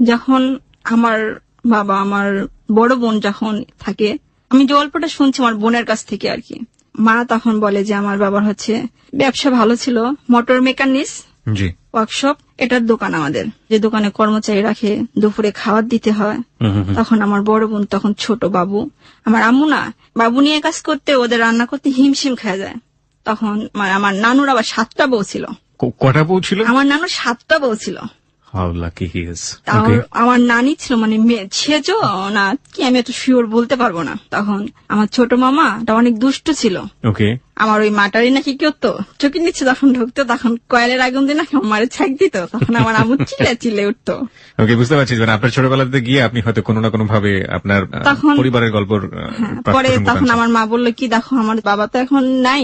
যখন আমার বাবা আমার বড় বোন যখন থাকে, আমি যে অল্পটা শুনছি আমার বোনের কাছ থেকে আর কি, মা তখন বলে যে আমার বাবার হচ্ছে ব্যবসা ভালো ছিল, মোটর মেকানিক্স ওয়ার্কশপ, এটার দোকান আমাদের, যে দোকানে কর্মচারী রাখে, দুপুরে খাবার দিতে হয়। তখন আমার বড় বোন তখন ছোট বাবু, আমার আম্মু না বাবু নিয়ে কাজ করতে, ওদের রান্না করতে হিমশিম খেয়ে যায়। তখন আমার নানুর আবার 7টা বউ ছিল। কটা বউ ছিল? আমার নানুর 7টা বউ ছিল। How lucky he is. আমার নানি ছিল মানে ছেজো না কি, আমি এত শিওর বলতে পারবো না। তখন আমার ছোট মামাটা অনেক দুষ্ট ছিল। আমার ওই মাটারি নাকি কি হতো, চোখের নিচে যখন ঢুকতো তখন কয়েলের আগুন দিয়ে নাকি আমার ছাক দিত, তখন আমার আম্মু চিল্লে চিল্লে উঠতো। বুঝতে পারছি, আপনার ছোটবেলাতে গিয়ে আপনি হয়তো কোনো না কোনো ভাবে আপনার পরিবারের গল্প পরে তখন আমার মা বললো কি, দেখো আমার বাবা তো এখন নাই,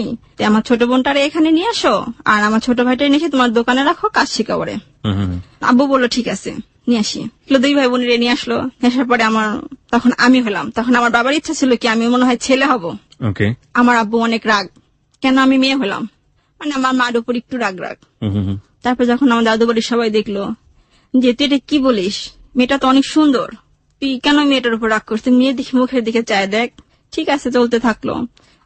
আমার ছোট বোনটারে এখানে নিয়ে আসো, আর আমার ছোট ভাইটারে নিয়ে তোমার দোকানে রাখো, কাজ শিখাবো। আব্বু বললো ঠিক আছে নিয়ে আসি। 2 ভাই বোনের নিয়ে আসলো। আসার পরে তখন আমি হলাম, তখন আমার বাবার ইচ্ছা ছিল কি আমি মনে হয় ছেলে হব। আমার আব্বু অনেক রাগ, কেন আমি মেয়ে হলাম, মানে আমার মার উপর একটু রাগ। তারপর যখন আমার দাদু বাড়ির সবাই দেখলো যে তুই এটা কি বলিস, মেয়েটা তো অনেক সুন্দর, তুই কেন মেয়েটার উপর রাগ করছিস, মেয়ে দেখি মুখের দিকে চায় দেখ। ঠিক আছে চলতে থাকলো।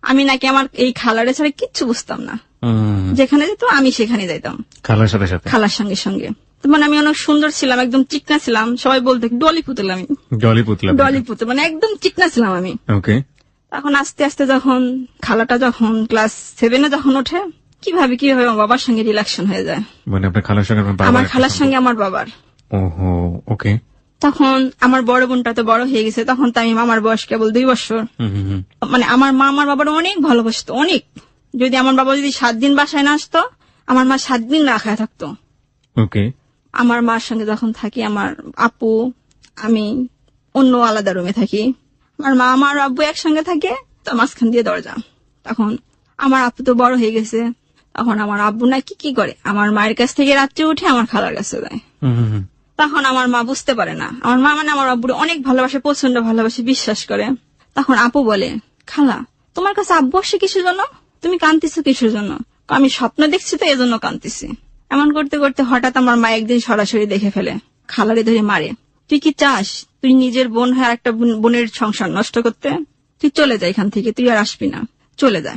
আমি নাকি আমার এই খালারে ছাড়া কিচ্ছু বুঝতাম না, যেখানে যেত আমি সেখানে যাইতাম খালার সঙ্গে সঙ্গে। মানে আমি অনেক সুন্দর ছিলাম, একদম চিকনা ছিলাম, সবাই বলতো ডলি পুতুল, আমি ডলি পুতুল, মানে একদম চিকনা ছিলাম আমি। তখন আস্তে আস্তে যখন খালাটা যখন ক্লাস 7-এ যখন ওঠে, কিভাবে আমার বাবার সঙ্গে রিলেশন হয়ে যায়, মানে আপনার খালার সঙ্গে আমার খালার সঙ্গে আমার বাবার। তখন আমার বড় বোনটা তো বড় হয়ে গেছে, তখন তো আমি মামার বয়স কেবল 2 বছর। মানে আমার মা আমার বাবার অনেক ভালোবাসতো, অনেক। যদি আমার বাবা যদি 7 দিন বাসায় না আসতো, আমার মা 7 দিন না খায় থাকতো। আমার মার সঙ্গে যখন থাকি, আমার আপু আমি অন্য আলাদা রুমে থাকি, আমার মা আমার আব্বু একসঙ্গে থাকে, তো মাঝখান দিয়ে দরজা। তখন আমার আপু তো বড় হয়ে গেছে, তখন আমার আব্বু নাকি কি করে, আমার মায়ের কাছ থেকে রাত্রে উঠে আমার খালার কাছে যায়। তখন আমার মা বুঝতে পারে না, আমার মা মানে আমার আব্বুর অনেক ভালোবাসে, প্রচন্ড ভালোবাসে, বিশ্বাস করে। তখন আপু বলে, খালা তোমার কাছে আব্বু আসে কিসের জন্য, তুমি কাঁদতেছো কিসের জন্য? আমি স্বপ্ন দেখছি তো এজন্য কাঁদতেছি। এমন করতে করতে হঠাৎ আমার মা একদিন সরাসরি দেখে ফেলে, খালারে ধরে মারে, তুই কি চাস তুই নিজের বোন হয়ে একটা বোনের সংসার নষ্ট করতে? তুই চলে যা এখান থেকে, তুই আর আসবি না, চলে যা।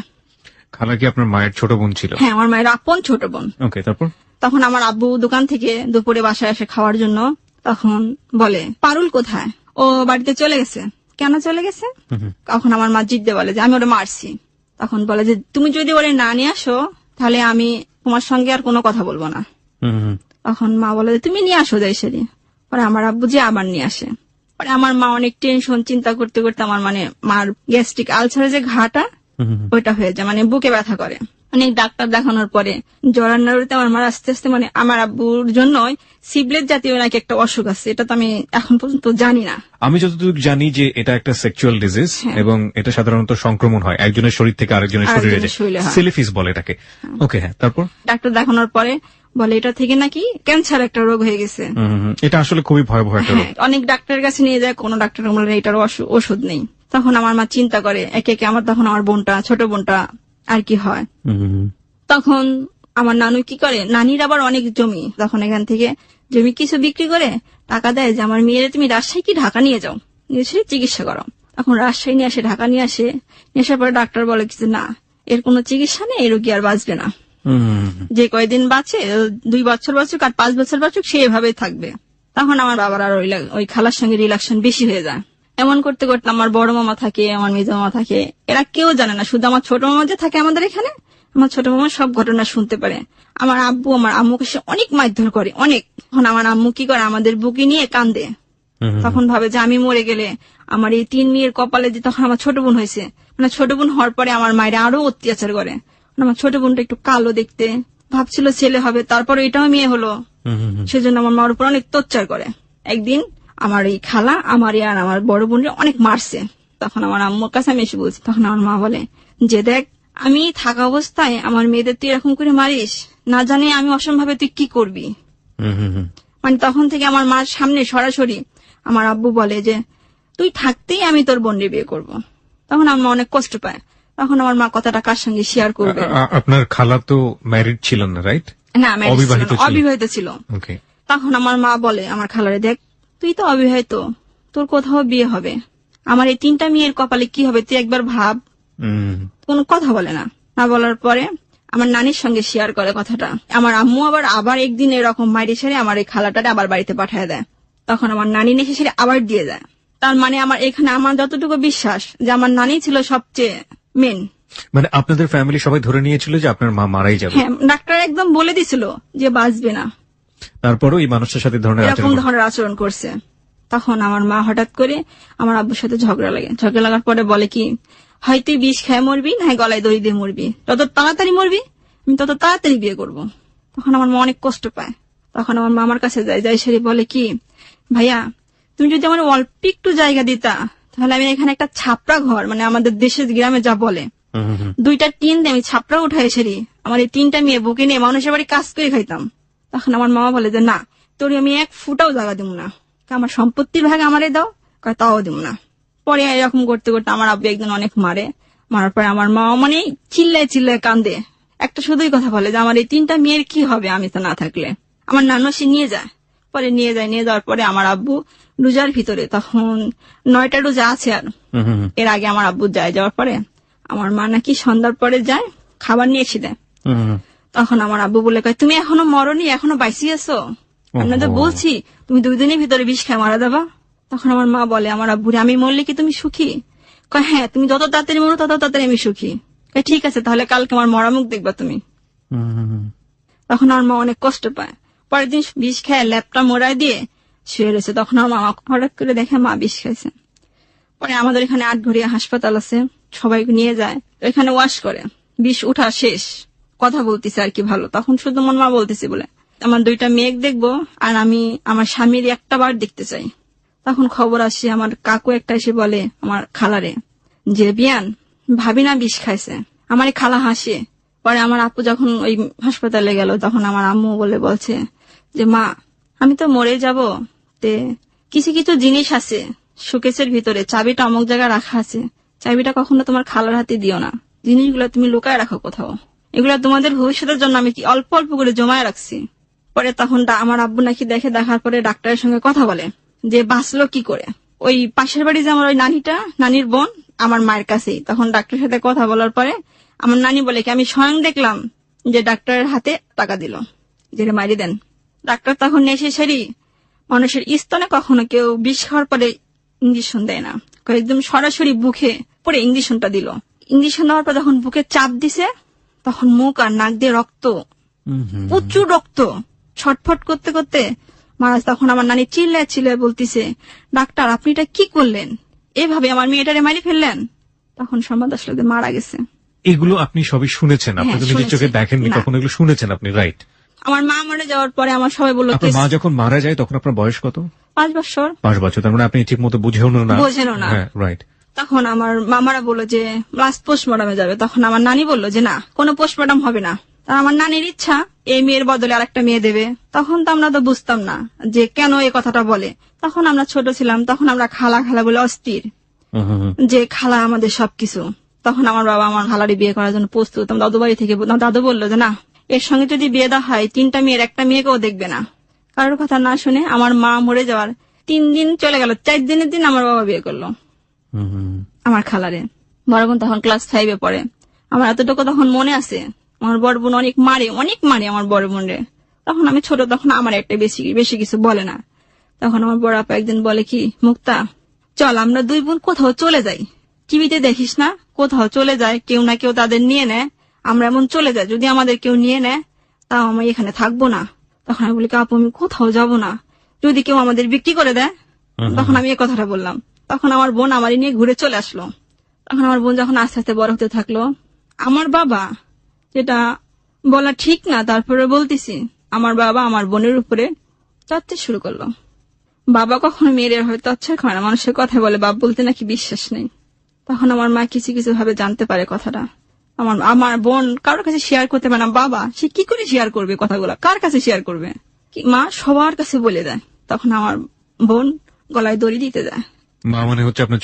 খালা কি আপনার মায়ের ছোট বোন ছিল? হ্যাঁ, আমার মায়ের আপন ছোট বোন। তারপর তখন আমার আব্বু দোকান থেকে দুপুরে বাসায় এসে খাওয়ার জন্য তখন বলে, পারুল কোথায়? ও বাড়িতে চলে গেছে। কেন চলে গেছে? তখন আমার মা জিদ্দে বলে যে আমি ওরে মারছি। তখন বলে যে তুমি যদি ওরে না নিয়ে আসো তাহলে আমি তোমার সঙ্গে আর কোনো কথা বলবো না। তখন মা বলে যে তুমি নিয়ে আসো যাইসেরি। পরে আমার আব্বু যে আবার নিয়ে আসে। পরে আমার মা অনেক টেনশন চিন্তা করতে করতে আমার মানে মার গ্যাস্ট্রিক আলসারের যে ঘাটা ওইটা হয়ে যায়, মানে বুকে ব্যথা করে। অনেক ডাক্তার দেখানোর পরে জরান্নারুতে আমার মার আস্তে আস্তে মানে আমার আব্বুর জন্য সিবলেট জাতীয় নাকি একটা অসুখ আছে, এটা তো আমি এখন পর্যন্ত জানি না। আমি যতটুকু জানি যে এটা একটা সেক্সুয়াল ডিজিজ এবং এটা সাধারণত সংক্রমণ হয় একজনের শরীর থেকে আরেকজনের শরীরে যায়, সিলিফিস বলে এটাকে। তারপর ডাক্তার দেখানোর পরে বলে এটা থেকে নাকি ক্যান্সার একটা রোগ হয়ে গেছে। এটা আসলে খুবই ভয়াবহ একটা রোগ। অনেক ডাক্তারের কাছে নিয়ে যায়, কোন ডাক্তার বলে এটার ওষুধ নেই। তখন আমার মা চিন্তা করে একে একে আমার তখন আমার বোনটা ছোট বোনটা আর কি হয়। তখন আমার নানু কি করে, নানির আবার অনেক জমি, তখন এখান থেকে জমি কিছু বিক্রি করে টাকা দেয় যে আমার মেয়েরে তুমি রাজশাহী কি ঢাকা নিয়ে যাও, নিয়ে চিকিৎসা করো। তখন রাজশাহী নিয়ে আসে, ঢাকা নিয়ে আসার পরে ডাক্তার বলে কিছু না, এর কোনো চিকিৎসা নেই, এই রোগী আর বাঁচবে না। যে কয়দিন বাঁচে 2 বছর বাঁচুক আর 5 বছর বাঁচুক সে এভাবেই থাকবে। তখন আমার বাবার আর ওই খালার সঙ্গে রিলেশন বেশি হয়ে যায়। এমন করতে করতে আমার বড় মামা থাকে, আমার মেজ মামা থাকে, এরা কেউ জানে না, শুধু আমার ছোট মামা যে থাকে আমাদের এখানে, আমার ছোট মামা সব ঘটনা শুনতে পারে। আমার আব্বু আমার আম্মুকে সে অনেক মারধর করে, অনেক। তখন আমার আম্মু কি করে, আমাদের বুকে নিয়ে কান্দে। তখন ভাবে যে আমি মরে গেলে আমার এই 3 মেয়ের কপালে যে তখন আমার ছোট বোন হয়েছে, মানে ছোট বোন হওয়ার পরে আমার মায়েরা আরো অত্যাচার করে। আমার ছোট বোনটা একটু কালো দেখতে, ভাবছিল ছেলে হবে, তারপরে এটাও মেয়ে হলো, সেজন্য আমার মার উপর অনেক অত্যাচার করে। একদিন আমার এই খালা আমার আর আমার বড় বোনের অনেক মারছে। তখন আমার আম্মুর কাছে আমি এসে বলছি, তখন আমার মা বলে যে দেখ আমি থাকা অবস্থায় আমার মেয়েদের তুই এরকম করে মারিস, না জানি আমি অসম্ভাবে তুই কি করবি। মানে তখন থেকে আমার মার সামনে সরাসরি আমার আব্বু বলে যে তুই থাকতেই আমি তোর বোনের বিয়ে করব। তখন আমার অনেক কষ্ট পায়। তখন আমার মা কথাটা কার সঙ্গে শেয়ার করবে। আপনার খালা তো ম্যারিড ছিলেন না, রাইট? না, অবিবাহিত ছিল। তখন আমার মা বলে আমার খালারে, দেখ তুই তো অবিবাহিত, তোর কোথাও বিয়ে হবে, আমার এই 3টা মেয়ের কপালে কি হবে তুই একবার ভাব। কোনো কথা বলে না। না বলার পরে আমার নানির সঙ্গে শেয়ার করে কথাটা। আমার আম্মু আবার একদিন এরকম মাইরে সেরে আমার এই খালাটারে আবার বাড়িতে পাঠিয়ে দেয়। তখন আমার নানি এসে সেরে আবার দিয়ে দেয়। তার মানে আমার এখানে আমার যতটুকু বিশ্বাস যে আমার নানি ছিল সবচেয়ে মেন। মানে আপনাদের ফ্যামিলি সবাই ধরে নিয়েছিল যে আপনার মা মারাই যাবে। হ্যাঁ, ডাক্তার একদম বলে দিছিল যে বাঁচবে না। তারপরও এই মানুষের সাথে এরকম ধরনের আচরণ করছে। তখন আমার মা হঠাৎ করে আমার আব্বুর সাথে ঝগড়া লাগে। ঝগড়া লাগার পরে বলে কি, হয় তুই বিষ খেয়ে মরবি, না গলায় দড়ি দিয়ে মরবি, যত তাড়াতাড়ি মরবি আমি তত তাড়াতাড়ি বিয়ে করব। তখন আমার মা অনেক কষ্ট পায়। তখন আমার মামার কাছে যাই সে বলে কি, ভাইয়া তুমি যদি আমার অল্প একটু জায়গা দিতা তাহলে আমি এখানে একটা ছাপড়া ঘর, মানে আমাদের দেশের গ্রামে যা বলে, 2টা টিন দিয়ে আমি ছাপড়া উঠাই সেরি আমার এই 3টা মেয়ে বুকে নিয়ে মানুষের বাড়ি কাজ করে খাইতাম। তখন আমার মামা বলে যে না, তোর আমি 1 ফুটাও জায়গা দিব না, আমার সম্পত্তির ভাগ আমারে দাও, তাও দিব না। পরে এরকম করতে করতে আমার আব্বু একদিন অনেক মারে। মারার পরে আমার মা মানে চিল্লায় কান্দে, একটা শুধুই কথা বলে যে আমার এই 3টা মেয়ের কি হবে আমি তো না থাকলে। আমার নানু সে নিয়ে যায়। পরে নিয়ে যাওয়ার পরে আমার আব্বু রোজার ভিতরে, তখন 9টা রোজা আছে আর এর আগে আমার আব্বু যাওয়ার পরে আমার মা নাকি সন্ধ্যার পরে যায় খাবার নিয়ে এসে দেয়। তখন আমার আব্বু বলে কয়, তুমি এখনো মরনি, এখনো বাইসি আছো, আপনাদের বলছি তুমি 2 দিনের ভিতরে বিষ খেয়ে মারা যাবা। তখন আমার মা বলে আমার আব্বুরে, আমি মরলে কি তুমি সুখী? কয় হ্যাঁ, তুমি যত তাড়াতাড়ি মরো তত তাড়াতাড়ি আমি সুখী। ঠিক আছে, তাহলে কালকে আমার মরা মুখ দেখবা তুমি। তখন আমার মা অনেক কষ্ট পায়। পরের দিন বিষ খেয়ে ল্যাপটা মোড়ায় দিয়ে শুয়ে রয়েছে। তখন আমার মা হঠাৎ করে দেখে মা বিষ খাইছে। পরে আমাদের এখানে 8ঘরিয়া হাসপাতাল আছে, সবাইকে নিয়ে যায়, এখানে ওয়াশ করে, বিষ উঠা শেষ, কথা বলতেছে আর কি ভালো। তখন শুধু মন মা বলতেছে বলে আমার 2টা মেয়ে দেখবো আর আমি আমার স্বামীর একটা বার দেখতে চাই। তখন খবর আসে, আমার কাকু একটা এসে বলে আমার খালারে যে বিয়ান ভাবি না বিষ খাইছে। আমার এই খালা হাসে। পরে আমার আপু যখন ওই হাসপাতালে গেল তখন আমার আম্মু বলছে যে মা আমি তো মরে যাব, তে কিছু কিছু জিনিস আছে শোকেসের ভিতরে, চাবিটা অমুক জায়গায় রাখা আছে, চাবিটা কখনো তোমার খালার হাতে দিও না, জিনিসগুলো তুমি লুকায় রাখো কোথাও, এগুলা তোমাদের ভবিষ্যতের জন্য আমি অল্প অল্প করে জমায় রাখছি। পরে তখন আমার আব্বু নাকি দেখার পরে ডাক্তারের সঙ্গে কথা বলে যে বাঁচলো কি করে। ওই পাশের বাড়ি যে আমার ওই নানির বোন আমার মায়ের কাছেই। তখন ডাক্তারের সাথে কথা বলার পরে আমার নানি বলে কি, আমি স্বয়ং দেখলাম যে ডাক্তারের হাতে টাকা দিল যে মারি দেন। ডাক্তার তখন এসে সেরি মানুষের স্তনে কখনো কেউ বিষ খাওয়ার পরে ইঞ্জেকশন দেয় না, একদম সরাসরি বুকে পরে ইঞ্জেকশনটা দিল। ইঞ্জেকশন দেওয়ার পর যখন বুকে চাপ দিছে তখন মুখ আর নাক দিয়ে রক্ত, প্রচুর রক্ত, ছটফট করতে করতে মারা। তখন আমার নানি চিল্লায় বলতিছে, ডাক্তার আপনি এটা কি করলেন, এভাবে আমার মেয়েটারে মারি ফেললেন। তখন সংবাদ আসলে যে মারা গেছে। এগুলো আপনি সবই শুনেছেন, আপনি তো নিজের চোখে দেখেননি, তখন এগুলো শুনেছেন আপনি, রাইট? আমার মা মারা যাওয়ার পরে আমার সবাই বললো, মা যখন মারা যায় তখন আপনার বয়স কত? 5 বছর। 5 বছর, তার মানে আপনি ঠিক মতো বুঝেও না। রাইট। তখন আমার মামারা বললো যে লাস্ট পোস্টমর্টমে যাবে। তখন আমার নানি বললো যে না, কোনো পোস্টমর্টম হবে না। আমার নানির ইচ্ছা এই মেয়ের বদলে আরেকটা মেয়ে দেবে। তখন তো আমরা তো বুঝতাম না যে কেন এই কথাটা বলে। তখন আমরা ছোট ছিলাম, তখন আমরা খালা বলে অস্থির যে খালা আমাদের সবকিছু। তখন আমার বাবা আমার খালারই বিয়ে করার জন্য প্রস্তুত। দাদু বাড়ি থেকে দাদু বললো যে না, এর সঙ্গে যদি বিয়ে দেওয়া হয় 3টা মেয়ের একটা মেয়েকেও দেখবে না। কারোর কথা না শুনে আমার মা মরে যাওয়ার 3 দিন চলে গেল, 4 দিনের দিন আমার বাবা বিয়ে করলো আমার খালারে। বড় বোন তখন ক্লাস 5-এ পড়ে। আমার এতটুকু তখন মনে আছে, আমার বড় বোন অনেক মারে আমার বড় বোনরে। তখন আমি ছোট, তখন আমার একটা বেশি কিছু বলে না। তখন আমার বড় আপা একদিন বলে কি, মুক্তা চল আমরা 2 বোন কোথাও চলে যাই, টিভিতে দেখিস না কোথাও চলে যায়, কেউ না কেউ তাদের নিয়ে নেয়, আমরা এমন চলে যাই, যদি আমাদের কেউ নিয়ে নেয় তাও আমি এখানে থাকবো না। তখন আমি বলি আপু আমি কোথাও যাব না, যদি কেউ আমাদের বিক্রি করে দেয়। তখন আমি এই কথাটা বললাম। তখন আমার বোন আমারই নিয়ে ঘুরে চলে আসলো। তখন আমার বোন যখন আস্তে আস্তে বড় হতে থাকলো, আমার বাবা যেটা বলা ঠিক না তারপরে বলতেছি, আমার বাবা আমার বোনের উপরে চাচ্ছে শুরু করলো। বাবা কখনো মেয়ের হয়তো আচ্ছা খায় না, মানুষের কথা বলে, বাপ বলতে নাকি বিশ্বাস নেই। তখন আমার মা কিছু ভাবে জানতে পারে কথাটা। আমার বোন কারোর কাছে শেয়ার করতে পারে না। বাবা সে কি করে শেয়ার করবে কথাগুলা, কার কাছে শেয়ার করবে? মা সবার কাছে বলে দেয়। তখন আমার বোন গলায় দড়ি দিতে যায়। মা মানে হচ্ছে আপনার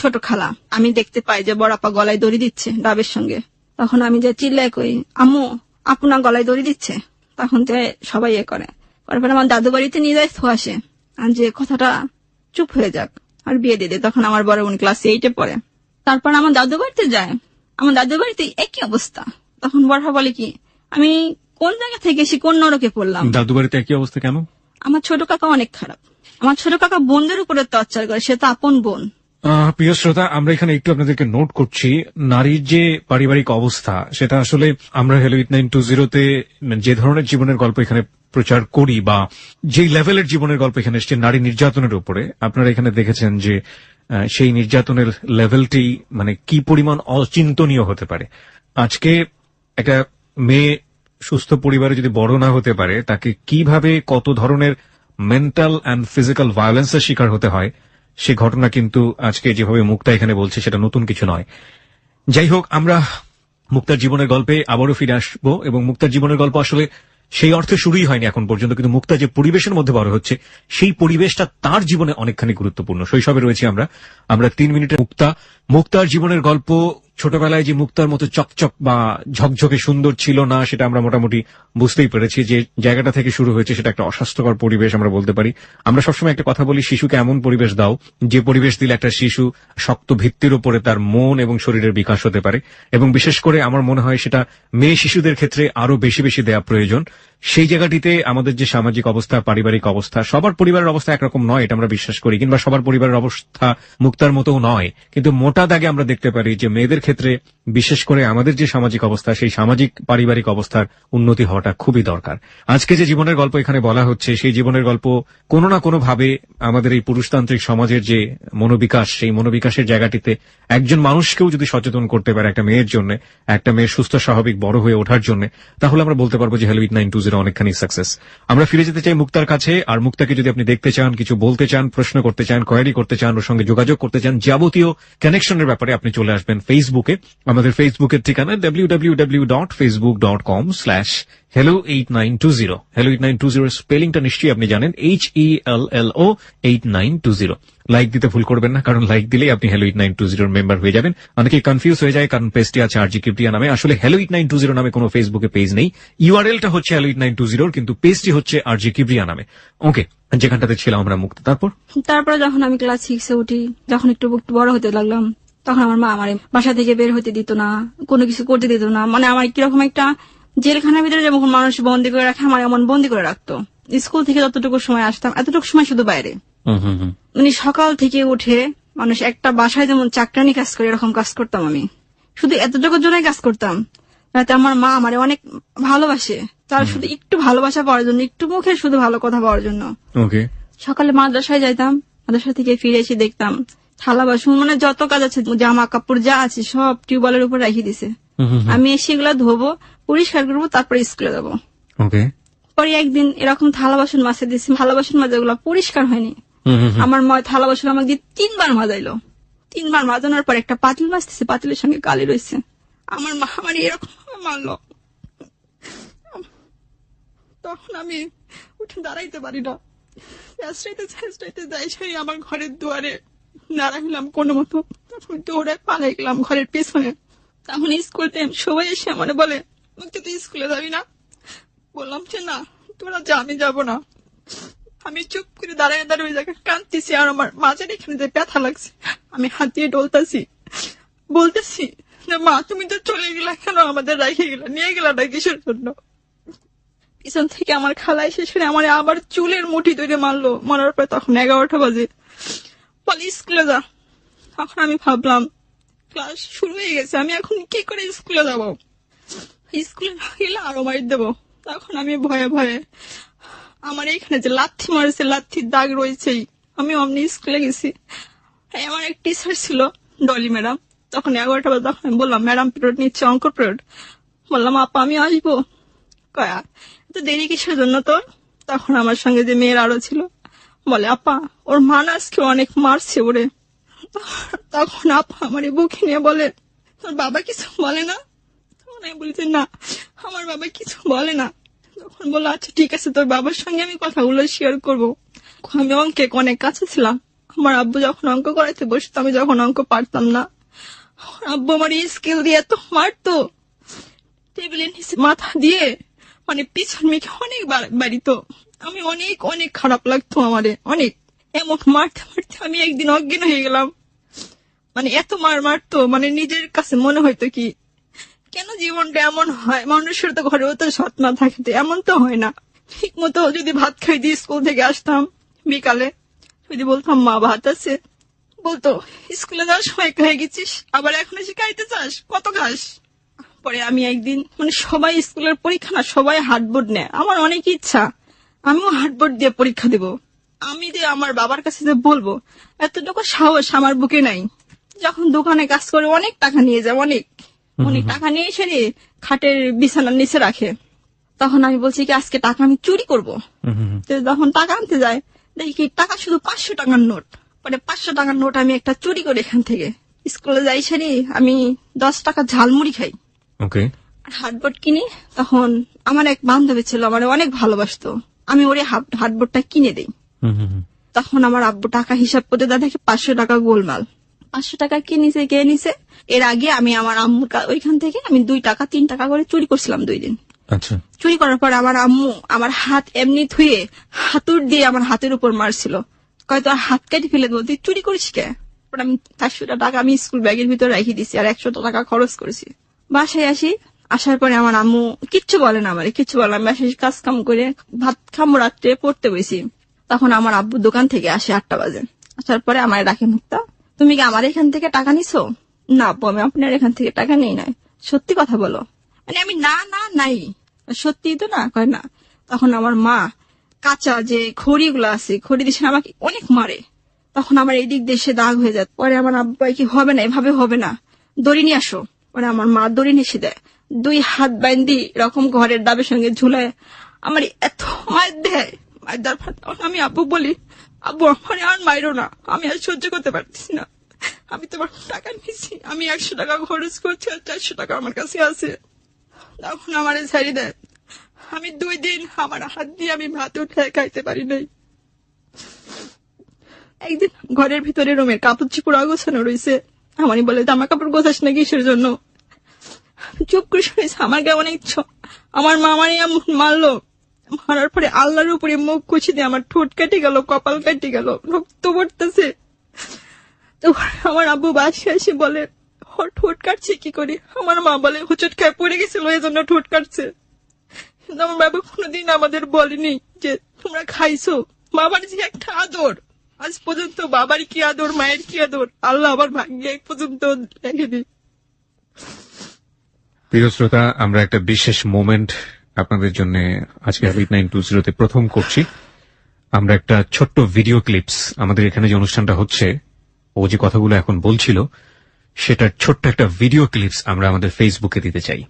ছোট খালা। আমি দেখতে পাই যে বড় আপা গলায় দড়ি দিচ্ছে ডাবের সঙ্গে। তখন আমি যে চিল্লায় কই, আম্মু আপনার গলায় দড়ি দিচ্ছে। তখন যে সবাই করে পরে আমার দাদু বাড়িতে নিয়ে যায়, আসে আর যে কথাটা চুপ হয়ে যাক আর বিয়ে দিয়ে দে। তখন আমার বড় বোন ক্লাস 8-এ পড়ে। তারপর আমার দাদু বাড়িতে যায়, আমার দাদু বাড়িতে একই অবস্থা। তখন বড় বলে কি আমি কোন জায়গা থেকে এসে কোন নরকে পড়লাম। দাদু বাড়িতে একই অবস্থা কেন? আমার ছোট কাকা অনেক খারাপ, আমার ছোট কাকা বোনদের উপরে টর্চার করে, সে তো আপন বোন। প্রিয় শ্রোতা, আমরা এখানে একটু আপনাদেরকে নোট করছি নারীর যে পারিবারিক অবস্থা, সেটা আসলে আমরা হ্যালো 8920-তে যে ধরনের জীবনের গল্প এখানে প্রচার করি বা যে লেভেলের জীবনের গল্প এখানে এসছে নারী নির্যাতনের উপরে, আপনারা এখানে দেখেছেন যে সেই নির্যাতনের লেভেলটি মানে কি পরিমাণ অচিন্তনীয় হতে পারে। আজকে একটা মেয়ে সুস্থ পরিবারে যদি বড় না হতে পারে, তাকে কিভাবে কত ধরনের মেন্টাল অ্যান্ড ফিজিক্যাল ভায়োলেন্সের শিকার হতে হয়, সে ঘটনা কিন্তু আজকে যেভাবে মুক্তা এখানে বলছে সেটা নতুন কিছু নয়। যাই হোক, আমরা মুক্তার জীবনের গল্পে আবারও ফিরে আসবো এবং মুক্তার জীবনের গল্প আসলে সেই অর্থে শুরুই হয়নি এখন পর্যন্ত, কিন্তু মুক্তা যে পরিবেশের মধ্যে বড় হচ্ছে সেই পরিবেশটা তার জীবনে অনেকখানি গুরুত্বপূর্ণ। শৈশবে রয়েছি আমরা 3 মিনিটে মুক্তার জীবনের গল্প। ছোটবেলায় যে মুক্তার মতো চকচক বা ঝকঝকে সুন্দর ছিল না, সেটা আমরা মোটামুটি বুঝতেই পেরেছি। যে জায়গাটা থেকে শুরু হয়েছে সেটা একটা অস্বাস্থ্যকর পরিবেশ আমরা বলতে পারি। আমরা সবসময় একটা কথা বলি, শিশুকে এমন পরিবেশ দাও যে পরিবেশ দিলে একটা শিশু শক্ত ভিত্তির উপরে তার মন এবং শরীরের বিকাশ হতে পারে, এবং বিশেষ করে আমার মনে হয় সেটা মেয়ে শিশুদের ক্ষেত্রে আরো বেশি বেশি দেওয়া প্রয়োজন। সেই জায়গাটিতে আমাদের যে সামাজিক অবস্থা, পারিবারিক অবস্থা, সবার পরিবারের অবস্থা একরকম নয় এটা আমরা বিশ্বাস করি, কিংবা সবার পরিবারের অবস্থা মুক্তার মতো নয়, কিন্তু মোটা দাগে আমরা দেখতে পারি যে মেয়েদের ক্ষেত্রে বিশেষ করে আমাদের যে সামাজিক অবস্থা, সেই সামাজিক পারিবারিক অবস্থার উন্নতি হওয়াটা খুবই দরকার। আজকে যে জীবনের গল্প এখানে বলা হচ্ছে, সেই জীবনের গল্প কোনো না কোনো ভাবে আমাদের এই পুরুষতান্ত্রিক সমাজের যে মনোবিকাশ, সেই মনোবিকাশের জায়গাটিতে একজন মানুষকেও যদি সচেতন করতে পারে একটা মেয়ের জন্য, একটা মেয়ের সুস্থ স্বাভাবিক বড় হয়ে ওঠার জন্য, তাহলে আমরা বলতে পারবো যে হ্যালো 8920 অনেকখানি সাকসেস। আমরা ফিরে যেতে চাই মুক্তার কাছে। আর মুক্তাকে যদি আপনি দেখতে চান, কিছু বলতে চান, প্রশ্ন করতে চান, কোয়েরি করতে চান, ওর সঙ্গে যোগাযোগ করতে চান, যাবতীয় কানেকশনের ব্যাপারে আপনি চলে আসবেন ফেসবুকে। আমাদের ফেসবুকের ঠিকানা www.facebook.com/hello8920। hello 8920 স্পেলিংটা নিশ্চয়ই আপনি জানেন, HELLO 8920। লাইক দিতে ভুল করবেন না, কারণ লাইক দিলেই আপনি হ্যালো 8920 মেম্বার হয়ে যাবেন। অনেকে কনফিউজ হয়ে যায়, কারণ পেজটি আছে RG কিবরিয়া নামে। আসলে হ্যালো 8920 নামে কোনো ফেসবুকে পেজ নেই, ইউআরএলটা হচ্ছে হ্যালো 8920, কিন্তু পেজটি হচ্ছে RG কিবরিয়া নামে। ওকে, যেখানটাতে ছিলাম আমরা মুক্ত। তারপর যখন আমি ক্লাস 6-এ উঠি, যখন একটু বড় হতে লাগলাম, তখন আমার মা আমার বাসা থেকে বের হতে দিত না, কোনো কিছু করতে দিত না। মানে আমার কিরকম একটা জেলখানার ভিতরে যেমন মানুষ বন্দি করে রাখে, আমার এমন বন্দি করে রাখতো। স্কুল থেকে যতটুকু সময় আসতাম, এতটুকু সময় শুধু বাইরে। মানে সকাল থেকে উঠে মানুষ একটা বাসায় যেমন চাকরানি কাজ করে, এরকম কাজ করতাম আমি। শুধু এতটুকুর জন্যই কাজ করতাম, যাতে আমার মা আমারে অনেক ভালোবাসে, তার শুধু একটু ভালোবাসা পাওয়ার জন্য, একটু মুখের শুধু ভালো কথা পাওয়ার জন্য। সকালে মাদ্রাসায় যাইতাম, মাদ্রাসা থেকে ফিরে এসে দেখতাম থালা বাসন, মানে যত কাজ আছে, জামা কাপড় যা আছে সব টিউবওয়েলের উপর রেখে দিছে। আমি এসে এগুলো ধোবো, পরিষ্কার করবো, তারপরে স্কুলে যাবো। পরে একদিন এরকম থালা বাসন মাজতে দিয়েছি, থালা বাসন মাজাগুলো পরিষ্কার হয়নি। আমার মা থালা বাসন আমাকে দিয়ে 3 বার মাজাইলো। 3 বার মাজানোর পর একটা পাতিল মাজতেছে, পাতিলের সঙ্গে কালি রয়েছে। আমার মা আমার এরকম মারলো, তখন আমি উঠে দাঁড়াইতে পারি না, চেষ্টাইতে যাই, সেই আমার ঘরের দুয়ারে দাঁড়াইলাম কোনো মতো। তখন দৌড়ায় পালাই গেলাম ঘরের পেছনে। তখন স্কুল টাইম, সবাই এসে আমার বলে মুক্তি তুই স্কুলে যাবি না? বললাম যে না, তোরা যা, আমি যাবো না। আমি চুপ করে দাঁড়ায় ওই জায়গায় কাঁদতেছি, আর আমার মাঝের এখানে যে ব্যথা লাগছে, আমি হাত দিয়ে ডলতাছি, বলতেছি যে মা তুমি তো চলে গেলা, কেন আমাদের রেখে গেলা, নিয়ে গেলা না কিসের জন্য? পিছন থেকে আমার খালা এসে শুনে আমার আবার চুলের মুঠি ধরে মারলো। মারার পর তখন 11টা বাজে, বলে স্কুলে যা। তখন আমি ভাবলাম ক্লাস শুরু হয়ে গেছে, আমি এখন কি করে স্কুলে যাব? স্কুলে না গেলে আরো মার দেবো। তখন আমি ভয়ে ভয়ে, আমার এখানে যে লাথি মারছে, লাথির দাগ রয়েছেই, আমি অমনি স্কুলে গেছি। আমার এক টিচার ছিল ডলি ম্যাডাম। তখন 11টা বাজে, তখন আমি বললাম ম্যাডাম পিরিয়ড নিচ্ছে, অঙ্ক পিরিয়ড। বললাম আপা আমি আসবো। কয়া তো দেরি কিসের জন্য তোর? তখন আমার সঙ্গে যে মেয়ের আরো ছিল বলে আপা ওর মা আজকে অনেক মারছে ওরে। তখন আপা আমার বুকে নিয়ে বলে তোর বাবা কিছু বলে না? তখন আমি বলছি না, আমার বাবা কিছু বলে না। তখন বললো আচ্ছা ঠিক আছে, তোর বাবার সঙ্গে আমি কথাগুলো শেয়ার করবো। আমি অঙ্কে অনেক কাছে ছিলাম। আমার আব্বু যখন অঙ্ক করাইতে বসতো, আমি যখন অঙ্ক পারতাম না, আব্বু আমার স্কেল দিয়ে এত মারতো, টেবিলের নিচে মাথা দিয়ে, মানে পিছন মেখে অনেক বাড়িতো। আমি অনেক অনেক খারাপ লাগতো আমারে, অনেক। এমন মারতে মারতে আমি একদিন অজ্ঞান হয়ে গেলাম। মানে এত মার মারতো, মানে নিজের কাছে মনে হইতো কি কেন জীবনটা এমন হয়, মানুষের তো ঘরেও তো সৎ মা থাকে, তো এমন তো হয় না। ঠিক মতো যদি ভাত খাই দিয়ে স্কুল থেকে আসতাম বিকালে, যদি বলতাম মা ভাত আছে, বলতো স্কুলে যাওয়ার সময় খেয়ে গেছিস, আবার এখন এসে খাইতে চাস, কত খাস। পরে আমি একদিন, মানে সবাই স্কুলের পরীক্ষা না, সবাই হার্ডবোর্ড নেয়, আমার অনেক ইচ্ছা আমিও হার্ডবোর্ড দিয়ে পরীক্ষা দেব। আমি যে আমার বাবার কাছে যে বলবো এতটুকু সাহস আমার বুকে নাই। যখন দোকানে কাজ করে অনেক টাকা নিয়ে যায়, অনেক টাকা নিয়ে এসে খাটের বিছানার নিচে রাখে, তখন আমি বলছি কি আজকে টাকা আমি চুরি করবো। যখন টাকা আনতে যায় দেখি কি টাকা শুধু 500 টাকার নোট। পরে 500 টাকার নোট আমি একটা চুরি করি এখান থেকে। স্কুলে যাই সারি আমি 10 টাকা ঝালমুড়ি খাই, আর হার্ডবোর্ড কিনি। তখন আমার এক বান্ধবী ছিল, আমার অনেক ভালোবাসতো, আমি ওরে হার্ডবোর্ডটা কিনে দিই। তখন আমার আব্বু টাকা হিসাব করতে দেখে 500 টাকা গোলমাল, 500 টাকা কে নিছে। এর আগে আমি আমার আম্মুর ওইখান থেকে আমি 2 টাকা 3 টাকা করে চুরি করছিলাম 2 দিন। আচ্ছা, চুরি করার পর আমার আম্মু আমার হাত এমনি ধুয়ে হাতুড় দিয়ে আমার হাতের উপর মারছিল, কয় তোর হাত কেটে ফেলে দেবো, তুই চুরি করিস কে। আমি 400 টাকা আমি স্কুল ব্যাগের ভিতরে রেখে দিছি, আর 100 টাকা খরচ করেছি। বাসায় আসার পরে আমার আম্মু কিচ্ছু বলে না, আমি বাসায় কাজ কাম করে ভাত খামো, রাত্রে পড়তে বসি। তখন আমার আব্বু দোকান থেকে আসে 8টা বাজে। আসার পরে আমার ডাকে, মুক্তা তুমি কি আমার এখান থেকে টাকা নিছো? না আব্বু, আমি আপনার এখান থেকে টাকা নেই নাই, সত্যি কথা বলো। মানে আমি না নাই, সত্যি তো না, কয় না। তখন আমার মা কাঁচা যে খড়িগুলো আছে, খড়ি দিয়ে আমাকে অনেক মারে। তখন আমার এই দিক দিয়ে দাগ হয়ে যায়। পরে আমার আব্বা কি হবে না, এভাবে হবে না, দড়ি নিয়ে আসো। পরে আমার মা দড়ি নিয়ে এসে দেয়, 2 হাত বাইন্দি এরকম ঘরের ডাবের সঙ্গে ঝুলায় আমার এত মায়ের দেয়। মায়ের দেওয়ার পর তখন আমি আব্বু বলি, আব্বু আমার আর মাইরো না, আমি আর সহ্য করতে পারতেছি না, আমি তোমার টাকা নিয়েছি, আমি 100 টাকা খরচ করছি, আর 400 টাকা আমার কাছে আছে। তখন আমার ছাড়ি দেয়। আমি 2 দিন আমার হাত দিয়ে আমি ভাত উঠে খাইতে পারি নাই। একদিন ঘরের ভিতরে রুমের কাপড় চিপুর অগোছানো রয়েছে, আমারই বলে জামা কাপড় গোছাস না কিসের জন্য। চুপ করে শুনেছে, আমার গায়ে অনেক আমার মা আমারই মারলো। মারার পরে আল্লাহর উপরে মুখ কুচি দিয়ে আমার ঠোঁট কেটে গেল, কপাল কেটে গেল, রক্ত পড়তেছে। তো আমার আব্বু বাসায় এসে বলে ওর ঠোঁট কাটছে কি করে। আমার মা বলে হুচট খায় পড়ে গেছিল, এই জন্য ঠোঁট কাটছে। কিন্তু আমার বাবা কোনোদিন আমাদের বলেনি যে তোমরা খাইছো। বাবার যে একটা আদর, আজ পর্যন্ত বাবার কি আদর, মায়ের কি আদর, আল্লাহ আবার ভাগ্যে এক পর্যন্ত লেখেনি। প্রিয় শ্রোতা, আমরা একটা বিশেষ মোমেন্ট আপনাদের জন্য আজকে 8920 প্রথম করছি। আমরা একটা ছোট্ট ভিডিও ক্লিপস, আমাদের এখানে যে অনুষ্ঠানটা হচ্ছে, ও যে কথাগুলো এখন বলছিল, সেটার ছোট্ট একটা ভিডিও ক্লিপস আমরা আমাদের ফেসবুকে দিতে চাই।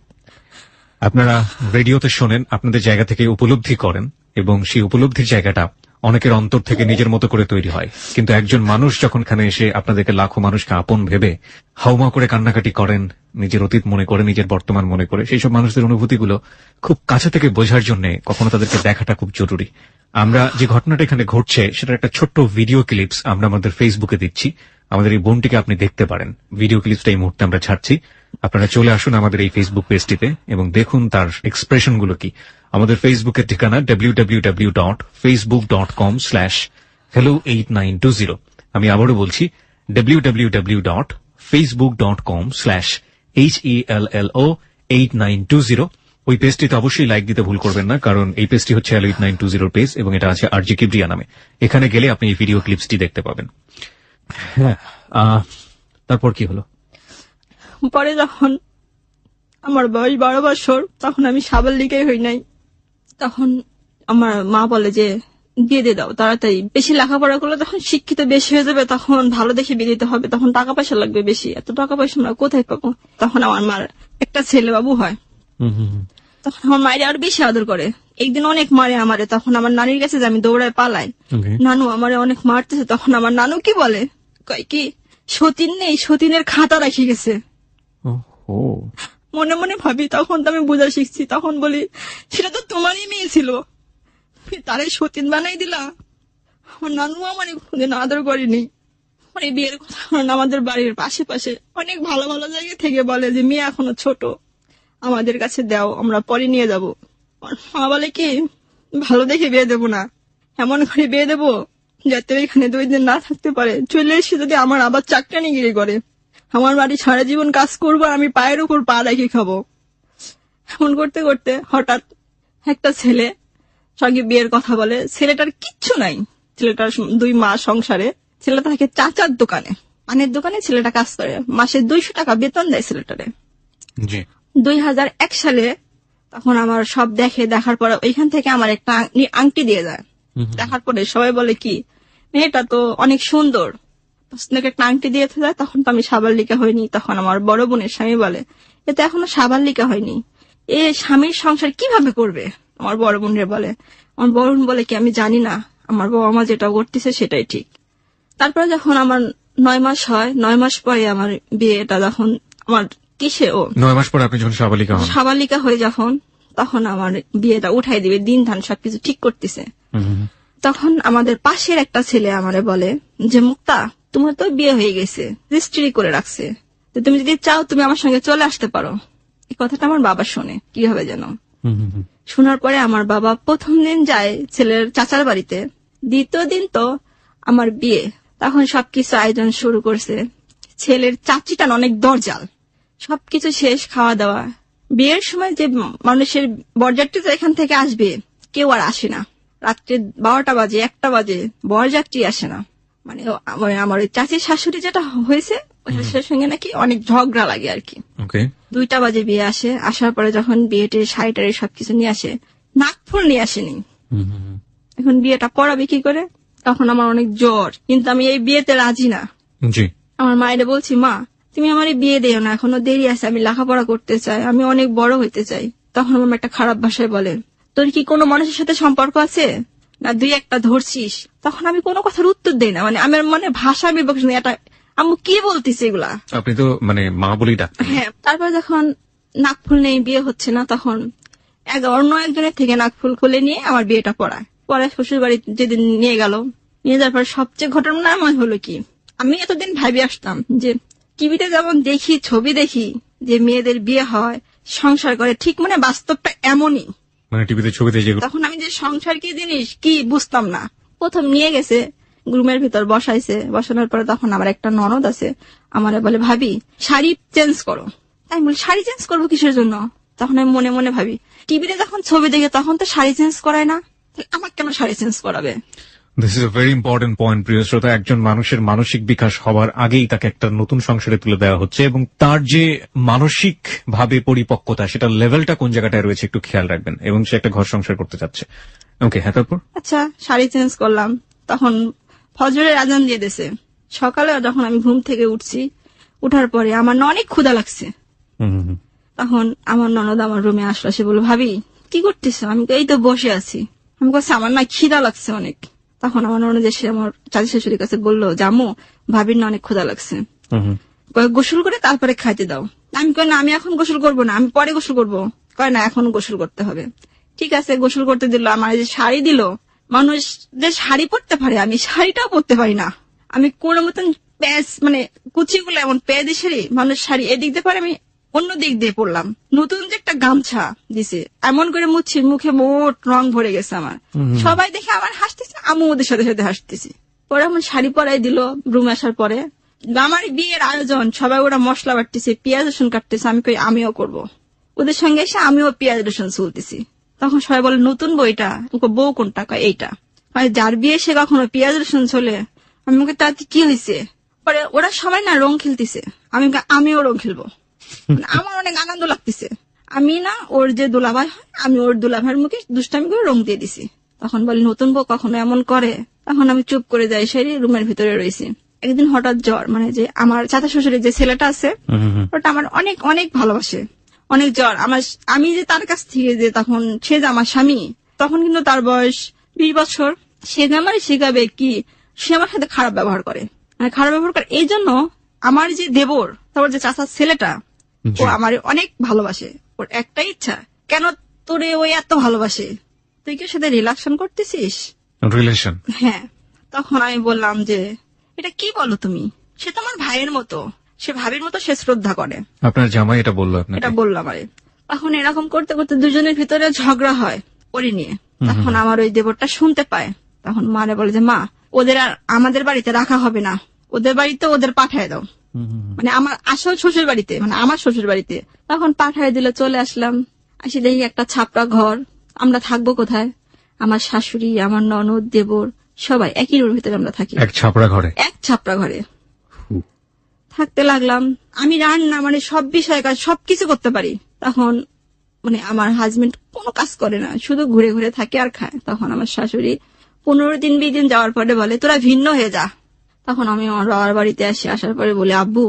আপনারা রেডিওতে শোনেন, আপনাদের জায়গা থেকে উপলব্ধি করেন, এবং সেই উপলব্ধির জায়গাটা অনেকের অন্তর থেকে নিজের মতো করে তৈরি হয়। কিন্তু একজন মানুষ যখন এখানে এসে আপনাদেরকে লাখো মানুষকে আপন ভেবে হাউমা করে কান্নাকাটি করেন, নিজের অতীত মনে করে, নিজের বর্তমান মনে করে, সেই সব মানুষদের অনুভূতিগুলো খুব কাছে থেকে বোঝার জন্য কখনো তাদেরকে দেখাটা খুব জরুরি। আমরা যে ঘটনাটা এখানে ঘটছে সেটার একটা ছোট্ট ভিডিও ক্লিপস আমরা আমাদের ফেসবুকে দিচ্ছি। আমাদের এই বোনটিকে আপনি দেখতে পারেন। ভিডিও ক্লিপসটা এই মুহূর্তে আমরা ছাড়ছি, আপনারা চলে আসুন আমাদের এই ফেসবুক পেজটিতে এবং দেখুন তার এক্সপ্রেশনগুলো কি। আমাদের ফেসবুকের ঠিকানা www.facebook.com/hello8920। আমি আবারও বলছি, www.facebook.com/hello8920। ওই পেজটিতে অবশ্যই লাইক দিতে ভুল করবেন না, কারণ এই পেজটি হচ্ছে hello8920 পেজ এবং এটা আছে আরজি কিবরিয়া নামে। এখানে গেলে আপনি এই ভিডিও ক্লিপসটি দেখতে পাবেন। হ্যাঁ, তারপর কি হলো? পরে যখন আমার বয়স 12 বছর, তখন আমি সাবালিকাই হই নাই। তখন আমার মা বলে যে বিয়ে দিয়ে দাও তাড়াতাড়ি, বেশি লেখাপড়া করলে তখন শিক্ষিত বেশি হয়ে যাবে, তখন ভালো দেখে বিয়ে দিতে হবে, তখন টাকা পয়সা লাগবে বেশি, এত টাকা পয়সা আমরা কোথায় পাবো। তখন আমার মার একটা ছেলে বাবু হয়, তখন আমার মায়ের আরো বেশি আদর করে। একদিন অনেক মারে আমারে, তখন আমার নানির কাছে যে আমি দৌড়ায় পালাই, নানু আমারে অনেক মারতেছে। তখন আমার নানু কি বলে, কয় কি সতীন নেই, সতীনের খাতা রাখি গেছে। মনে মনে ভাবি, তখন তো আমি বোঝা শিখছি, তখন বলি সেটা তো তোমারই মেয়ে ছিল, তারে সতীন বানাই দিলা। আমার নানু আমার কোনদিন আদর করেনি। মানে বিয়ের কথা আমাদের বাড়ির পাশে অনেক ভালো ভালো জায়গা থেকে বলে যে মেয়ে এখনো ছোট, আমাদের কাছে দাও, আমরা পরে নিয়ে যাবো। মা বলে কি ভালো দেখে বিয়ে দেবো না, এমন করে বিয়ে দেবো যাতে এখানে 2 দিন না থাকতে পারে, চলে এসে যদি আমার আবার চাকরানিগিরি করে, আমার বাড়ি সারা জীবন কাজ করবো, আর আমি পায়ের উপর পা রেখে খাবো। এমন করতে করতে হঠাৎ একটা ছেলে সঙ্গে বিয়ের কথা বলে। ছেলেটার কিচ্ছু নাই, ছেলেটার 2 মাস সংসারে। ছেলেটা থাকে চাচার দোকানে, পানের দোকানে ছেলেটা কাজ করে, মাসে 200 টাকা বেতন দেয় ছেলেটারে। 2001 সালে তখন আমার সব দেখার পরে ওইখান থেকে আমার একটা আংটি দিয়ে যায়। দেখার পরে সবাই বলে কি, মেয়েটা তো অনেক সুন্দর, একটা আংটি দিয়ে যায়। তখন তো আমি সাবালিকা হয়নি। তখন আমার বড় বোনের স্বামী বলে, এ তো এখনো সাবালিকা হয়নি, এ স্বামীর সংসার কিভাবে করবে? আমার বড় বোনের বলে। আমার বড় বোন বলে কি, আমি জানি না, আমার বাবা মা যেটা করতেছে সেটাই ঠিক। তারপরে যখন আমার 9 মাস হয়, 9 মাস পরে আমার বিয়েটা, যখন আমার কিসে 9 মাস পরে আপনি যখন সাবালিকা হয়ে যখন, তখন আমার বিয়েটা উঠাই দিবে, দিন ধান সবকিছু ঠিক করতেছে। তখন আমাদের পাশের একটা ছেলে আমারে বলে যে, মুক্তা, তোমার তো বিয়ে হয়ে গেছে, রেজিস্ট্রি করে রাখছে, তো তুমি যদি চাও তুমি আমার সঙ্গে চলে আসতে পারো। এই কথাটা আমার বাবা শোনে, কিভাবে যেন। শোনার পরে আমার বাবা প্রথম দিন যায় ছেলের চাচার বাড়িতে, দ্বিতীয় দিন তো আমার বিয়ে। তখন সবকিছু আয়োজন শুরু করছে। ছেলের চাচিটা অনেক দরজাল, সবকিছু শেষ, খাওয়া দাওয়া। বিয়ের সময় যে মানুষের বরযাত্রী এখান থেকে আসবে, কেউ আর আসে না। রাত্রে 12টা বাজে, 1টা বাজে, বরযাত্রী আসে না। মানে আমার ওই চাচির শাশুড়ি যেটা হয়েছে, ওই শাশুড়ির সঙ্গে নাকি অনেক ঝগড়া লাগে আর কি। 2টা বাজে বিয়ে আসে। আসার পরে যখন বিয়েতে শাড়ি সবকিছু নিয়ে আসে, নাকফুল নিয়ে আসেনি। এখন বিয়েটা পড়াবে কি করে? তখন আমার অনেক জ্বর, কিন্তু আমি এই বিয়েতে রাজি না। আমার মায়ের বলছি, মা তুমি আমার বিয়ে দিও না, এখনো দেরি আছে, আমি লেখাপড়া করতে চাই, আমি অনেক বড় হইতে চাই। তখন আমার একটা খারাপ ভাষায় বলে, তোর কি কোনো মানুষের সাথে সম্পর্ক আছে না, 2-1টা ধরছিস? তখন আমি কোনো কথার উত্তর দেই না, মানে আমার মনে ভাষা বিভক্তি, এটা আম্মু কি বলতিস এগুলা। আপনি তো মানে মা বলেই ডাকতেন। হ্যাঁ। তারপর যখন নাকফুল নেই, বিয়ে হচ্ছে না, তখন অন্য একজনের থেকে নাকফুল খুলে নিয়ে আমার বিয়েটা পড়ায়। শ্বশুর বাড়ি যেদিন নিয়ে গেল, নিয়ে যাওয়ার পর সবচেয়ে ঘটনা হলো কি, আমি এতদিন ভাবি আসতাম যে টিভিতে যেমন দেখি, ছবি দেখি যে মেয়েদের বিয়ে হয়, সংসার করে, ঠিক মানে বাস্তবটা এমনই, মানে টিভিতে ছবিতে যেগুলো। তখন আমি যে সংসার কি জিনিস কি বুঝতাম না। প্রথম নিয়ে গেছে রুমের ভিতর বসাইছে, বসানোর পরে তখন আমার একটা ননদ আছে, আমারে বলে, ভাবি শাড়ি চেঞ্জ করো। তাই বলি, শাড়ি চেঞ্জ করবো কিসের জন্য? তখন আমি মনে মনে ভাবি, টিভিতে যখন ছবি দেখে তখন তো শাড়ি চেঞ্জ করায় না, আমার কেন শাড়ি চেঞ্জ করাবে? This is a very important point, প্রিয় শ্রোতা। একজন মানুষের মানসিক বিকাশ হবার আগেই তাকে একটা নতুন সংসারে তুলে দেওয়া হচ্ছে, এবং তার যে মানসিক ভাবে পরিপক্কতা, সেটা লেভেলটা কোন জায়গাটায় রয়েছে একটু খেয়াল রাখবেন, এবং সে একটা ঘর সংসার করতে চাচ্ছে। ওকে, হ্যাঁ, তারপর? আচ্ছা, শাড়ি চেঞ্জ করলাম, তখন ফজরের আজান দিয়ে দিয়েছে। সকালে যখন আমি ঘুম থেকে উঠছি, উঠার পরে আমার অনেক ক্ষুধা লাগছে। তখন আমার ননদ আমার রুমে আসলো, সে বলল, ভাবি কি করতেছ? আমি এই তো বসে আছি। আমি বলছি, আমার না খিদা লাগছে অনেক। তখন আমার ননদ এসে আমার চাচি শাশুড়ির কাছে বললো, জামু ভাবির না অনেক ক্ষুধা লাগছে, গোসল করে তারপরে খাইতে দাও। আমি কই, না আমি এখন গোসল করবো না, আমি পরে গোসল করবো। কয় না, এখন গোসল করতে হবে। ঠিক আছে, গোসল করতে দিল। আমার যে শাড়ি দিল, মানুষ যে শাড়ি পরতে পারে, আমি শাড়িটাও পরতে পারি না। আমি কোনো মতন প্যাচ, মানে কুচিগুলো এমন পেয়ে শাড়ি, মানুষ শাড়ি এদিক দিয়ে পারে, আমি অন্য দিক দিয়ে পড়লাম। নতুন যে একটা গামছা দিছে, এমন করে মুছি, মুখে মোট রং ভরে গেছে আমার। সবাই দেখে আমার হাসতেছে, আমি ওদের সাথে সাথে হাসতেছি। পরে আমার শাড়ি পরাই দিল। রুমে আসার পরে আমার বিয়ের আয়োজন, সবাই ওরা মশলা বাটতেছে, পেঁয়াজ রসুন কাটতেছে। আমি কই, আমিও করব। ওদের সঙ্গে এসে আমিও পেঁয়াজ রসুন চলতেছি। তখন সবাই বলে, নতুন বইটা, বউ কোনটা? কয় এইটা। যার বিয়ে সে কখনো পেঁয়াজ রসুন চলে? আমি ওকে, তাতে কি হয়েছে? পরে ওরা সবাই না রং খেলতেছে, আমিও রং খেলবো। আমার অনেক আনন্দ লাগতেছে। আমি না ওর যে দুলাভাই হয়, আমি ওর দুলাভাইয়ের মুখে দুষ্টামি করে রং দিয়ে দিছি। তখন বলি, নতুন বউ কখনো এমন করে? তখন আমি চুপ করে যাই, সেই রুমের ভিতরে রয়েছি। একদিন হঠাৎ জ্বর, মানে যে আমার চাচা শ্বশুরের যে ছেলেটা আছে, ওটা আমার অনেক অনেক ভালোবাসে, অনেক জ্বর। আমি যে তার কাছ থেকে যে তখন সে যে আমার স্বামী, তখন কিন্তু তার বয়স 20 বছর। সে যে আমার শিখাবে কি, সে আমার সাথে খারাপ ব্যবহার করে, মানে খারাপ ব্যবহার করে। এই জন্য আমার যে দেবর, তারপর যে চাচার ছেলেটা, ও আমার অনেক ভালোবাসে। ওর একটাই ইচ্ছা, কেন তোরে ওই এত ভালোবাসে, তুই কি সাথে রিলেশন করতেছিস? রিলেশন? হ্যাঁ। তখন আমি বললাম যে, এটা কি বলো তুমি? সে তো আমার ভাইয়ের মতো, সে ভাবির মতো, সে শ্রদ্ধা করে। আপনার জামাই এটা বললো? এটা বললাম। আরে তখন এরকম করতে করতে দুজনের ভিতরে ঝগড়া হয় ওরে নিয়ে। তখন আমার ওই দেবরটা শুনতে পায়, তখন মারে বলে যে, মা ওদের আর আমাদের বাড়িতে রাখা হবে না, ওদের বাড়িতে ওদের পাঠায় দাও, মানে আমার আসল শ্বশুর বাড়িতে, মানে আমার শ্বশুর বাড়িতে। তখন পাঠায় দিলে চলে আসলাম। আসি দেখি একটা ছাপড়া ঘর, আমরা থাকবো কোথায়? আমার শাশুড়ি, আমার ননদ, দেবর সবাই একই রুমের ভিতরে আমরা থাকি, এক ছাপড়া ঘরে থাকতে লাগলাম। আমি রান্না মানে সব বিষয়ে কাজ সবকিছু করতে পারি। তখন মানে আমার হাজবেন্ড কোনো কাজ করে না, শুধু ঘুরে ঘুরে থাকে আর খায়। তখন আমার শাশুড়ি 15 দিন 20 দিন যাওয়ার পরে বলে তোরা ভিন্ন হয়ে যা। তখন আমি আমার বাবার বাড়িতে আসি, আসার পরে বলি আব্বু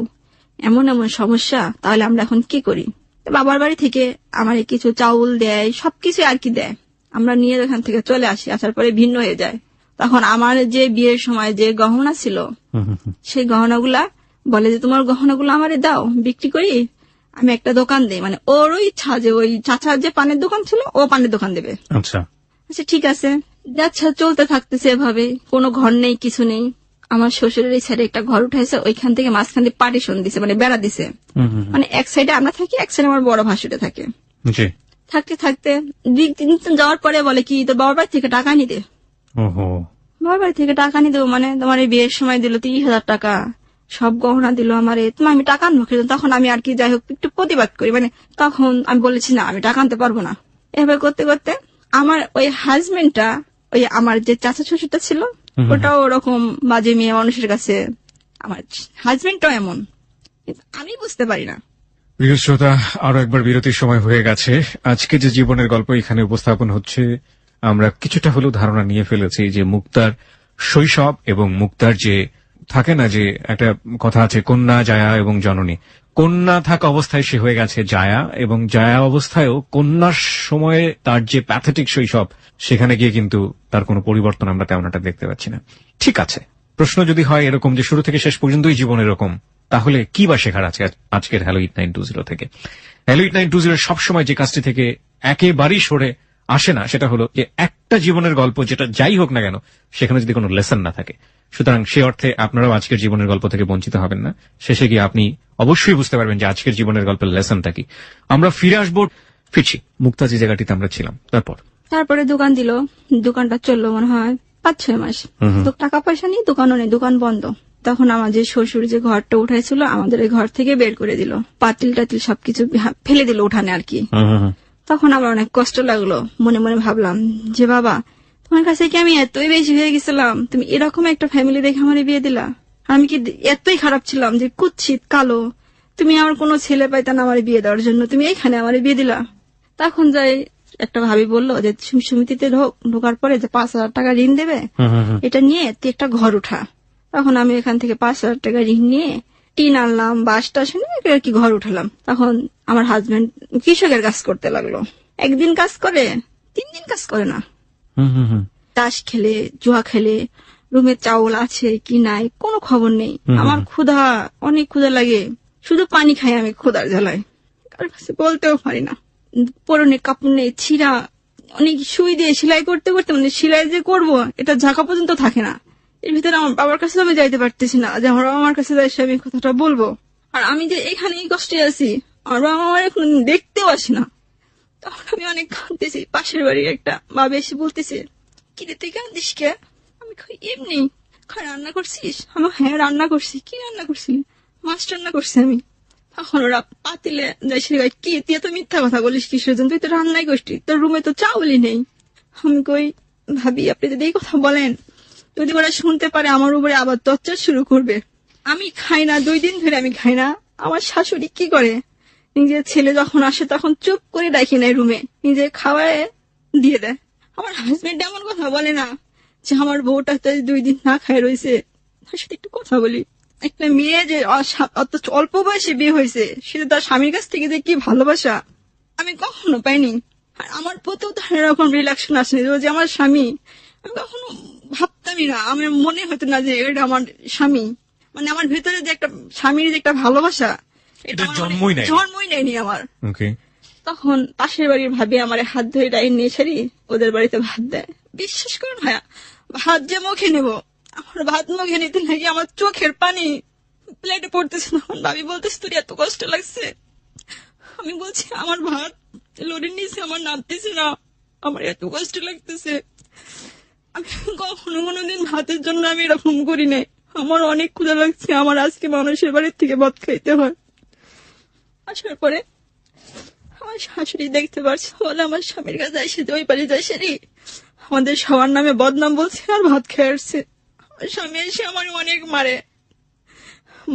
এমন এমন সমস্যা, তাহলে আমরা এখন কি করি? বাবার বাড়ি থেকে আমার কিছু চাউল দেয়, সবকিছু আর কি দেয়, আমরা নিয়ে ওখান থেকে চলে আসি। আসার পরে ভিন্ন হয়ে যায়। তখন আমার যে বিয়ের সময় যে গহনা ছিল, সেই গহনাগুলা বলে যে তোমার গহনাগুলো আমারে দাও, বিক্রি করি, আমি একটা দোকান দেই। মানে ওর ইচ্ছা যে ওই চাচার যে পানের দোকান ছিল, ও পানের দোকান দেবে। আচ্ছা ঠিক আছে, যাচ্ছে, চলতে থাকতেছে এভাবে। কোনো ঘর নেই, কিছু নেই। আমার শ্বশুরের এই সাইডে একটা ঘর উঠাইছে, ওইখান থেকে মাঝখান দিয়ে পার্টিশন দিছে, মানে বেড়া দিছে। মানে এক সাইডে আমরা থাকি, এক সাইডে আমার বড় ভাসুরে থাকে। থাকতে থাকতে 2-3 দিন যাওয়ার পরে বলে কি তোর বাবার বাড়ি থেকে টাকা নিতে। বাবার বাড়ি থেকে টাকা নিতে মানে তোমার এই বিয়ের সময় দিল 30,000 টাকা, সব গহনা দিল আমারে, তোমার আমি টাকা আনবো। তখন আমি আর কি যাই হোক একটু প্রতিবাদ করি, মানে তখন আমি বলেছি না আমি টাকা আনতে পারবো না। এভাবে করতে করতে আমার ওই হাজবেন্ডটা, ওই আমার যে চাচা শ্বশুরটা ছিল, ওটাও ওরকম বাজে মেয়ে মানুষের কাছে। আমার হাজবেন্ডটাও এমন, আমি বুঝতে পারি না। প্রিয় শ্রোতা, আরো একবার বিরতির সময় হয়ে গেছে। আজকে যে জীবনের গল্প এখানে উপস্থাপন হচ্ছে, আমরা কিছুটা হলেও ধারণা নিয়ে ফেলেছি যে মুক্তার শৈশব এবং মুক্তার যে থাকে না যে একটা কথা আছে কন্যা, জায়া এবং জননী। কন্যা থাকা অবস্থায় সে হয়ে গেছে জায়া, এবং জায়া অবস্থায়ও কন্যার সময়ে তার যে প্যাথেটিক শৈশব, সেখানে গিয়ে কিন্তু তার কোনো পরিবর্তন আমরা তেমন একটা দেখতে পাচ্ছি না। ঠিক আছে, প্রশ্ন যদি হয় এরকম যে শুরু থেকে শেষ পর্যন্তই জীবন এরকম, তাহলে কি বা শেখার আছে আজকের হ্যালো ইট 920 থেকে? হ্যালো ইট 920 সবসময় যে কাজটি থেকে একেবারেই সরে আসে না, সেটা হলো যে একটা জীবনের গল্প, যেটা যাই হোক না কেন, সেখানে যদি কোনো লেসন না থাকে। সুতরাং সে অর্থে আপনারাও আজকের জীবনের গল্প থেকে বঞ্চিত হবেন না। শেষে গিয়ে আপনি অবশ্যই বুঝতে পারবেন যে আজকের জীবনের গল্পের লেসনটা কি। আমরা ফিরছি মুক্তা যে জায়গাটিতে আমরা ছিলাম। তারপরে দোকান দিল, দোকানটা চললো মনে হয় 5-6 মাস। টাকা পয়সা নেই, দোকানও নেই, দোকান বন্ধ। তখন আমার যে শ্বশুর যে ঘরটা উঠাইছিল, আমাদের এই ঘর থেকে বের করে দিল, পাতিল টাতিল সবকিছু ফেলে দিল উঠানে আর কি। তখন আমার অনেক কষ্ট লাগলো, মনে মনে ভাবলাম যে বাবা তোমার কাছে কি আমি এতই বেশি হয়ে গেছিলাম, তুমি এরকম একটা ফ্যামিলি দেখে আমার বিয়ে দিলা? আমি কি এতই খারাপ ছিলাম যে কুৎসিত কালো, তুমি আমার কোনো ছেলে পাইতা না আমার বিয়ে দেওয়ার জন্য, তুমি এইখানে আমার বিয়ে দিলা? তখন যাই একটা ভাবি বললো যে সমিতিতে ঢোকার পরে যে 5,000 টাকা ঋণ দেবে, এটা নিয়ে তুই একটা ঘর উঠা। তখন আমি এখান থেকে 5,000 টাকা ঋণ নিয়ে টিন আনলাম, বাসটা শুনে আর কি ঘর উঠালাম। তখন আমার হাজবেন্ড কৃষকের কাজ করতে লাগলো। একদিন কাজ করে, 3 দিন কাজ করে না। তাস খেলে, জুয়া খেলে, রুমে চাউল আছে কি নাই কোনো খবর নেই। আমার ক্ষুধা, অনেক ক্ষুধা লাগে, শুধু পানি খাই আমি ক্ষুধার জ্বালায়, কারোর কাছে বলতেও পারি না। পরনে কাপড় নেই, ছিঁড়া, অনেক সুই দিয়ে সেলাই করতে করতে মানে সেলাই যে করবো এটা ঝাঁকা পর্যন্ত থাকে না। এর ভিতরে আমার বাবার কাছে আমি যাইতে পারতেছি না যে আমার বাবা আমার কাছে যাই আমি কথাটা বলবো। আর আমি যে এখানে এই কষ্টে আছি, আমার বাবা আমার এখন দেখতেও আসে না। তখন আমি অনেক কাঁদতেছি। পাশের বাড়ির একটা বাবা এসে বলতেছে কি রে তুই কাঁদিস কে? আমি এমনি। রান্না করছিস? আমি হ্যাঁ রান্না করছি। কি রান্না করছিলি? মাছ রান্না করছি আমি। তখন ওরা পাতিলে যাই সে কি তুই এত মিথ্যা কথা বলিস কিসের জন্য, তুই তো রান্নাই করছিস, তোর রুমে তো চাউলই নেই। আমি কই ভাবি আপনি যদি এই কথা বলেন, যদি ওরা শুনতে পারে আমার উপরে আবার টর্চার শুরু করবে। আমি খাই না, 2 দিন ধরে আমি খাই না। আমার শাশুড়ি কি করে, নিজের ছেলে যখন আসে তখন চুপ করে ডাকি নেয় রুমে, নিজে খাওয়ায় দিয়ে দেয়। আমার হাজবেন্ড এমন কথা বলে না যে আমার বউটা 2 দিন না খায় রয়েছে। তার সাথে একটু কথা বলি। একটা মেয়ে যে অল্প বয়সে বিয়ে হয়েছে, সেটা তার স্বামীর কাছ থেকে যে কি ভালোবাসা আমি কখনো পাইনি। আর আমার প্রতিও তার এরকম রিলাকশন আসেনি যে আমার স্বামী। আমি কখনো ভাবতামই না, আমার মনে হতো না যে এটা আমার স্বামী। মানে আমার ভেতরে যে একটা স্বামীর যে একটা ভালোবাসা, এটা জন্মই নেয়নি আমার। তখন পাশের বাড়ির ভাবি আমার হাত ধরে ডাইন নিয়ে ছাড়ি ওদের বাড়িতে ভাত দেয়। বিশ্বাস করুন ভাইয়া, ভাত যে মুখে নেব, আমার ভাত মুখে নিতে নাকি আমার চোখের পানি প্লেটে পড়তেছে। তখন ভাবি বলতেছে তোর এত কষ্ট লাগছে? আমি বলছি আমার ভাত লোডের নিচে আমার নামতেছে না, আমার এত কষ্ট লাগতেছে। আমি কখনো কোনোদিন ভাতের জন্য আমি এরকম করি নাই। আমার অনেক ক্ষুধা লাগছে, আমার আজকে মানুষের বাড়ির থেকে ভাত খাইতে হয়। আসার পরে আমার শাশুড়ি দেখতে পারছে, বলে আমার স্বামীর কাছে এসে ওই বাড়ি যাইছে রে, আমাদের সবার নামে বদনাম বলছে আর ভাত খেয়ে আসছে। আমার স্বামী এসে আমার অনেক মারে,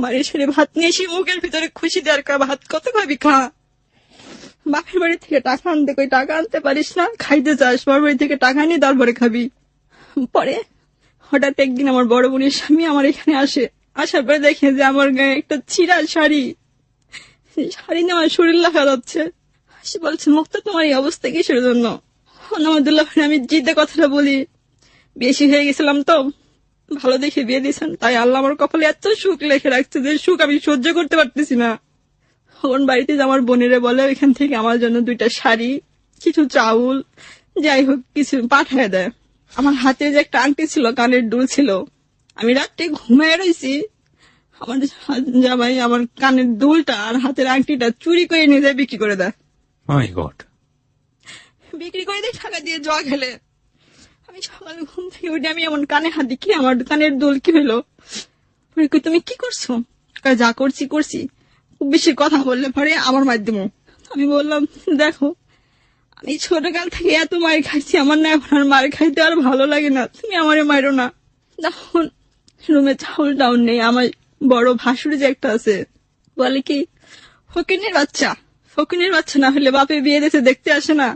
মারে সেরে ভাত নিয়ে এসে মুখের ভিতরে খুশি দেওয়ার ভাত কত খাবি খা, বাপের বাড়ি থেকে টাকা আনতে কই, টাকা আনতে পারিস না, খাইতে চাস, বাপের বাড়ি থেকে টাকা নিয়ে তারপরে খাবি। পরে হঠাৎ একদিন আমার বড় বোনের স্বামী আমার এখানে আসে, আসার পরে দেখে যে আমার গায়ে একটা ছিঁড়া শাড়ি, শাড়ি নিয়ে আমার শরীর লাগা যাচ্ছে। সে বলছে, মুক্তা তোমার এই অবস্থা কিসের জন্য? আলহামদুলিল্লাহ, আমি জিদে কথাটা বলি, বেশি হয়ে গেছিলাম তো, ভালো দেখে বিয়ে দিয়েছেন, তাই আল্লাহ আমার কপালে এত সুখ লেখে রাখছে যে সুখ আমি সহ্য করতে পারতেছি না। ওর বাড়িতে আমার বোনেরে বলে ওইখান থেকে আমার জন্য 2টা শাড়ি, কিছু চাউল, যাই হোক কিছু পাঠায় দেয়। আমার হাতে যে একটা আংটি ছিল, কানের দুল ছিল, আমি রাত্রে ঘুমায় রয়েছি, আমার জামাই আমার কানের দুলটা আর হাতের আংটিটা চুরি করে নিয়ে যায় বিক্রি করে দেয়। মাই গড। বিক্রি করে দেয় টাকা দিয়ে জোয়া খেলে। আমি সকালে ঘুম থেকে উঠে আমি এমন কানে হাত দিই, কি আমার কানের দুল কি হলো? তুমি কি করছো? যা করছি করছি, খুব বেশি কথা বললে পরে আমার মাধ্যমে। আমি বললাম, দেখো আমি ছোটকাল থেকে এত মার খাইছি, আমার না এখন আর মার খাইতে আর ভালো লাগে না, তুমি আমারে মারো না। তখন রুমে চাউল টাউল নেই, আমার বড় ভাসুরি যে একটা আছে, বলে কি, ফকিনের বাচ্চা, ফকিনের বাচ্চা না হলে বাপে বিয়ে দিতে দেখতে আসে না?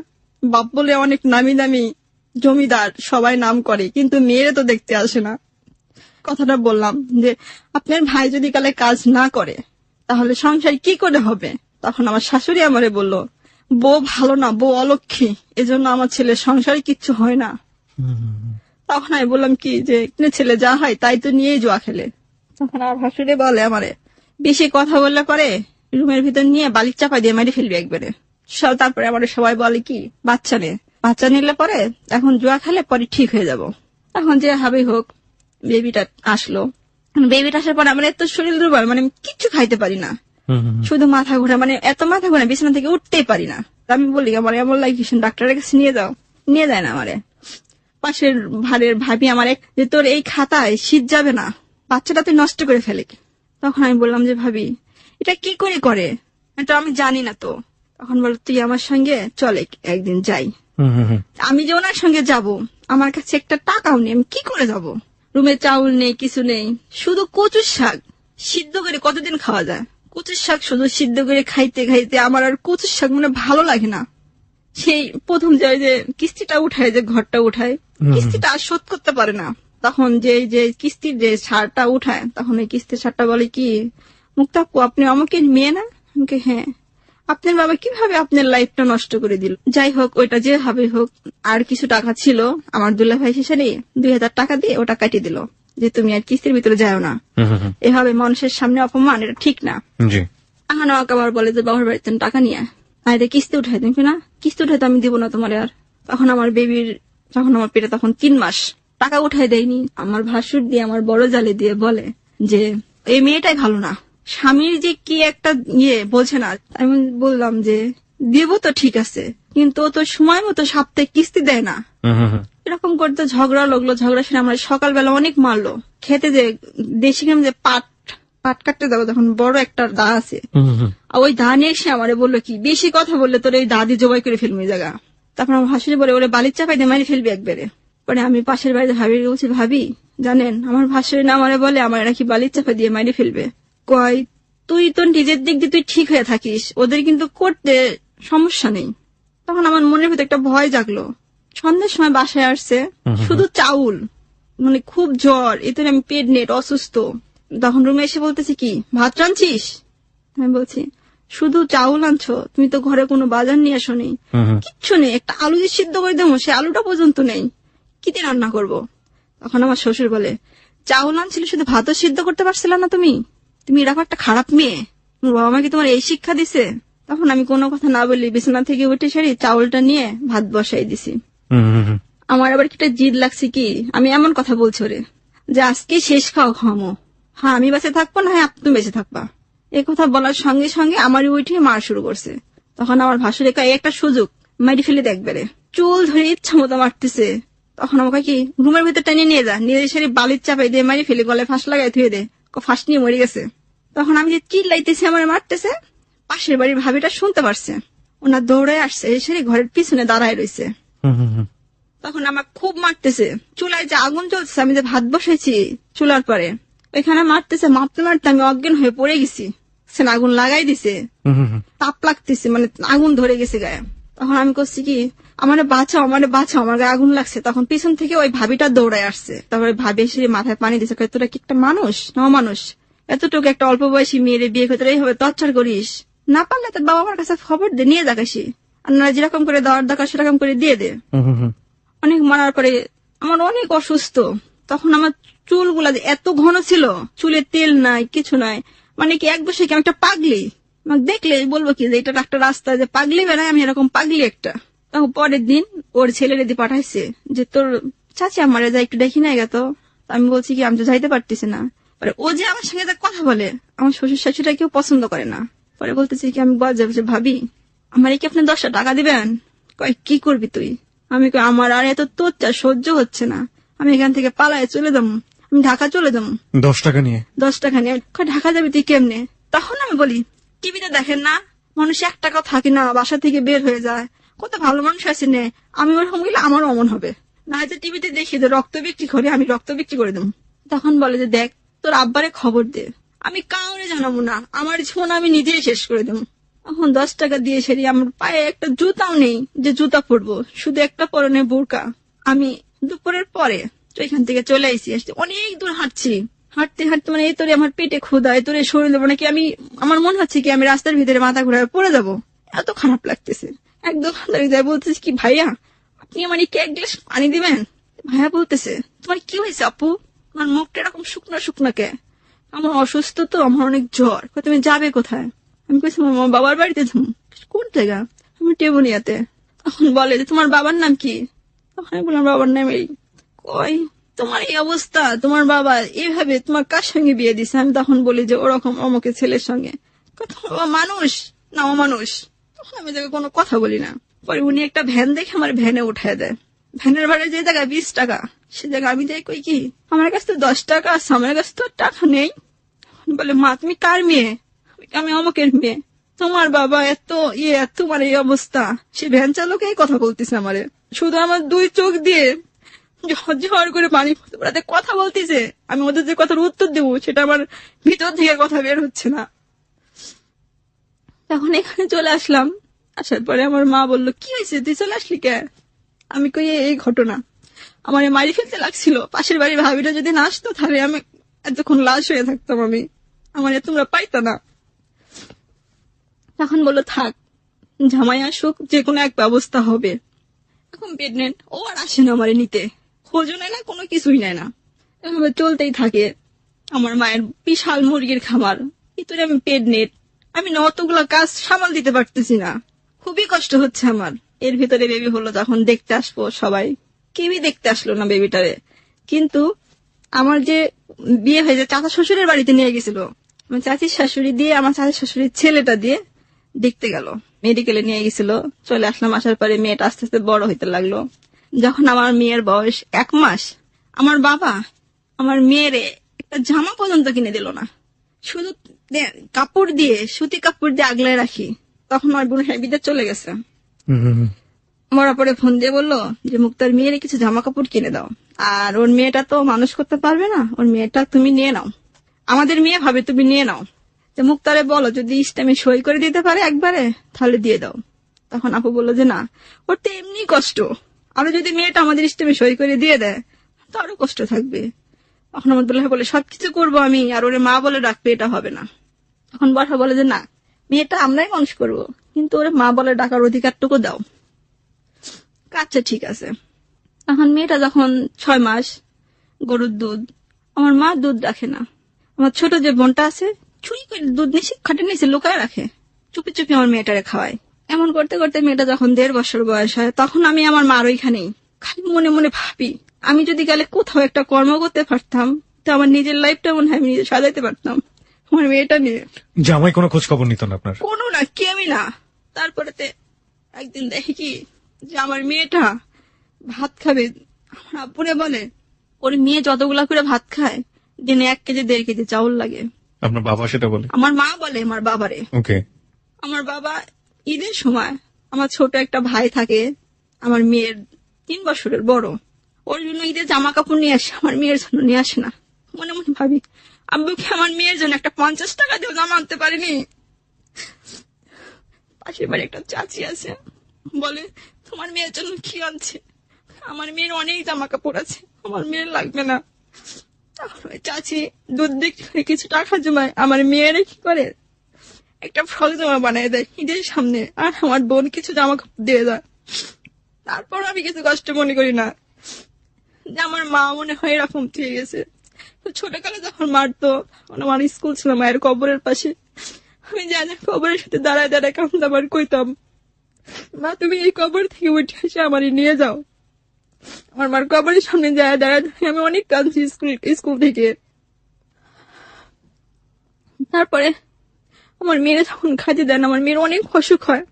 বাপ বলে অনেক নামি দামি জমিদার, সবাই নাম করে, কিন্তু মেয়েরে তো দেখতে আসে না। কথাটা বললাম যে আপনার ভাই যদি কালে কাজ না করে তাহলে সংসার কি করে হবে? তখন আমার শাশুড়ি আমারে বলল, বউ ভালো না, বউ অলক্ষী, এজন্য আমার ছেলের সংসারে কিচ্ছু হয় না। তখন আমি বললাম কি যে ছেলে যা হয় তাই তো নিয়েই জুয়া খেলে। তখন আমার শাশুড়ি বলে আমারে, বেশি কথা বললে পরে রুমের ভিতর নিয়ে বালির চাপা দিয়ে মারি ফেলবি একবারে। তারপরে আমার সবাই বলে কি, বাচ্চা নে, বাচ্চা নিলে পরে এখন জুয়া খেলে পরে ঠিক হয়ে যাব। এখন যে হাবি হোক বেবিটা আসলো, বেবিটা আসার পরে আমার এত শরীর দুর্বল, মানে কিচ্ছু খাইতে পারি না, শুধু মাথা ঘোরা, মানে এত মাথা ঘোরা বিছানা থেকে উঠতেই পারি না। আমি বলি আমার এমন লাগে ডাক্তারের কাছে নিয়ে যাও, নিয়ে যায় না আমারে। পাশের ভাড়ের ভাবি আমার যে তোর এই খাতায় শীত যাবে না, বাচ্চাটা তুই নষ্ট করে ফেলে। তখন আমি বললাম যে ভাবি এটা কি করে করে, এটা আমি জানি না তো। তখন বল, তুই আমার সঙ্গে চলে একদিন যাই। আমি যে ওনার সঙ্গে যাব, আমার কাছে একটা টাকাও নেই, আমি কি করে যাব? রুমে চাউল নেই, কিছু নেই, শুধু কচুর শাক সিদ্ধ করে কতদিন খাওয়া যায়? কচুর শাক শুধু সিদ্ধ করে খাইতে খাইতে আমার আর কচুর শাক মানে ভালো লাগে না। সেই প্রথম যে কিস্তিটা উঠায়, যে ঘরটা উঠায়, কিস্তিটা আর শোধ করতে পারে না। তখন যে কিস্তির যে ছাড়টা উঠায়, তখন ওই কিস্তির ছাড়টা বলে কি, মুক্তা আপু আপনি আমাকে মেয়ে না? আমাকে হ্যাঁ। আপনার বাবা কিভাবে আপনার লাইফটা নষ্ট করে দিল? যাই হোক, ওইটা যে হবে হোক, আর কিছু টাকা ছিল আমার দুল্লা ভাই শেষে 2000 টাকা দিয়ে ওটা কাটিয়ে দিল যে তুমি আর কিস্তির ভিতরে যাও না। এভাবে মানুষের সামনে অপমান, এটা ঠিক না। এখন আমাকে আবার বলে যে বাবার বাড়িতে টাকা নিয়ে আয় কিস্তি উঠাই দিন না, কিস্তি উঠাই তো আমি দিব না তোমার। আর তখন আমার বেবির, যখন আমার পেটে তখন 3 মাস, টাকা উঠাই দেয়নি। আমার ভাসুর দিয়ে, আমার বড় জালে দিয়ে বলে যে এই মেয়েটাই ভালো না, স্বামীর যে কি একটা বলছে না। আমি বললাম যে দেব তো ঠিক আছে, কিন্তু ও তো সময় মতো সপ্তাহে কিস্তি দেয় না। এরকম করতে ঝগড়া লাগলো, ঝগড়া শুনে আমার সকালবেলা অনেক মারলো। খেতে যে দেশি গ্রাম যে পাট কাটতে যাবো, তখন বড় একটা দা আছে, ওই দা নিয়ে এসে আমারে বললো কি, বেশি কথা বললে তোর এই দা দিয়ে জবাই করে ফেলবি জায়গা। তারপর আমার হাসুরি বলে ওরে বালির চাপাই দিয়ে মারি ফেলবি একবারে। পরে আমি পাশের বাড়িতে ভাবি বলছি, ভাবি জানেন আমার ভাসুরি না আমারে বলে আমার নাকি বালির চাপা দিয়ে মারি ফেলবে। কয় তুই তো নিজের দিক দিয়ে তুই ঠিক হয়ে থাকিস, ওদের কিন্তু করতে সমস্যা নেই। তখন আমার মনের ভিতরে একটা ভয় জাগলো। সন্ধ্যার সময় বাসায় আসছে, শুধু চাউল, মানে খুব জ্বর, এতে আমি পেট নেট অসুস্থ। তখন রুমে এসে বলতেছি কি, ভাত রাঁধছিস? আমি বলছি শুধু চাউল আনছো, তুমি তো ঘরে কোনো বাজার নিয়ে আসো নি, কিচ্ছু নেই, একটা আলু দিয়ে সিদ্ধ করে দেবো, সে আলুটা পর্যন্ত নেই, কি দিয়ে রান্না করবো? তখন আমার শ্বশুর বলে, চাউল আনছিল শুধু ভাতও সিদ্ধ করতে পারছিল না তুমি? তুমি এরকম একটা খারাপ মেয়ে, বাবা মা কি তোমার এই শিক্ষা দিছে? তখন আমি কোনো কথা না বলি বিছানা থেকে উঠে সারি চাউলটা নিয়ে ভাত বসাই দিছি। আমার আবার একটা জিদ লাগছে কি, আমি এমন কথা বলছি ওরে যে আজকে শেষ খাওয়ামো, হ্যাঁ আমি বেঁচে থাকবো না, হ্যাঁ তুমি বেঁচে থাকবা। এই কথা বলার সঙ্গে সঙ্গে আমার উঠে মার শুরু করছে। তখন আমার ভাসুরে একটা সুযোগ, মারি ফেলে একবারে চুল ধরে ইচ্ছা মতো মারতেছে। তখন আমাকে কি রুমের ভিতর টেনে নিয়ে যা, নিয়ে সেরে বালির চাপাই দিয়ে মারি ফেলে, গলায় ফাঁস লাগাই থুয়ে দে, ফাঁস নিয়ে মরে গেছে। তখন আমি যে চিল্লাইতেছি আমার মারতেছে, পাশের বাড়ির ভাবিটা শুনতে পারছে, ওনার দৌড়ে আসছে, এসে ঘরের পিছনে দাঁড়ায় রয়েছে। তখন আমার খুব মারতেছে, চুলায় যে আগুন জ্বলছে, আমি যে ভাত বসেছি চুলার পরে ওইখানে মারতেছে, মারতে মারতে আমি অজ্ঞান হয়ে পড়ে গেছি। সে আগুন লাগাই দিছে, তাপ লাগতেছে, মানে আগুন ধরে গেছে গায়ে। তখন আমি করছি কি, আমারে বাঁচাও, আমার গায়ে আগুন লাগছে। তখন পিছন থেকে ওই ভাবিটা দৌড়ায় আসছে, তারপরে ভাবি এসে মাথায় পানি দিছে, তোরা কি একটা মানুষ না মানুষ, এতটুকু একটা অল্প বয়সী মেয়েরে বিয়ে করতে এইভাবে টর্চার করিস, না পারলে তোর বাবা মার কাছে খবর দে, নিয়ে যাকাশি, আর না যেরকম করে দেওয়ার দরকার সেরকম করে দিয়ে দে। অনেক মারার পরে আমার অনেক অসুস্থ। তখন আমার চুলগুলা এত ঘন ছিল, চুলে তেল নাই, কিছু নাই, মানে কি এক বসে কি আমি একটা পাগলি, আমাকে দেখলে বলবো কি যে এটা একটা রাস্তা, যে পাগলি বেড়ায়, আমি এরকম পাগলি একটা। তখন পরের দিন ওর ছেলের দিয়ে পাঠাইছে যে তোর চাচি আমারে যা একটু দেখি নাই গেতো। আমি বলছি কি আমি তো যাইতে পারতেছি না। পরে ও যে আমার সঙ্গে কথা বলে, আমার শ্বশুর শাশুড়া কেউ পছন্দ করে না। পরে বলতেছি কি আমি বলছি ভাবি আমার কি আপনি 10টা টাকা দিবেন? কয় কি করবি তুই? আমি আমার আর এত তোর সহ্য হচ্ছে না, আমি এখান থেকে পালায় চলে যাবো, আমি ঢাকা চলে যাবো। 10 টাকা নিয়ে? 10 টাকা নিয়ে। ঢাকা যাবি তুই কেমনে? তখন আমি বলি টিভিতে দেখেন না, মানুষ 1 টাকাও থাকে না, বাসা থেকে বের হয়ে যায়, কত ভালো মানুষ আছে নে, আমি ওরকম গেলে আমারও অমন হবে না। হয়তো টিভিতে দেখি যে রক্ত বিক্রি করে, আমি রক্ত বিক্রি করে দেবো। তখন বলে যে দেখ তোর আব্বারে খবর দে, আমি কাউরে জানাবো না, আমার জীবন আমি নিজেই শেষ করে দেবো। এখন 10 টাকা দিয়ে সেরি আমার পায়ে একটা জুতাও নেই যে জুতা পরবো, শুধু একটা পরনে বোরকা। আমি দুপুরের পরে তো এখান থেকে চলে আইসি, অনেক দূর হাঁটছি, হাঁটতে হাঁটতে মানে এই তোরে আমার পেটে ক্ষুধা, এই তোরে শরীর দেবো নাকি, আমি আমার মনে হচ্ছে কি আমি রাস্তার ভিতরে মাথা ঘুরে পড়ে যাবো, এত খারাপ লাগতেছে। একদম যায় বলতেছে কি ভাইয়া আপনি আমার কি 1 গ্লাস পানি দিবেন? ভাইয়া বলতেছে তোমার কি হয়েছে আপু, আমার মুখটা এরকম শুকনো শুকনো কে? আমার অসুস্থ তো, আমার অনেক জ্বর। তুমি যাবে কোথায়? আমি কইছি আমার বাবার বাড়িতে যাবো। কোন জায়গা? আমি টেবুনিয়াতে। তখন বলে যে তোমার বাবার নাম কি? তখন আমি বললাম বাবার নাম এই। কই তোমার এই অবস্থা, তোমার বাবা এইভাবে তোমার কার সঙ্গে বিয়ে দিছে? আমি তখন বলি যে ওরকম অমুকের ছেলের সঙ্গে। তোমার বাবা মানুষ না অমানুষ? তখন আমি তাকে কোনো কথা বলি না। পরে উনি একটা ভ্যান দেখে আমার ভ্যানে উঠায় দেয়। ভ্যানের ভাড়া যে জায়গায় 20 টাকা, সে জায়গায় আমি যাই কই কি আমার কাছে তো 10 টাকা আছে, আমার কাছে তো টাকা নেই। বলে মা তুমি কার মেয়ে? আমি অমুকের মেয়ে। তোমার বাবা এত তোমার এই অবস্থা। সে ভ্যান চালকেই কথা বলতেছে আমারে, শুধু আমার 2 চোখ দিয়ে ঝরঝর করে পানি ওরাতে কথা বলতেছে। আমি ওদের যে কথার উত্তর দেবো সেটা আমার ভিতর থেকে কথা বের হচ্ছে না। তখন এখানে চলে আসলাম, আসার পরে আমার মা বললো কি হয়েছে তুই চলে আসলি কে? আমি কই এই ঘটনা, আমার মারি ফেলতে লাগছিল, পাশের বাড়ির ভাবিটা যদি না আসতো তাহলে আমি এতক্ষণ লাশ হয়ে থাকতাম, আমি আমার তোমরা পাইতা না। তখন বললো থাক জামাই আসুক, যে কোনো এক ব্যবস্থা হবে। এখন প্রেগনেন্ট, ও আর আসে না আমারে নিতে, খোঁজও নেয় না, কোনো কিছুই নেয় না, এভাবে চলতেই থাকে। আমার মায়ের বিশাল মুরগির খামার, ভিতরে আমি প্রেগনেন্ট, আমি না অতগুলো কাজ সামাল দিতে পারতেছি না, খুবই কষ্ট হচ্ছে আমার। এর ভিতরে বেবি হলো, যখন দেখতে আসবো সবাই, কেউই দেখতে আসলো না বেবিটারে। কিন্তু আমার যে বিয়ে হয়ে যায় চাচা শ্বশুরের বাড়িতে নিয়ে গেছিল, আমার চাচির শাশুড়ি দিয়ে আমার চাচির শাশুড়ির ছেলেটা দিয়ে দেখতে গেল, মেডিকেলে নিয়ে গেছিল। চলে আসলাম, আসার পরে মেয়েটা আস্তে আস্তে বড় হইতে লাগলো। যখন আমার মেয়ের বয়স 1 মাস, আমার বাবা আমার মেয়েরে একটা জামা পর্যন্ত কিনে দিল না, শুধু কাপড় দিয়ে, সুতি কাপড় দিয়ে আগলায় রাখি। তখন আমার বোন বিদেশ চলে গেছে, মরার পরে ফোন দিয়ে বললো যে মুক্তার মেয়ের কিছু জামা কাপড় কিনে দাও, আর ওর মেয়েটা তো মানুষ করতে পারবে না, ওর মেয়েটা তুমি নিয়ে নাও, আমাদের মেয়ে ভাবে তুমি নিয়ে নাও। মুক্তারে বলো যদি ইস্টামে সই করে দিতে পারে একবারে তাহলে দিয়ে দাও। তখন আপু বললো যে না, ওর তো এমনি কষ্ট, আরো যদি মেয়েটা আমাদের ইস্টামে সই করে দিয়ে দেয় তো আরো কষ্ট থাকবে। তখন আমার বলে সবকিছু করবো আমি, আর ওরে মা বলে ডাকবে, এটা হবে না। তখন বর্ষা বলে যে না, মেয়েটা আমরাই মানুষ করবো, কিন্তু ওরে মা বলে ডাকার অধিকারটুকু দাও। আচ্ছা ঠিক আছে। এখন মেয়েটা যখন 6 মাস, গরুর দুধ, আমার মা দুধ রাখে না, আমার ছোট যে বোনটা আছে চুরি করে দুধ নিচে খাটের নিচে লুকায় রাখে, চুপি চুপি আমার মেয়েটারে খাওয়ায়। এমন করতে করতে মেয়েটা যখন 1.5 বছর বয়স হয়, তখন আমি আমার মার ওইখানেই খালি মনে মনে ভাবি আমি যদি গেলে কোথাও একটা কর্ম করতে পারতাম তো আমার নিজের লাইফটা মনে হয় আমি নিজে সাজাইতে পারতাম। আমার মেয়েটা নিয়ে জামাই কোনো খোঁজ খবর নিত না আপনার? কোনো না, কেউই না। তারপরে একদিন দেখি কি যে আমার মেয়েটা ভাত খাবে, আমার আব্বুরে বলে ওর মেয়ে যতগুলা করে ভাত খায় দিনে 1 কেজি 1.5 কেজি চাউল লাগে। আপনার বাবা সেটা বলে? আমার মা বলে আমার বাবারে। ওকে। আমার বাবা ঈদের সময়, আমার ছোট একটা ভাই থাকে আমার মেয়ের 3 বছরের বড়, ওর জন্য ঈদের জামা কাপড় নিয়ে আসে, আমার মেয়ের জন্য নিয়ে আসে না। মনে মনে ভাবি আব্বুকে আমার মেয়ের জন্য একটা 50 টাকা দিয়েও জামা আনতে পারিনি। পাশের বাড়ি একটা চাচি আছে, বলে তোমার মেয়ের জন্য কি আনছে? আমার মেয়ের অনেক জামা কাপড় আছে, আমার মেয়ের লাগবে না। তখন ওই চাচি দুধ বিক্রি করে কিছু টাকা জমায়, আমার মেয়েরা কি করে একটা ফ্রক জামা বানিয়ে দেয় ঈদের সামনে, আর আমার বোন কিছু জামা কাপড় দিয়ে দেয়। তারপর আমি কিছু কষ্ট মনে করি না যে আমার মা মনে হয় এরকম থেকে গেছে। তো ছোটকালে যখন মারতো, তখন আমার স্কুল ছিল মায়ের কবরের পাশে, আমি জানি কবরের সাথে দাঁড়ায় দাঁড়ায় কান্দাবার কইতাম, মা তুমি এই কবর থেকে উঠে এসে আমার নিয়ে যাও। আমার মার কবরের সামনে যায় দাঁড়ায় দাঁড়ায় আমি অনেক কাঁদছি স্কুল থেকে। তারপরে আমার মেয়েরা যখন খাইতে দেন, আমার মেয়ের অনেক অসুখ হয়,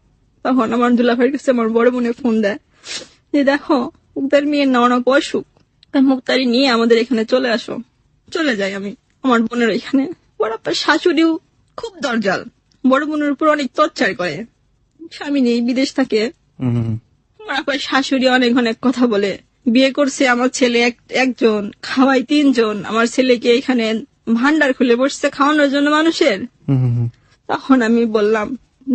তখন আমার দুলাভাইয়ের কাছে আমার বড় বোনে ফোন দেয় যে দেখো মুক্তার মেয়ের না অনেক অসুখ, মুক্তারি নিয়ে আমাদের এখানে চলে আসো। চলে যাই আমি আমার বোনের এখানে। বড় আপার শাশুড়িও খুব দরজাল, বড় বোনের উপর অনেক টর্চার করে, স্বামী নেই বিদেশ থাকে। আমার আপার শাশুড়ি অনেক অনেক কথা বলে, বিয়ে করছে আমার ছেলে একজন, খাওয়াই 3 জন, আমার ছেলেকে এখানে ভান্ডার খুলে বসছে খাওয়ানোর জন্য মানুষের। তখন আমি বললাম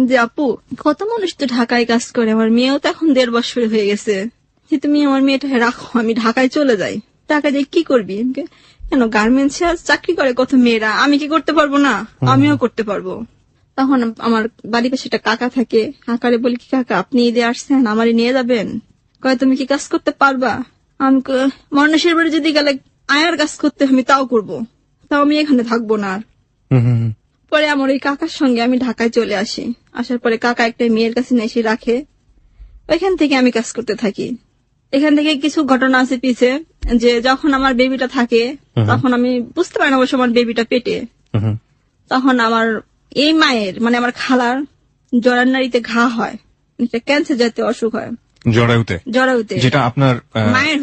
যে আপু কত মানুষ তো ঢাকায় কাজ করে, আমার মেয়েও তো এখন 1.5 বছর হয়ে গেছে, যে তুমি আমার মেয়েটাকে রাখো, আমি ঢাকায় চলে যাই। ঢাকায় যাই কি করবি? কেন গার্মেন্টসে চাকরি করে কত মেয়েরা, আমি কি করতে পারবো না? আমিও করতে পারবো। তখন আমার বাড়ির পাশে একটা কাকা থাকে, কাকারে বলি কি কাকা আপনি ঈদে আসছেন, আমারে নিয়ে যাবেন? কয় তুমি কি কাজ করতে পারবা? আমি মানুষের বাড়ি যদি গেলে আয়ার কাজ করতে আমি তাও করবো, তাও আমি এখানে থাকবো না। পরে আমার ওই কাকার সঙ্গে আমি ঢাকায় চলে আসি। আসার পরে কাকা একটা মেয়ের কাছে এসে রাখে, ওইখান থেকে আমি কাজ করতে থাকি। এখান থেকে কিছু ঘটনা আছে পিছে, যে যখন আমার বেবিটা থাকে তখন আমি বুঝতে পারি না অবশ্য আমার বেবিটা পেটে, তখন আমার এই মায়ের মানে আমার খালার জরার নাড়িতে ঘা হয়, ক্যান্সার জাতীয় অসুখ হয় জরায়ুতে, যেটা আপনার মায়ের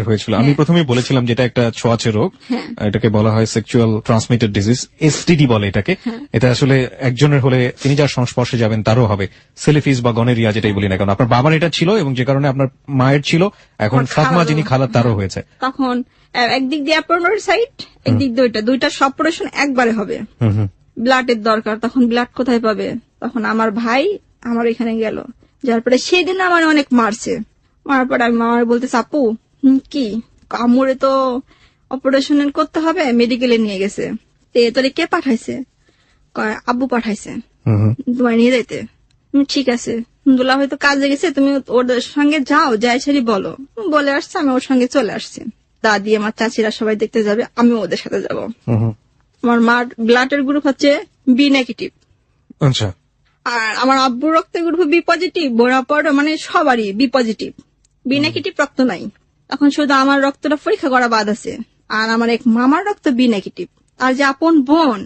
হয়েছিল। আমি প্রথমেই বলেছিলাম যেটা একটা ছোঁয়াচে রোগ, এটাকে বলা হয় সেক্সুয়াল ট্রান্সমিটেড ডিজিজ, এসটিডি বলে এটাকে। এটা আসলে একজনের হলে তিনি যার সংস্পর্শে যাবেন তারও হবে, সেলিফিস বা গনেরিয়া যেটাই বলি না কেন। আপনার বাবার এটা ছিল এবং যে কারণে আপনার মায়ের ছিল, এখন ফাতমা যিনি খালার তারও হয়েছে। তখন একদিক দিয়ে অ্যাপোলোর সাইড, একদিক দিয়ে দুইটা অপারেশন একবারে হবে। ব্লাডের দরকার, তখন ব্লাড কোথায় পাবে? তখন আমার ভাই আমার এখানে গেল, যার পরে সেদিন আমার অনেক মারছে। মারার পরে আমি মামার বলতে আপু কি কামড়ে তো অপারেশন করতে হবে, মেডিকেলে নিয়ে গেছে। তোরে কে পাঠাইছে? আব্বু পাঠাইছে তোমার নিয়ে যাইতে। ঠিক আছে, দুলা হয়তো কাজে গেছে, তুমি ওদের সঙ্গে যাও, যাই সারি বলো। বলে আসছে, আমি ওর সঙ্গে চলে আসছি। দাদি আমার চাচিরা সবাই দেখতে যাবে, আমিও ওদের সাথে যাব। আমার মার ব্লাডের গ্রুপ হচ্ছে বি নেগেটিভ। আচ্ছা। আর আমার আব্বুর রক্তের গ্রুপ বি পজিটিভ, বোরাপর মানে সবারই বি পজিটিভ, বি নেগেটিভ রক্ত নাই। এখন শুধু আমার রক্তটা পরীক্ষা করা বাদ আছে। আর আমার এক মামার রক্ত বি নেগেটিভ, আর যে আপন বোন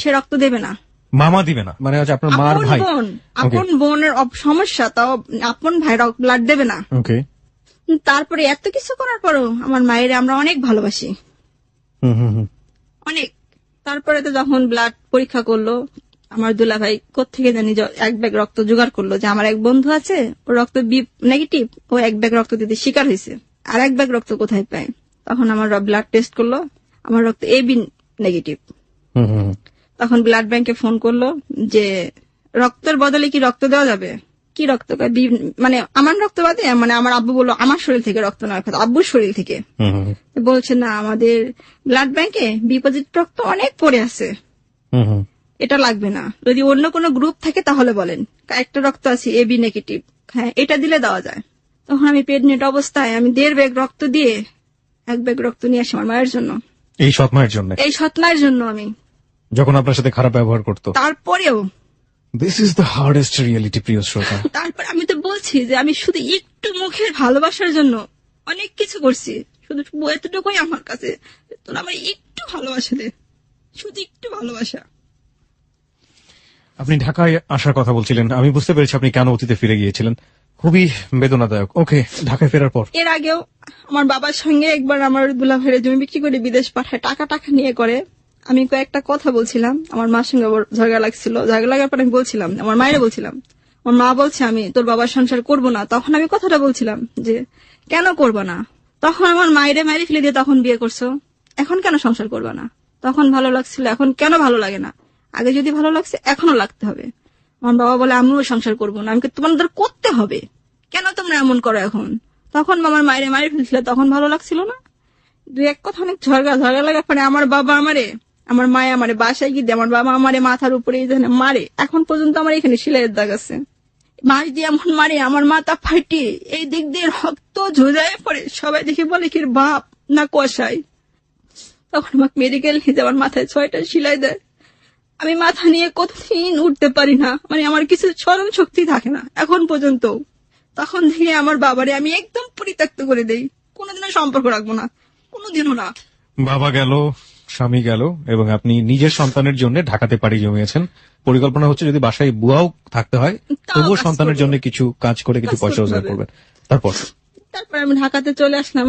সে রক্ত দেবে না। মামা দিবে না মানে হচ্ছে আপনার মার ভাই? আপন বোনের সমস্যা, তাও আপন ভাই ব্লাড দেবে না। তারপরে এত কিছু করার পরও আমার মায়ের আমরা অনেক ভালোবাসি, অনেক। তারপরে তো যখন ব্লাড পরীক্ষা করলো, আমার দুলা ভাই কোত্থেকে জানি 1 ব্যাগ রক্ত জোগাড় করলো, যে আমার এক বন্ধু আছে ওর রক্ত বি নেগেটিভ, ও 1 ব্যাগ রক্ত দিতে শিকার হয়েছে, আর 1 ব্যাগ রক্ত কোথায় পায়? তখন আমার ব্লাড টেস্ট করলো, আমার রক্ত এ বি নেগেটিভ। তখন ব্লাড ব্যাংকে ফোন করলো যে রক্তের বদলে কি রক্ত দেওয়া যাবে? কি রক্ত? মানে আমার রক্ত বাদে, মানে আমার আব্বু বললো আমার শরীর থেকে রক্ত নেওয়ার কথা, আব্বুর শরীর থেকে। বলছে না, আমাদের ব্লাড ব্যাংকে বি পজিটিভ রক্ত অনেক পড়ে আছে, এটা লাগবে না। যদি অন্য কোনো গ্রুপ থাকে তাহলে বলেন, একটা রক্ত আছে এ বি নেগেটিভ, হ্যাঁ এটা দিলে দেওয়া যায়। তখন আমি প্রেগনেন্ট অবস্থায় আমি 1.5 ব্যাগ রক্ত দিয়ে 1 ব্যাগ রক্ত নিয়ে আসি আমার মায়ের জন্য, এই সৎ মায়ের জন্য। আমি যখন আপনার সাথে খারাপ ব্যবহার করতো, তারপরেও this is the hardest reality, প্রিয় শ্রোতা। তারপর আমি তো বলছি যে আমি শুধু একটু মুখের ভালোবাসার জন্য অনেক কিছু করছি, শুধু এতটুকুই আমার কাছে, তোর আমার একটু ভালোবাসা দে, শুধু একটু ভালোবাসা। আপনি ঢাকায় আসার কথা বলছিলেন, আমি বুঝতে পেরেছি আপনি কেন অতীতে ফিরে গিয়েছিলেন। খুবই বেদনাদায়ক। ওকে, ঢাকায় ফেরার পর এর আগেও আমার বাবার সঙ্গে একবার আমার দুলাভাইয়ের জমি বিক্রি করে বিদেশ পাঠায়, টাকা নিয়ে করে। আমি কয়েকটা কথা বলছিলাম, আমার মার সঙ্গে আবার ঝগড়া লাগছিল। ঝগড়া লাগার পর আমি বলছিলাম, আমার মায়ের বলছিলাম, আমার মা বলছে আমি তোর বাবার সংসার করব না। তখন আমি কথাটা বলছিলাম যে কেন করব না? তখন আমার মায়েরে মায়েরে ফেলে দিয়ে তখন বিয়ে করছো, এখন কেন সংসার করবা না? তখন ভালো লাগছিল, এখন কেন ভালো লাগে না? আগে যদি ভালো লাগছে এখনো লাগতে হবে। আমার বাবা বলে আমিও সংসার করবো না। আমি তোমাদের করতে হবে, কেন তোমরা এমন করো এখন? তখন আমার মায়েরে মায়ের ফেলছিল, তখন ভালো লাগছিল না। দুই এক কথা অনেক ঝগড়া লাগার পরে আমার বাবা আমার মায়ে আমারে বাসায় গিয়ে আমার বাবা আমারে মাথার উপরে মারে। এখন পর্যন্ত আমার এখানে সেলাইয়ের দাগ আছে। মাছ দিয়ে এমন মারে, আমার মাথা ফাটি, এই দিক দিয়ে রক্ত ঝোজায় পড়ে। সবাই দেখে বলে কি বাপ না কষাই। তখন আমাকে মেডিকেল নিয়ে আমার মাথায় 6টা সেলাই দেয়। আমি মাথা নিয়ে কতদিন উঠতে পারি না, মানে আমার কিছু স্মরণ শক্তি থাকে না এখন পর্যন্ত। তখন থেকে আমার বাবারে আমি একদম পরিত্যক্ত করে দেই, কোনোদিনও সম্পর্ক রাখবো না, কোনোদিনও না। বাবা গেল, স্বামী গেল, এবং আপনি নিজের সন্তানের জন্য ঢাকাতে পাড়ি জমিয়েছেন। পরিকল্পনা হচ্ছে যদি বাসায় বুয়াও থাকতে হয় তবুও সন্তানের জন্য কিছু কাজ করে কিছু পয়সা রোজগার করবেন। তারপর আমি ঢাকাতে চলে আসলাম,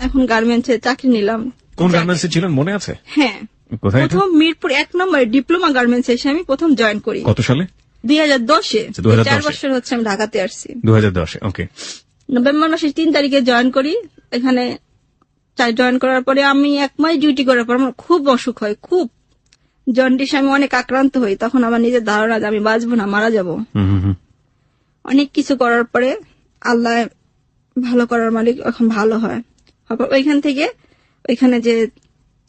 এখন গার্মেন্টসে চাকরি নিলাম। কোন গার্মেন্টসে ছিলেন মনে আছে? হ্যাঁ, প্রথম মিরপুর 1 নম্বরে ডিপ্লোমা গার্মেন্টস এসে আমি প্রথম জয়েন করি। কত সালে? 2010-এ। 4 বছর হচ্ছে আমি ঢাকাতে আসছি। 2010-এ। ওকে, নভেম্বর মাসের 3 তারিখে জয়েন করি। এখানে জয়েন করার পরে আমি 1 মাস ডিউটি করার পর আমার খুব অসুখ হয়, খুব জন্ডিস, আমি অনেক আক্রান্ত হই। তখন আমার নিজের ধারণা যে আমি বাঁচবো না, মারা যাব। অনেক কিছু করার পরে আল্লাহ ভালো করার মালিক, এখন ভালো হয়। ওইখান থেকে ওইখানে যে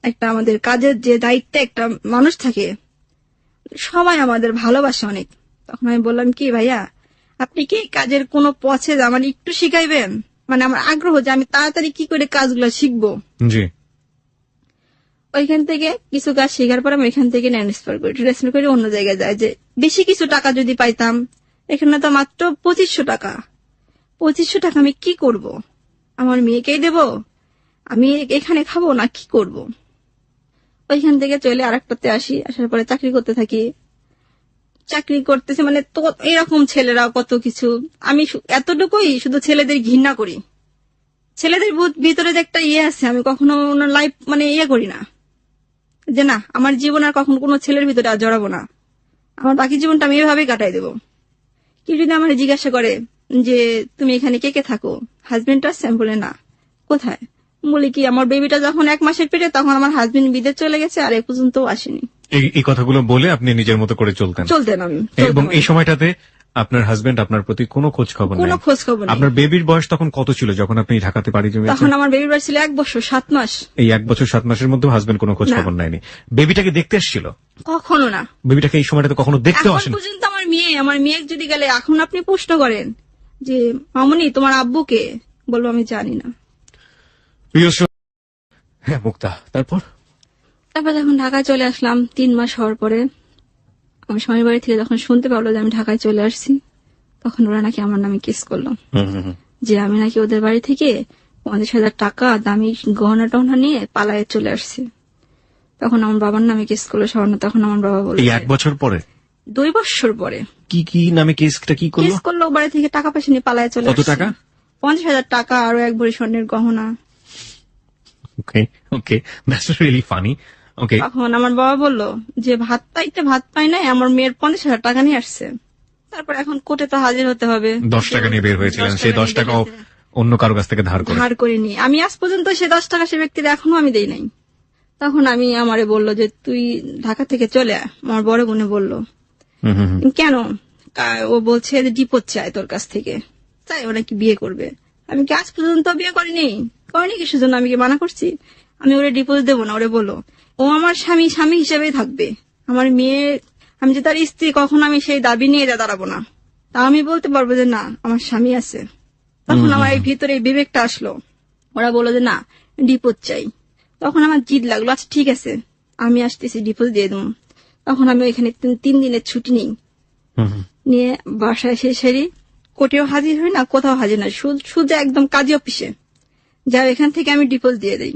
একটা আমাদের কাজের যে দায়িত্বে একটা মানুষ থাকে, সবাই আমাদের ভালোবাসে অনেক। তখন আমি বললাম কি ভাইয়া, আপনি কি কাজের কোনো পথে আমার একটু শিখাইবেন? মানে আমার আগ্রহ যে আমি তাড়াতাড়ি কি করে কাজগুলো শিখবো। জি। ওইখান থেকে কিছু কাজ শেখার পর আমি এখান থেকে ট্রান্সফার করে অন্য জায়গায় যাই, যে বেশি কিছু টাকা যদি পাইতাম। এখানে তো মাত্র 2500 টাকা। 2500 টাকা আমি কি করব? আমার মেয়েকেই দেব? আমি এখানে খাবো না কি করব? ওইখান থেকে চলে আরেকটাতে আসি। আসার পরে চাকরি করতে থাকি। চাকরি করতেছে মানে তো এরকম ছেলেরা কত কিছু। আমি এতটুকুই শুধু ছেলেদের ঘৃণা করি। ছেলেদের ভিতরে যে একটা ইয়ে আছে, আমি কখনো ওনার লাইফ মানে ইয়ে করি না, যে না আমার জীবন আর কখনো কোনো ছেলের ভিতরে আর জড়াবো না, আমার বাকি জীবনটা আমি এভাবেই কাটাই দেবো। কি যদি আমার জিজ্ঞাসা করে যে তুমি এখানে কে কে থাকো, হাজবেন্ড আছে? আমি বলে না। কোথায়? বলি কি আমার বেবিটা যখন 1 মাসের পেটে তখন আমার হাজবেন্ড বিদেশ চলে গেছে, আর এ পর্যন্ত আসেনি। এই কথাগুলো বলে আপনি নিজের মতো করে চলতেন আমি। এবং এই সময়টাতে আপনার হাজবেন্ড আপনার প্রতি কোনো খোঁজ খবর নেই? আপনার বেবির বয়স তখন কত ছিল যখন আপনি ঢাকাতে পাড়ি জমিয়েছেন? তখন আমার বেবির বয়স ছিল 1 বছর 7 মাস। এই 1 বছর 7 মাসের মধ্যে হাজবেন্ড কোনো খোঁজ খবর নেয়নি? বেবিটাকে দেখতে এসেছিল? কখনো না। বেবিটাকে এই সময়টাতে কখনো দেখতে আসেন? এখন পর্যন্ত আমার মেয়ে যদি গেলে এখন আপনি প্রশ্ন করেন যে মামুনি তোমার আব্বুকে, বলবো আমি জানি না। হ্যাঁ মুক্তা, তারপর যখন ঢাকায় চলে আসলাম 3 মাস হওয়ার পরে আমার স্বামীর বাড়ি থেকে যখন শুনতে পারলো যে আমি ঢাকায় চলে আসছি, তখন ওরা নাকি আমার নামে কেস করলো যে আমি নাকি ওদের বাড়ি থেকে 50,000 টাকা দামি গহনা টহনা নিয়ে পালায়ে চলে আসছি। তখন আমার বাবার নামে কেস করলো স্বর্ণ। তখন আমার বাবা বলল 1 বছর পরে 2 বছর পরে কি নামে কেসটা কি করলো? কেস করলো বাড়ি থেকে টাকা পয়সা নিয়ে পালায়ে চলে আসছে। কত টাকা? 50,000 টাকা আর 1 ভরি স্বর্ণের গহনা। ওকে, দ্যাটস রিয়েলি ফানি। ওকে, তখন আমার বাবা বললো যে ভাত পাই নাই, আমার মেয়ের 50,000 টাকা নিয়ে আসছে। তারপর এখন কোর্টে তো হাজির হতে হবে। 10 টাকা নিয়ে বের হয়েছিলেন, সেই 10 টাকাও অন্য কারো কাছ থেকে ধার করিনি আমি। আজ পর্যন্ত সে 10 টাকা সে ব্যক্তির এখনো আমি দেই নাই। তখন আমি আমারে বললো যে তুই ঢাকা থেকে চলে আয়। আমার বড় বোনে বললো কেন? ও বলছে যে ডিপোজ চায় তোর কাছ থেকে, তাই ও নাকি বিয়ে করবে। আমি কি আজ পর্যন্ত বিয়ে করিনি কিসের জন্য? আমি কি মানা করছি? আমি ওরে ডিপোজ দেবো না। ওরে বলো ও আমার স্বামী হিসেবেই থাকবে। আমার মেয়ে, আমি যে তার স্ত্রী, কখন আমি সেই দাবি নিয়ে দাঁড়াবো না। তা আমি বলতে পারবো যে না আমার স্বামী আছে। তখন আমার এই ভিতরে বিবেকটা আসলো। ওরা বললো যে না ডিপোজ চাই। তখন আমার জিদ লাগলো, আচ্ছা ঠিক আছে আমি আসতেছি, ডিপোজ দিয়ে দেবো। তখন আমি ওইখানে 3 দিনের ছুটি নিয়ে বাসায় এসে সেরি কোর্টেও হাজির হই না, কোথাও হাজির না, শুধু একদম কাজী অফিসে যা, এখান থেকে আমি ডিপোজ দিয়ে দেই।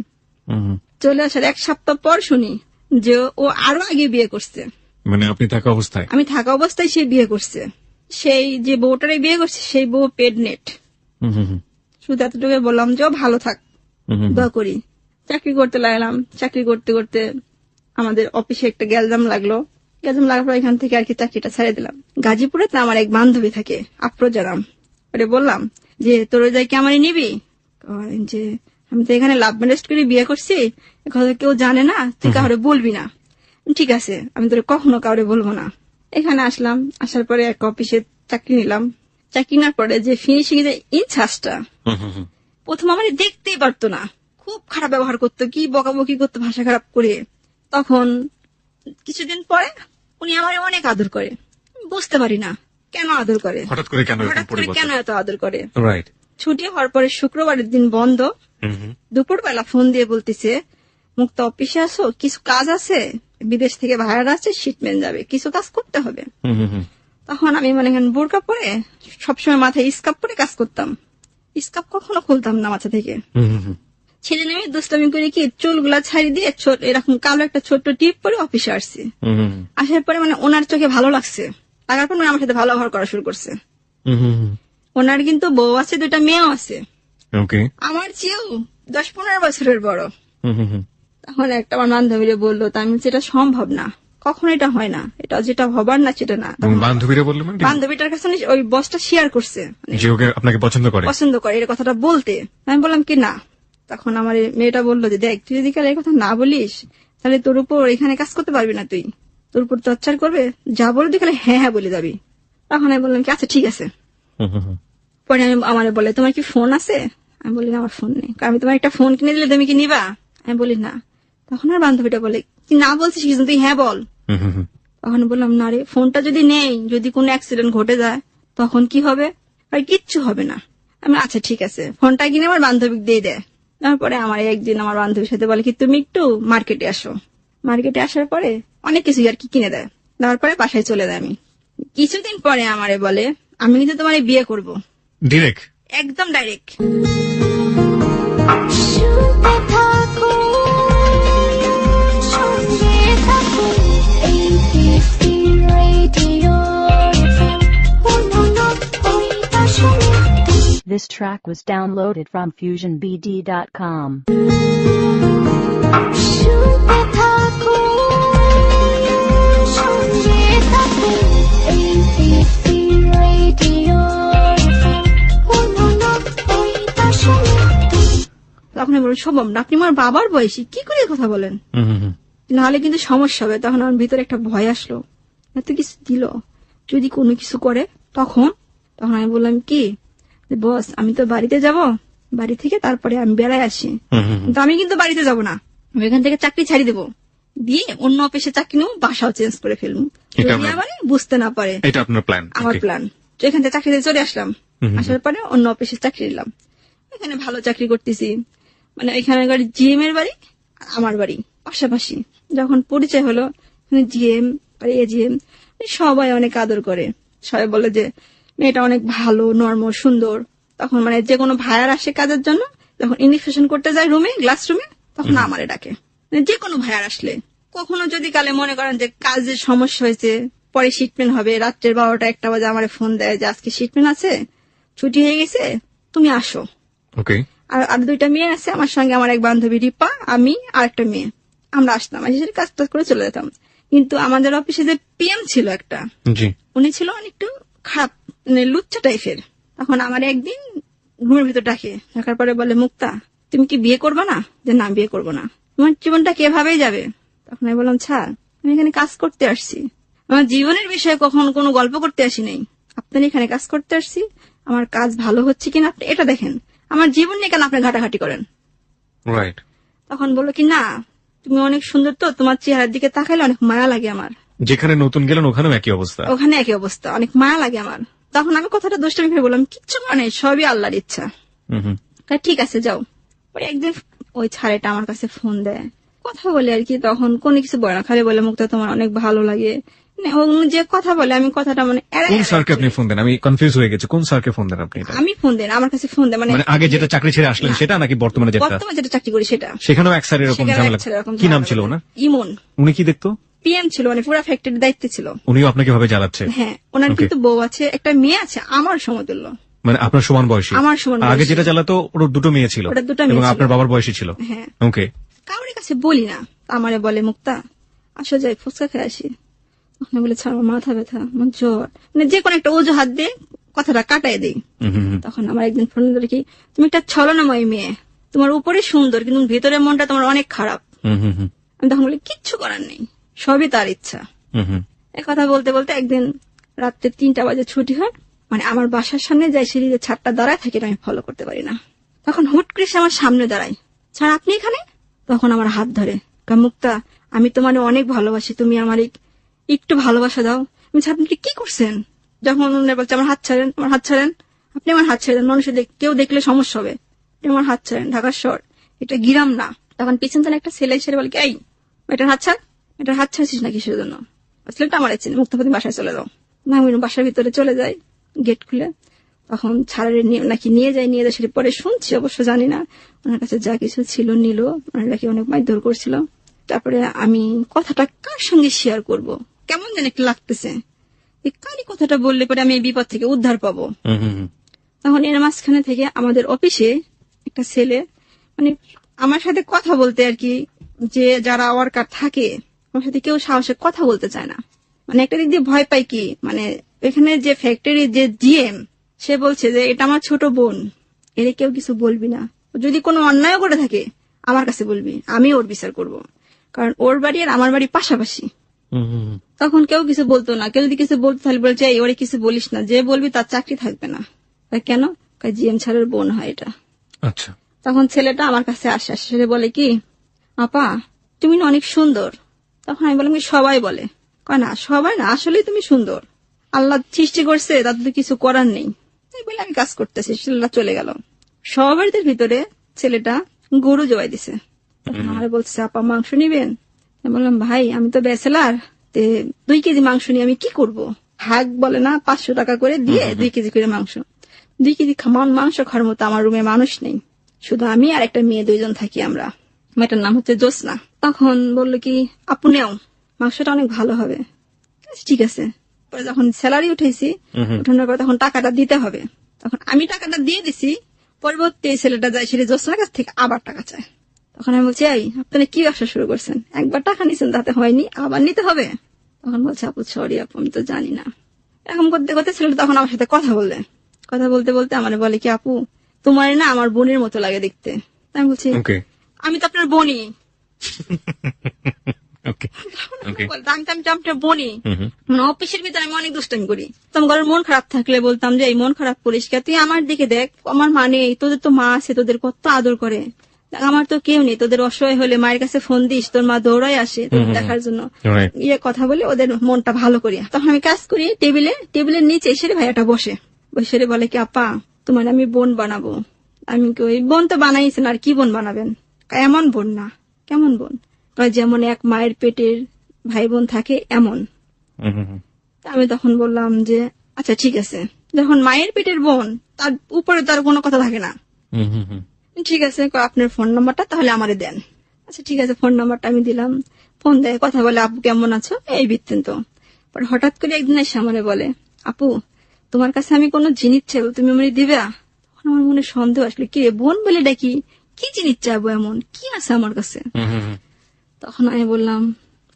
চলে আসার 1 সপ্তাহ পর শুনি যে ও আরো আগে বিয়ে করছে। মানে আপনি থাকা অবস্থায়? আমি থাকা অবস্থায় সে বিয়ে করছে। সেই যে বউটারে বিয়ে করছে সেই বউ প্রেগনেন্ট। শুধু এতটুকু বললাম যে ও ভালো থাক, দোয়া করি। চাকরি করতে লাগলাম। চাকরি করতে করতে আমাদের অফিসে একটা গ্যালজাম লাগলো। গ্যালজাম লাগার পর এখান থেকে আর কি চাকরিটা ছেড়ে দিলাম। গাজীপুরে তো আমার এক বান্ধবী থাকে, আফরোজারাম। ওরে বললাম যে তোর যাই কি আমারই নিবি? যে আমি তো এখানে লাভ ম্যারেজ করে বিয়ে করছি, কথা কেউ জানে না, তুই কাউরে বলবি না। ঠিক আছে, আমি তোর কখনো কাউরে বলবো না। এখানে আসলাম। আসার পরে এক অফিসে চাকরি নিলাম। চাকরি নেওয়ার পরে যে ফিনিশিং এর ইনচার্জটা প্রথম আমার দেখতেই পারতো না, খুব খারাপ ব্যবহার করতো, কি বকাবকি করতো ভাষা খারাপ করে। তখন কিছুদিন পরে উনি আমার অনেক আদর করে। বুঝতে পারি না কেন আদর করে, হঠাৎ করে কেন এত আদর করে। রাইট। ছুটি হওয়ার পরে শুক্রবারের দিন বন্ধ, দুপুরবেলা ফোন দিয়ে বলতেছে মুক্তা অফিসে আসো, কিছু কাজ আছে, বিদেশ থেকে ভাইয়ারা আছে, শিপমেন্ট যাবে, কিছু কাজ করতে হবে। তখন আমি মানে বোরকা পরে সবসময় মাথায় স্কার্ফ পরে কাজ করতাম। স্কার্ফ কখনো খুলতাম না মাথা থেকে। ছেলে নেমে দুষ্টামি করে কি চুলগুলা ছাড়ি দিয়ে এরকম কালো একটা ছোট্ট টিপ পরে অফিসে আসছি। আসার পরে মানে ওনার চোখে ভালো লাগছে, লাগার পর আমার সাথে ভালো ব্যবহার করা শুরু করছে। ওনার কিন্তু বউ আছে, 2টা মেয়েও আছে, আমার চেয়েও 10-15 বছরের বড়। তখন একটা আমার বান্ধবীরা বললো, তা আমি সেটা সম্ভব না, কখনো এটা হয় না, এটা যেটা হবার না সেটা না। বান্ধবীরা বললো, বান্ধবীটার কাছে ওই বসটা শেয়ার করছে, আপনাকে পছন্দ করে এই কথাটা বলতে। আমি বললাম কি না। তখন আমার মেয়েটা বললো যে দেখ, তুই যদি এই কথা না বলিস তাহলে তোর উপর এখানে কাজ করতে পারবি না, তুই তোর উপর টর্চার করবে, যা বলে তুই খালি হ্যাঁ হ্যাঁ বলে যাবি। তখন আমি বললাম কি আচ্ছা ঠিক আছে। পরে আমি আমার বলে তোমার কি ফোন আছে? আমি বলি না আমার ফোন নেই। আমি তোমার একটা ফোন কিনে দিলে তুমি কি নিবা? আমি বলি না। তখন আর বান্ধবীটা বলে তুই না বলছিস কিন্তু তুই হ্যাঁ বল। তখন বললাম না রে, ফোনটা যদি নেই, যদি কোনো অ্যাক্সিডেন্ট ঘটে যায় তখন কি হবে? আর কিচ্ছু হবে না। আমি আচ্ছা ঠিক আছে। ফোনটা কিনে আমার বান্ধবী দিয়ে দেয়। তারপরে আমার একদিন আমার বান্ধবীর সাথে বলে কি তুমি একটু মার্কেটে আসো। মার্কেটে আসার পরে অনেক কিছু আর কি কিনে দেয়। দেওয়ার পরে বাসায় চলে যায়। আমি কিছুদিন পরে আমারে বলে আমি কিন্তু তোমার বিয়ে করবো। ডিরেক্ট, একদম direct. This track was downloaded from FusionBD.com. তখন বলুন সম্ভব না, আপনি আমার বাবার বয়সী, কি করে কথা বলেন, নাহলে কিন্তু সমস্যা হবে। তখন আমার ভিতরে একটা ভয় আসলো, এত কিছু দিল, যদি কোনো কিছু করে তখন আমি বললাম কি বস আমি তো বাড়িতে যাব, বাড়ি থেকে তারপরে আমি বেড়ায় আসি, কিন্তু আমি কিন্তু বাড়িতে যাব না, আমি এখান থেকে চাকরি ছাড়ি দেবো, দিয়ে অন্য অফিসে চাকরি নেবো, বাসাও চেঞ্জ করে ফেলবো, মানে বুঝতে না পারে। এটা আপনার প্ল্যান? আমার প্ল্যান। তো এখান থেকে চাকরিতে চলে আসলাম। আসার পরে অন্য অফিসে চাকরি নিলাম। এখানে ভালো চাকরি করতেছি, মানে এখানে জিএম এর বাড়ি আর আমার বাড়ি পাশাপাশি। যখন পরিচয় হলো জিএম আর এজিএম সবাই অনেক আদর করে, সবাই বলে যে মেয়েটা অনেক ভালো, নর্ম, সুন্দর। তখন মানে যে কোনো ভাইয়ার আসে কাজের জন্য, যখন ইনভিটেশন করতে যায় রুমে, গ্লাস রুমে, তখন আমারে ডাকে। যে কোনো ভাইয়ার আসলে, কখনো যদি কালে মনে করেন যে কাজের সমস্যা হয়েছে, পরে শিটমেন্ট হবে, রাত্রের 12টা-1টা বাজে আমার ফোন দেয় যে আজকে শিটমেন্ট আছে, ছুটি হয়ে গেছে, তুমি আসো। আর 2টা মেয়ে আছে আমার সঙ্গে, আমার এক বান্ধবী রিপা, আমি আর একটা মেয়ে, আমরা আসতাম, এসে কাজ টাজ করে চলে যেতাম। কিন্তু আমাদের অফিসে যে পিএম ছিল একটা, উনি ছিল অনেকটু খারাপ, মানে লুচ্চা টাইপের। তখন আমার একদিন ঘুমের ভিতর ডাকার পরে বলে মুক্তা তুমি কি বিয়ে করবে না? যে না বিয়ে করবো না, তোমার জীবনটা কিভাবেই যাবে। তখন আমি বললাম ছাড়, আমি এখানে কাজ করতে আসছি, আমার জীবনের বিষয়ে কখনো কোনো গল্প করতে আসি নাই, আপনার এখানে কাজ করতে আসছি, আমার কাজ ভালো হচ্ছে কিনা আপনি এটা দেখেন, আমার জীবন নিয়ে কেন আপনি ঘাটাঘাটি করেন। তখন বললো কি না তুমি অনেক সুন্দর, তো তোমার চেহারার দিকে তাকাইলে অনেক মায়া লাগে আমার। যেখানে নতুন গেলেন ওখানেও একই অবস্থা? ওখানে একই অবস্থা, অনেক মায়া লাগে আমার। তখন আমি কথাটা দুষ্টামি করে বললাম কিচ্ছু মানে সবই আল্লাহর ইচ্ছা। ঠিক আছে যাও। পরে একদিন ওই ছাড়েটা আমার কাছে ফোন দেয়, কথা বলে আর কি, তখন কোনো কিছু বলে না, খালি বলে মুক্তা তোমার অনেক ভালো লাগে, যে কথা বলে আমি কথাটা মানে। কোন স্যারকে আপনি ফোন দেন? আমি কনফিউজ হয়ে গেছি, কোন স্যারকে ফোন দেন আপনি? আমি ফোন দেন, আমার কাছে ফোন দেন, মানে আগে যেটা চাকরি ছেড়ে আসলেন সেটা নাকি বর্তমানে যেটা চাকরি করি সেটা? সেখানেও এক স্যার এরকম ঝামেলা। কি নাম ছিল ওনার? ইমন। উনি কি দেখতো? পিএম ছিল, মানে পুরো ফ্যাক্টরির দায়িত্বে ছিল। উনিও আপনাকে ভাবে জ্বালাচ্ছে? হ্যাঁ, ওনার কিন্তু বউ আছে, একটা মেয়ে আছে আমার সমতুল্য, মানে আপনার সমান বয়সী? আমার সমান। আগে যেটা জ্বালাতো ওর 2টো মেয়ে ছিল এবং আপনার বাবার বয়সী ছিল? হ্যাঁ। ওকে। কাউরের কাছে বলি না, আমারে বলে মুক্তা আসো যাই ফুচকা খেয়ে আসি। ওখানে বলে ছাড়, আমার মাথা ব্যথা, আমার জ্বর, মানে যে কোনো একটা অজুহাত দিয়ে কথাটা কাটাই দিই। তখন আমার একদিন ফোন ধরে, কি তুমি একটা ছলনাময় মেয়ে, তোমার উপরে সুন্দর কিন্তু ভেতরের মনটা তোমার অনেক খারাপ। আমি তখন বলি কিচ্ছু করার নেই, সবই তার ইচ্ছা। এ কথা বলতে বলতে একদিন রাত্রে 3টা বাজে ছুটি হয়, মানে আমার বাসার সামনে যাই, সিঁড়ি যে ছাদটা দাঁড়ায় থাকে আমি ফলো করতে পারি না। তখন হুট করে সে আমার সামনে দাঁড়ায়, স্যার আপনি এখানে? তখন আমার হাত ধরে, মুক্তা আমি তোমার অনেক ভালোবাসি, তুমি আমার একটু ভালোবাসা দাও। আমি আপনি কি করছেন? যখন বলছে আমার হাত ছাড়েন, আমার হাত ছাড়েন, আপনি আমার হাত ছেড়ে দেন, মানুষের কেউ দেখলে সমস্যা হবে, আপনি আমার হাত ছাড়েন, ঢাকার শহর, এটা গিরাম না। তখন পিছন থেকে একটা ছেলে এসে বলে, এই এটার হাত ছাড়, এটার হাত ছাড়ছিস না কিসের জন্য? ছেলেটা আমার চেনে, মুক্তাপতি বাসায় চলে যাও। না আমি বাসার ভিতরে চলে যাই, গেট খুলে তখন ছাড়ারে নাকি নিয়ে যায়, সেটা পরে শুনছি, অবশ্য জানি না, ওনার কাছে যা কিছু ছিল নিল, ওনার নাকি অনেক মারধর করছিল। তারপরে আমি কথাটা কার সঙ্গে শেয়ার করব, কেমন যেন একটু লাগতেছে, এই কারই কথাটা বললে পরে আমি এই বিপদ থেকে উদ্ধার পাবো। তখন এর মাঝখানে থেকে আমাদের অফিসে একটা ছেলে, মানে আমার সাথে কথা বলতে আর কি, যে যারা ওয়ার্কার থাকে আমার সাথে কেউ সাহসে কথা বলতে চায় না, মানে একটা দিক দিয়ে ভয় পাই কি, মানে এখানে যে ফ্যাক্টরির যে জিএম সে বলছে যে এটা আমার ছোট বোন, এর কেউ কিছু বলবি না, যদি কোনো অন্যায় করে থাকে আমার কাছে বলবি, আমি ওর বিচার করব, কারণ ওর বাড়ি আর আমার বাড়ি পাশাপাশি। তখন কেউ কিছু বলতো না, কেউ যদি কিছু বলতো তাহলে বলছে এই ওরে কিছু বলিস না, যে বলবি তার চাকরি থাকবে না। কেন? জিএম স্যারের বোন হয় এটা। আচ্ছা। তখন ছেলেটা আমার কাছে আসে, সে বলে কি আপা তুমি না অনেক সুন্দর। তখন আমি বললাম সবাই বলে, কয় না সবাই না, আসলেই তুমি সুন্দর, আল্লাহ সৃষ্টি করছে, তাতে তো কিছু করার নেই। তাই বলে আমি কাজ করতেছি। ছেলেটা চলে গেল। সবারদের ভিতরে ছেলেটা গরু জবাই দিছে। আমার বলছে আপা মাংস নিবেন? আমি বললাম ভাই আমি তো ব্যাচেলার, 2 কেজি মাংস নিয়ে আমি কি করব? ভাগ বলে না 500 টাকা করে দিয়ে 2 কেজি করে মাংস, 2 কেজি মাংস খাওয়ার মতো আমার রুমে মানুষ নেই, শুধু আমি আর একটা মেয়ে, 2জন থাকি আমরা। মেয়েটার নাম হচ্ছে জোসনা। তখন বললো কি আপু নেও, মাংসটা অনেক ভালো হবে। ঠিক আছে। পরে যখন স্যালারি উঠেছি, উঠানোর পর তখন টাকাটা দিতে হবে, তখন আমি টাকাটা দিয়ে দিছি। পরবর্তী ছেলেটা যায়, সেটা জোসনার কাছ থেকে আবার টাকা চায়। তখন আমি বলছি এই আপনারা কি ব্যবসা শুরু করছেন, একবার টাকা নিছেন তাতে হয়নি, আবার নিতে হবে? তখন বলছে আপু সরি আপু আমি তো জানি না। এরকম করতে করতে ছেলেটা তখন আমার সাথে কথা বলতে বলতে আমার বলে কি আপু তোমার না আমার বোনের মতো লাগে দেখতে। আমি বলছি আমি তো আপনার বোনই। আমি বনি, অফিসের ভিতরে আমি অনেক দুষ্টামি করি। তোমার মন খারাপ থাকলে বলতাম যে এই মন খারাপ করিস কে, তুই আমার দিকে দেখ, আমার মা নেই, তোদের তো মা আছে, তোদের কত আদর করে, আমার তো কেউ নেই, তোদের অসহায় হলে মায়ের কাছে ফোন দিস, তোর মা দৌড়াই আসে তোদের দেখার জন্য, কথা বলে ওদের মনটা ভালো করি। তখন আমি কাজ করি, টেবিলের নিচে এসে ভাইয়াটা বসে বলে কি আপা তোমার আমি বোন বানাবো। আমি কি ওই বোন তো বানাইছেন, আর কি বোন বানাবেন? এমন বোন না। কেমন বোন? যেমন এক মায়ের পেটের ভাই বোন থাকে এমন। আমি তখন বললাম যে আচ্ছা ঠিক আছে, যখন মায়ের পেটের বোন তার উপরে তার কোনো কথা থাকে না, ঠিক আছে আপনার ফোন নাম্বারটা তাহলে আমারে দেন। আচ্ছা ঠিক আছে, ফোন নাম্বারটা আমি দিলাম। ফোন দেয়, কথা বলে আপু কেমন আছো এই বৃত্তান্ত। পরে হঠাৎ করে একদিন এসে আমারে বলে আপু তোমার কাছে আমি কোনো জিনিস চাইবো, তুমি আমারে দিবা? তখন আমার মনে সন্দেহ আসলে, কি রে বোন বলে ডাকি, কি জিনিস চাইবো, এমন কি আছে আমার কাছে? তখন আমি বললাম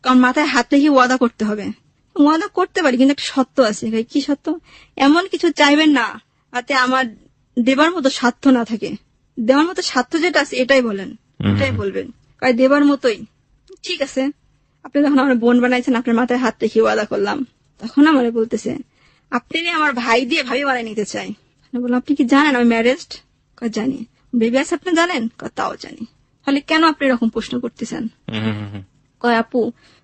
কারণ মাথায় হাত রেখে ওয়াদা করতে হবে। ওয়াদা করতে পারি কিন্তু একটা সত্য আছে। কি সত্য? এমন কিছু চাইবেন না যাতে আমার দেবার মতো স্বার্থ না থাকে। দেওয়ার মতো স্বার্থ যেটা আছে এটাই বলেন, এটাই বলবেন, দেবার মতোই। ঠিক আছে, আপনি যখন আমার বোন বানাইছেন আপনার মাথায় হাত রেখে ওয়াদা করলাম। তখন আমার বলতেছে আপনি আমার ভাই দিয়ে ভাবি বানাই নিতে চাই। বললাম আপনি কি জানেন আমি ম্যারেজড? জানি। বেবি আছে আপনি জানেন? তাও জানি। তাহলে কেন আপনি এরকম প্রশ্ন করতেছেন? আপু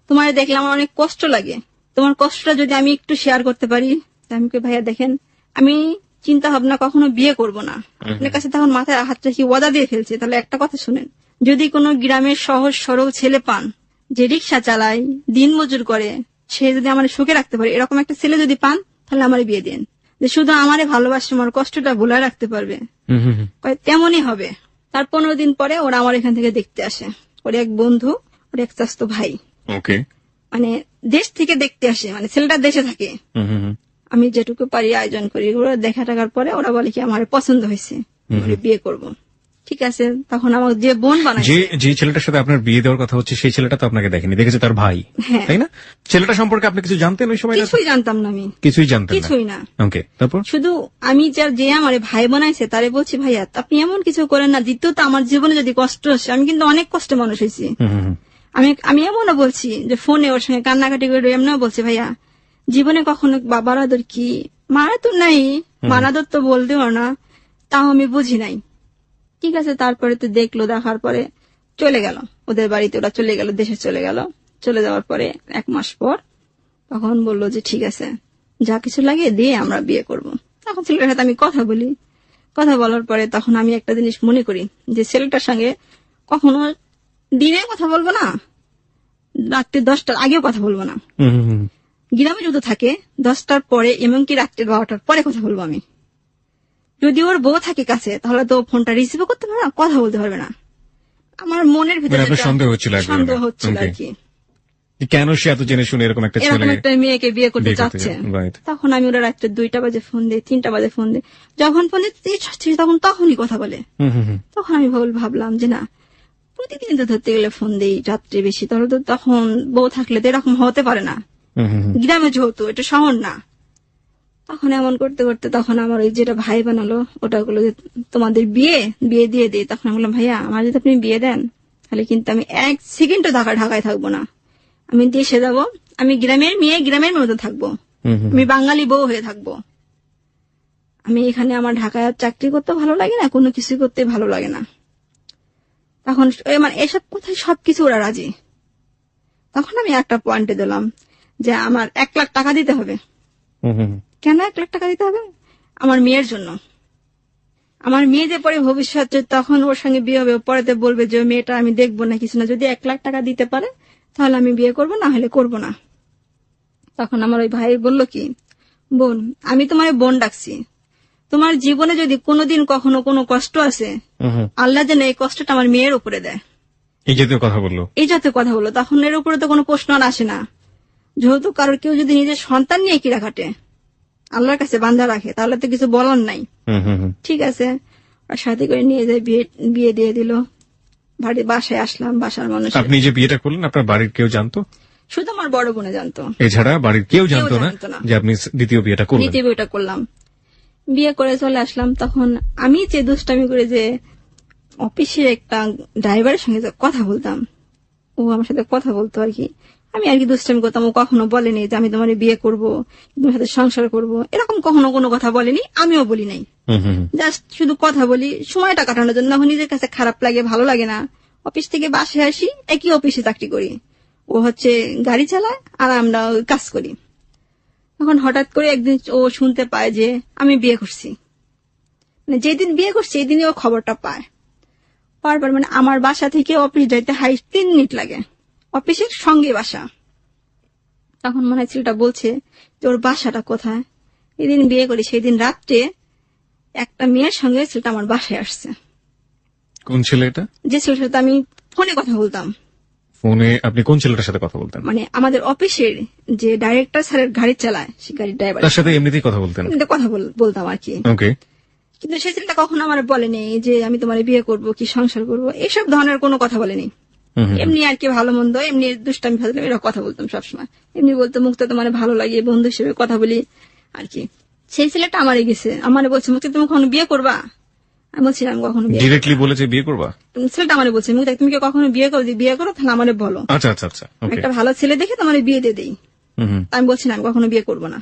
তোমার দেখলে আমার অনেক কষ্ট লাগে, তোমার কষ্টটা যদি আমি একটু শেয়ার করতে পারি। আমি ভাইয়া দেখেন আমি চিন্তা ভাবনা কখনো বিয়ে করব না, আপনার কাছে তখন মাথায় হাত রেখে ওয়াদা দিয়ে ফেলছে। তাহলে একটা কথা শুনেন, যদি কোনো গ্রামের সহজ সরল ছেলে পান যে রিক্সা চালায় দিন মজুর করে, সে যদি আমার সুখে রাখতে পারে, এরকম একটা ছেলে যদি পান তাহলে আমার বিয়ে দেন, যে শুধু আমারে ভালোবাসে, আমার কষ্টটা ভুলে রাখতে পারবে, তেমনই হবে। তার 15 দিন পরে ওরা আমার এখান থেকে দেখতে আসে, ওর এক বন্ধু, ওর এক চাস্তো ভাই। মানে দেশ থেকে দেখতে আসে, মানে ছেলেটা দেশে থাকে। আমি যেটুকু পারি আয়োজন করি, ওরা দেখা টাকার পরে ওরা বলে কি আমার পছন্দ হয়েছে, বিয়ে করব। ঠিক আছে, তখন আমার যে বোন বানায়, যে ছেলেটার সাথে আপনার বিয়ে দেওয়ার কথা হচ্ছে সেই ছেলেটা তো আপনাকে দেখেনি, দেখেছে তার ভাই, তাই না? ছেলেটা সম্পর্কে আপনি কিছু জানতেন ওই সময়? কিছুই জানতাম না, আমি কিছুই জানতেন কিছুই না। ওকে, তারপর শুধু আমি যে আমার ভাই বানাইছে তারে বলছি ভাইয়া আপনি এমন কিছু করেন না, দ্বিতীয়ত আমার জীবনে যদি কষ্ট আসে, আমি কিন্তু অনেক কষ্টে মানুষ হয়েছি। আমি এমনও বলছি যে ফোনে ওর সঙ্গে কান্নাকাটি করে এমনও বলছি ভাইয়া জীবনে কখনো বাবার আদর কি, মারা তো নাই, মার আদর তো বলতেও না, তাও আমি বুঝি নাই। ঠিক আছে, তারপরে তো দেখলো, দেখার পরে চলে গেল ওদের বাড়িতে, ওরা চলে গেল, দেশে চলে গেল। চলে যাওয়ার পরে 1 মাস পর তখন বললো যে ঠিক আছে যা কিছু লাগে দিয়ে আমরা বিয়ে করব। তখন ছেলেটার সাথে আমি কথা বলি, কথা বলার পরে তখন আমি একটা জিনিস মনে করি যে ছেলেটার সঙ্গে কখনো দিনে কথা বলবো না, রাত্রি 10টার আগেও কথা বলবো না। গ্রামে যদি থাকে 10টার পরে, এমনকি রাত্রি 12টার পরে কথা বলবো আমি। যদি ওর বউ থাকে কাছে তাহলে তো ফোনটা রিসিভ করতে পারবে না, কথা বলতে পারবে না। আমার মনের ভিতরে সন্দেহ হচ্ছিল আর কি, কেন সে এত জেনে শুনে এরকম একটা মেয়েকে বিয়ে করতে চাচ্ছে। তখন আমি ওরা রাত্রে 2টা বাজে ফোন দিই, 3টা বাজে ফোন দিই, যখন ফোন দিই তখনই কথা বলে। তখন আমি ভাবলাম যে না, প্রতিদিন তো ধরতে গেলে ফোন দিই রাত্রে বেশি, তাহলে তো তখন বউ থাকলে তো এরকম হতে পারে না। গ্রামে যেহেতু এটা শহর না। তখন এমন করতে করতে তখন আমার ওই যেটা ভাই বানালো ওটা বললো যে তোমাদের বিয়ে দিয়ে দিই। তখন আমি বললাম ভাইয়া আমার যদি আপনি বিয়ে দেন তাহলে কিন্তু আমি 1 সেকেন্ডও ঢাকায় থাকবো না, আমি দেশে যাব, আমি গ্রামের মেয়ে গ্রামের মতো থাকবো, আমি বাঙালি বউ হয়ে থাকবো। আমি এখানে আমার ঢাকায় চাকরি করতে ভালো লাগে না, কোনো কিছু করতে ভালো লাগে না। তখন মানে এসব কথায় সবকিছু ওরা রাজি। তখন আমি একটা পয়েন্টে দিলাম যে আমার 1 লাখ টাকা দিতে হবে। কেন 1 লাখ টাকা দিতে হবে? আমার মেয়ের জন্য। আমার মেয়ে যে পরে ভবিষ্যতে তখন ওর সঙ্গে বিয়ে হবে, পরেতে বলবে যে মেয়েটা আমি দেখবো না কিছু না, যদি 1 লাখ টাকা দিতে পারে তাহলে আমি বিয়ে করবো, না হলে করবো না। তখন আমার ওই ভাই বলল কি, বোন আমি তোমার বোন ডাকছি, তোমার জীবনে যদি কোনোদিন কখনো কোনো কষ্ট আছে, আল্লাহ যেন এই কষ্টটা আমার মেয়ের উপরে দেয়। এই জাতীয় কথা বললো। তখন এর উপরে তো কোনো প্রশ্ন আর আসে না। যেহেতু কারোর কেউ যদি নিজের সন্তান নিয়ে কিরা কাটে, আল্লাহর কাছে বান্ধা রাখে, তাহলে তো কিছু বলার নাই। ঠিক আছে, আর সাথে করে নিয়ে যায়, বিয়ে দিয়ে দিল। বাসায় আসলাম, বাসার মানুষ। আপনি যে বিয়েটা করলেন আপনার বাড়ির কেউ জানতো? শুধু আমার বড় বোনে জানতো, এছাড়া বাড়ির কেউ জানতো না যে আপনি দ্বিতীয় বিয়েটা করলাম। বিয়ে করে চলে আসলাম। তখন আমি যে দুষ্টামি করে যে অফিসে একটা ড্রাইভারের সঙ্গে কথা বলতাম, ও আমার সাথে কথা বলতো আর কি, আমি আর কি দুষ্টামি করতাম। ও কখনো বলেনি যে আমি তোমার বিয়ে করব, তোমার সাথে সংসার করব, এরকম কখনো কোনো কথা বলেনি, আমিও বলি নাই। জাস্ট শুধু কথা বলি সময়টা কাটানোর জন্য। নিজের কাছে খারাপ লাগে, ভালো লাগে না। অফিস থেকে বাসায় আসি, একই অফিসে চাকরি করি, ও হচ্ছে গাড়ি চালায় আর আমরা কাজ করি। তখন হঠাৎ করে একদিন ও শুনতে পায় যে আমি বিয়ে করছি। মানে যেদিন বিয়ে করছি এই দিনই ও খবরটা পায়। পাওয়ার পর মানে আমার বাসা থেকে অফিস যাইতে 3 মিনিট লাগে, অফিসের সঙ্গে বাসা। তখন মনে হয় ছেলেটা বলছে যে ওর বাসাটা কোথায়। এদিন বিয়ে করি সেই দিন রাত্রে একটা মেয়ের সঙ্গে ছেলেটা আমার বাসায় আসছে। কোন ছেলেটা? যে ছেলেটার সাথে আমি ফোনে কথা বলতাম। ফোনে আপনি কোন ছেলেটার সাথে কথা বলতেন? মানে আমাদের অফিসের যে ডাইরেক্টর স্যারের গাড়ি চালায়, সে গাড়ির ড্রাইভার, তার সাথে এমনিতেই কথা বলতেন? কথা বলতাম আর কি। ওকে। কিন্তু সেই ছেলেটা কখনো আমার বলেনি যে আমি তোমার বিয়ে করব কি সংসার করব, এসব ধরনের কোনো কথা বলেনি। এমনি আর কি ভালো মন্দ, এমনি দুষ্টামি ফাজলামি এরকম কথা বলতাম সবসময়। এমনি বলতো মুক্তা তোমার ভালো লাগে, বন্ধু হিসেবে কথা বলি আর কি। সেই ছেলেটা আমারে গেছে, আমারে বলছে মুক্তা তুমি কখনো বিয়ে করবা? আমি বলছিলাম কখনো ডিরেক্টলি বলেছে বিয়ে করবা? ছেলেটা আমারে বলছে মুক্তা তুমি কি কখনো বিয়ে করো? বিয়ে করো তাহলে আমারে বলো। আচ্ছা আচ্ছা আচ্ছা, একটা ভালো ছেলে দেখে তোমার বিয়ে দিয়ে দেই। আমি বলছি না আমি কখনো বিয়ে করবো না।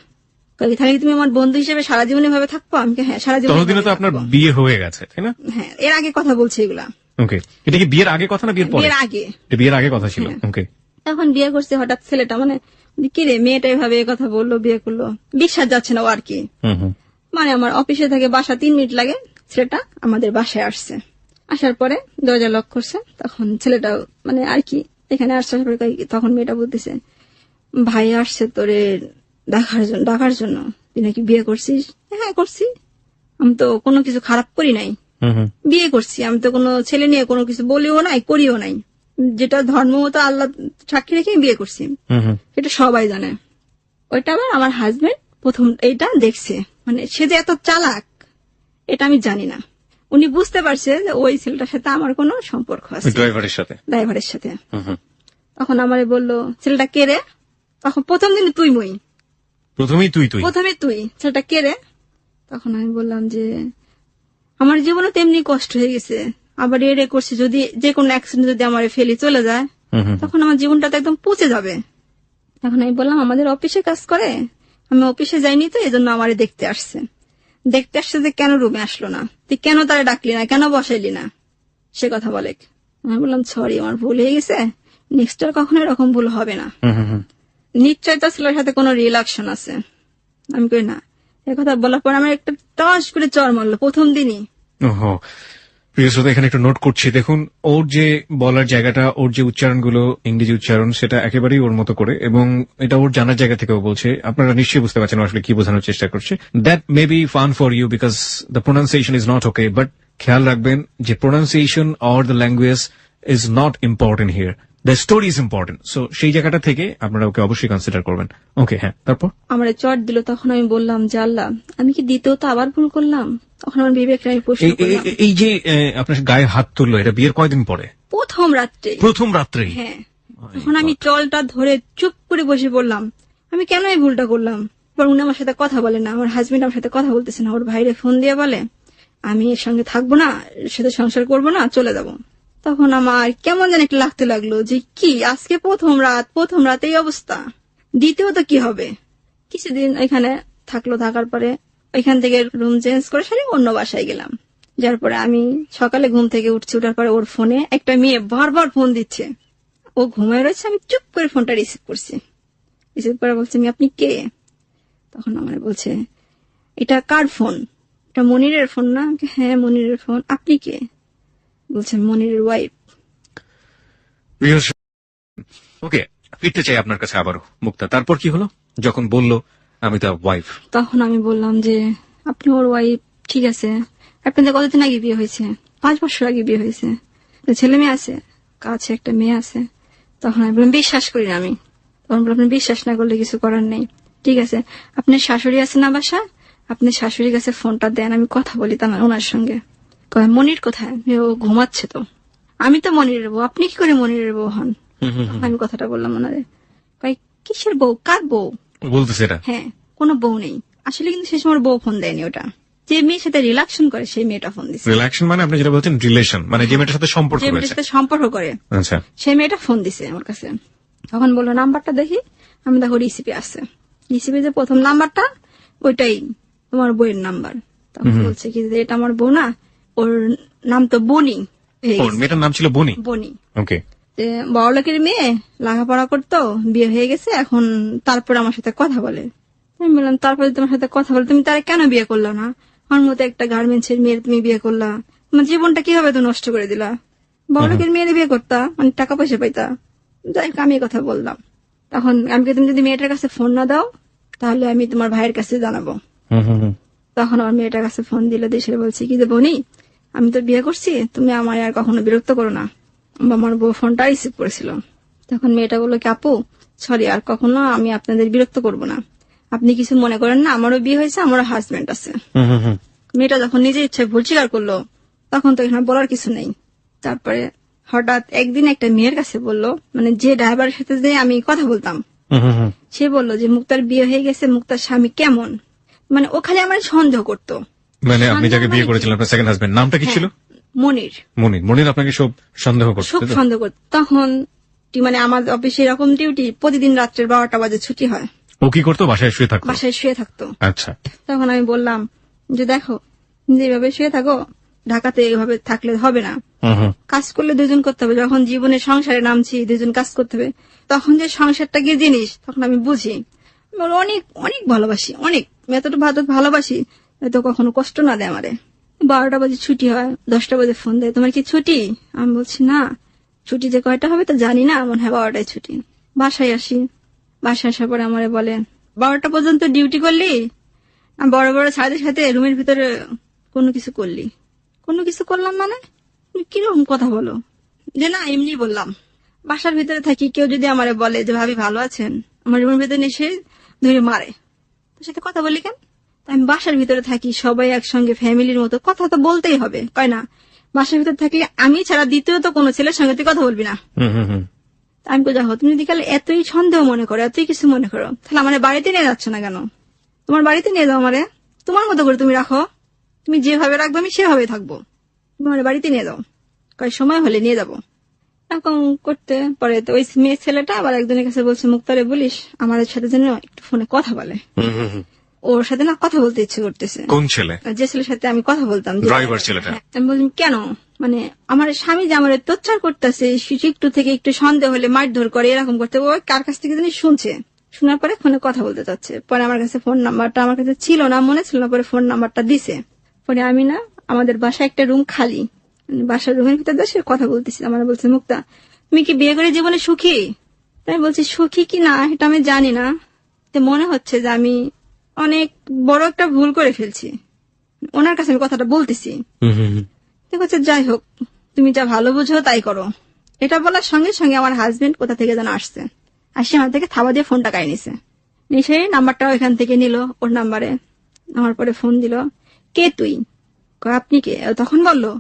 তাহলে তুমি আমার বন্ধু হিসেবে সারা জীবন এভাবে থাকবো? আমি হ্যাঁ সারা জীবন। ততদিনে তো আপনার বিয়ে হয়ে গেছে তাই না? হ্যাঁ, এর আগে কথা বলছে এগুলা। ওকে, এটা কি বিয়ের আগে কথা না বিয়ের পরে? বিয়ের আগে। বিয়ের আগে কথা ছিল। ওকে। তখন বিয়ে করছে হঠাৎ ছেলেটা, মানে কি রে মেয়েটা এভাবে কথা বললো, বিয়ে করলো, বিশ্বাস যাচ্ছে না ও আর কি। মানে আমার অফিসে থেকে বাসা 3 মিনিট লাগে, ছেলেটা আমাদের বাসায় আসছে। আসার পরে দরজা লক করছে। তখন ছেলেটা মানে আর কি এখানে আসছে, তখন মেয়েটা বলতেছে ভাই আসছে তোরে ডাকার জন্য, তুই নাকি বিয়ে করছিস? হ্যাঁ করছি, আমি তো কোনো কিছু খারাপ করি নাই, বিয়ে করছি, আমি তো কোনো ছেলে নিয়ে কোনো কিছু বলিও নাই করিও নাই। যেটা ধর্ম মতো আল্লাহ সাক্ষী রেখে বিয়ে করছি, এটা সবাই জানে। ওইটা আবার আমার হাজবেন্ড প্রথম এইটা দেখছে, মানে সে যে এত চালাক এটা আমি জানি না। উনি বুঝতে পারছে যে ওই ছেলেটার সাথে আমার কোনো সম্পর্ক আছে, ড্রাইভারের সাথে। তখন আমারে বললো, ছেলেটা কে রে? তখন প্রথম দিন প্রথমে তুই ছেলেটা কে রে? তখন আমি বললাম যে আমার জীবনে তেমনি কষ্ট হয়ে গেছে, আবার এরে করছে, যদি যে কোনো অ্যাক্সিডেন্ট যদি আমার ফেলে চলে যায় তখন আমার জীবনটা তো একদম পচে যাবে। তখন আমি বললাম আমাদের অফিসে কাজ করে, আমি অফিসে যাইনি তো, এই জন্য আমার দেখতে আসছে যে কেন রুমে আসলো না, তুই কেন তারা ডাকলি না, কেন বসাইলি না, সে কথা বলে। আমি বললাম সরি, আমার ভুল হয়ে গেছে, নেক্সট আর কখনো এরকম ভুল হবে না। নিশ্চয় তো ছেলের সাথে কোনো রিলাকশন আছে। আমি কই না। কথা বলার পর আমার একটা টস করে চর মারলো প্রথম দিনই। প্রিয় শ্রোতা, এখানে একটু নোট করছি, দেখুন ওর যে বলার জায়গাটা, ওর যে উচ্চারণগুলো, ইংরেজি উচ্চারণ, সেটা একেবারেই ওর মতো করে, এবং এটা ওর জানার জায়গা থেকেও বলছে। আপনারা নিশ্চয়ই বুঝতে পারছেন আসলে কি বোঝানোর চেষ্টা করছে। That may be fun for you because the pronunciation is not okay, but খেয়াল রাখবেন যে pronunciation or the language is not important here, the story is important. So সেই জায়গাটা থেকে আপনারা ওকে অবশ্যই কনসিডার করবেন। ওকে, হ্যাঁ, তারপর আমার চট দিল। তখন আমি বললাম যে আল্লাহ, আমি কি দ্বিতীয় তো আবার ভুল করলাম? তখন আমার বিবেকটা আমি প্রশ্ন করলাম। এই যে আপনার গায়ে হাত তুললো, এটা বিয়ের কয়দিন পরে? প্রথম রাত্রে। হ্যাঁ। তখন আমি চলটা ধরে চুপ করে বসে পড়লাম, আমি কেন এই ভুলটা করলাম। এবার উনি আমার সাথে কথা বলে না, আমার হাজবেন্ড আমার সাথে কথা বলতেছে না, ওর ভাইরে ফোন দিয়ে বলে আমি এর সঙ্গে থাকবো না, এর সাথে সংসার করবো না, চলে যাবো। তখন আমার কেমন যেন একটা লাগতে লাগলো যে কি আজকে প্রথম রাত এই অবস্থা, দ্বিতীয়ত কি হবে। কিছুদিন এখানে থাকার পরে এখান থেকে রুম চেঞ্জ করে সারি অন্য বাসায় গেলাম। যার পরে আমি সকালে ঘুম থেকে উঠার পরে ওর ফোনে একটা মেয়ে বারবার ফোন দিচ্ছে, ও ঘুমায় রয়েছে। আমি চুপ করে ফোনটা রিসিভ করে বলছে আমি, আপনি কে? তখন আমার বলছে এটা কার ফোন? এটা মনিরের ফোন না? হ্যাঁ মনিরের ফোন। আপনি কে? বলছে মনিরের ওয়াইফ। ওকে, ফিরতে চাই আপনার কাছে আবারও মুক্তা। তারপর কি হলো যখন বললো আমি তার ওয়াইফ? তখন আমি বললাম যে আপনি ওর ওয়াইফ, ঠিক আছে, আপনাদের কতদিন আগে বিয়ে হয়েছে? 5 বছর আগে বিয়ে হয়েছে। ছেলে মেয়ে আছে? কাছে একটা মেয়ে আছে। তখন আমি বললাম বিশ্বাস করি না আমি। তখন বললাম আপনি বিশ্বাস না করলে কিছু করার নেই, ঠিক আছে, আপনার শাশুড়ি আছে না বাসা, আপনি শাশুড়ির কাছে ফোনটা দেন, আমি কথা বলি তার ওনার সঙ্গে। মনির কোথায়? ও ঘুমাচ্ছে তো। আমি তো মনিরের বউ, আপনি কি করে মনিরের বউ হন? আমি কথাটা বললাম ওনারে। কিসের বউ? কার বউ বলতেছে? হ্যাঁ, কোনো বউ নেই আসলে, কিন্তু সে সময় বউ ফোন দেয়নি, ওটা যে মেয়ের সাথে রিলেশন করে সেই মেয়েটা ফোন দিচ্ছে। রিলেশন মানে আপনি যেটা বলছেন রিলেশন, মানে যে মেয়েটার সাথে সম্পর্ক করে, আচ্ছা, সেই মেয়েটা ফোন দিছে আমার কাছে। তখন বললো নাম্বারটা দেখি। আমি দেখো রিসিপি আছে, রিসিপি যে প্রথম নাম্বারটা ওইটাই তোমার বউয়ের নাম্বার। তখন বলছে কি যে এটা আমার বউ না, ওর নাম তো বনি। মেয়েটার নাম ছিল বনি? ওকে। বড় লোকের মেয়ে, লেখাপড়া করতো, বিয়ে হয়ে গেছে, এখন তারপর আমার সাথে কথা বলে। আমি বললাম তারপরে তোমার সাথে কথা বলে তুমি তারা কেন বিয়ে করলো না? আমার মতো একটা গার্মেন্টস এর মেয়ের তুমি বিয়ে করলা, তোমার জীবনটা কিভাবে তো নষ্ট করে দিলা? বড় লোকের মেয়ের বিয়ে করতা, মানে টাকা পয়সা পাইতা। যাই হোক, আমি কথা বললাম। তখন আমি তুমি যদি মেয়েটার কাছে ফোন না দাও তাহলে আমি তোমার ভাইয়ের কাছে জানাবো। তখন আমার মেয়েটার কাছে ফোন দিল, দেশে বলছি কি যে বনি, আমি তো বিয়ে করছি, তুমি আমার আর কখনো বিরক্ত করো না। আমার বউ ফোনটা রিসিভ করেছিল। তখন মেয়েটা বললো কি আপু সরি, আর কখনো আমি আপনাদের বিরক্ত করব না, আপনি কিছু মনে করেন না, আমারও বিয়ে হয়েছে, আমারও হাজবেন্ড আছে। মেয়েটা যখন নিজের ইচ্ছায় ভুল স্বীকার করলো তখন তো এখানে বলার কিছু নেই। তারপরে হঠাৎ একদিন একটা মেয়ের কাছে বললো, মানে যে ড্রাইভারের সাথে যে আমি কথা বলতাম, সে বললো যে মুক্তার বিয়ে হয়ে গেছে, মুক্তার স্বামী কেমন, মানে ও খালি আমার সন্দেহ করতো। মানে আপনি যাকে বিয়ে করেছিলেন আপনার সেকেন্ড হাজবেন্ড, নামটা কি ছিল? মনির আপনাকে সব সন্দেহ করতো। তখন মানে আমাদের অফিসে এরকম ডিউটি, প্রতিদিন রাত্রের 12টা বাজে ছুটি হয়। ও কি করতো? বাসায় শুয়ে থাকতো। আচ্ছা। তখন আমি বললাম যে দেখো, যেভাবে শুয়ে থাকো ঢাকাতে এইভাবে থাকলে হবে না, কাজ করলে দুজন করতে হবে। যখন জীবনে সংসারে নামছি দুজন কাজ করতে হবে, তখন যে সংসারটা কি জিনিস তখন আমি বুঝি। অনেক অনেক ভালোবাসি, অনেক এতটা ভালোবাসি, এত কখনো কষ্ট না দেয় আমারে। 12টা বাজে ছুটি হয়, 10টা বাজে ফোন দেয় তোমার কি ছুটি? আমি বলছি না, ছুটি যে কয়টা হবে তো জানি না, মনে হয় 12টায় ছুটি। বাসায় আসি, বাসায় আসার পরে আমারে বলে 12টা পর্যন্ত ডিউটি করলি, বড় বড় সাথে রুমের ভিতরে কোনো কিছু করলি? কোনো কিছু করলাম মানে কিরকম কথা বলো? যে না এমনি বললাম। বাসার ভিতরে থাকি, কেউ যদি আমারে বলে যে ভাবি ভালো আছেন, আমার রুমের ভিতরে এসে ধরে মারে, তোর সাথে কথা বলি কেন? আমি বাসার ভিতরে থাকি, সবাই একসঙ্গে ফ্যামিলির মতো, কথা তো বলতেই হবে, কয় না? বাসার ভিতরে থাকলে আমি ছাড়া দ্বিতীয় তো কোনো ছেলের সঙ্গে তুই কথা বলবি না। আমি তো যাবো, তুমি যদি কালে এতই সন্দেহ মনে করো, এতই কিছু মনে করো, তাহলে আমার বাড়িতে নিয়ে যাচ্ছ না কেন? তোমার বাড়িতে নিয়ে যাও আমারে, তোমার মতো করে তুমি রাখো, তুমি যেভাবে রাখবে আমি সেভাবে থাকবো, তোমার বাড়িতে নিয়ে যাও, কয় সময় হলে নিয়ে যাবো। এরকম করতে পরে তো ওই মেয়ে ছেলেটা আবার একজনের কাছে বলছে, মুক্তারে বলিস আমার সাথে যেন একটু ফোনে কথা বলে। ওর সাথে না কথা বলতে ইচ্ছে করতেছে। কোন ছেলে? যে ছেলের সাথে আমি কথা বলতাম, ড্রাইভার ছেলেটা। আমি বললাম কেন, মানে আমার স্বামী যে আমার টর্চার করতেছে, একটু থেকে একটু সন্দেহ হলে মারধর করে, এরকম করতে, ও কার কাছ থেকে জানি শুনছে, শোনার পরে ফোনে কথা বলতে চাচ্ছে। পরে আমার কাছে ফোন নাম্বারটা আমার কাছে ছিল না, মনে ছিল না, পরে ফোন নাম্বারটা দিছে। পরে আমি না, আমাদের বাসায় একটা রুম খালি, বাসার রুমের ভিতরে বসে কথা বলতেছি। আমার বলছে, মুক্তা তুমি কি বিয়ে করে জীবনে সুখী? আমি বলছি সুখী কি না এটা আমি জানি না, মনে হচ্ছে যে আমি অনেক বড় একটা ভুল করে ফেলছি। ওনার কাছে আমি কথাটা বলতেছি। হচ্ছে যাই হোক, তুমি যা ভালো বুঝো তাই করো। এটা বলার সঙ্গে সঙ্গে আমার হাজবেন্ড কোথা থেকে যেন আসছে, আসে আমার থেকে থাবা দিয়ে ফোনটা কাই নিছে, নিশে নাম্বারটাও এখান থেকে নিল ওর নাম্বারে। আমার পরে ফোন দিল, কে তুই? আপনি কে? তখন বললো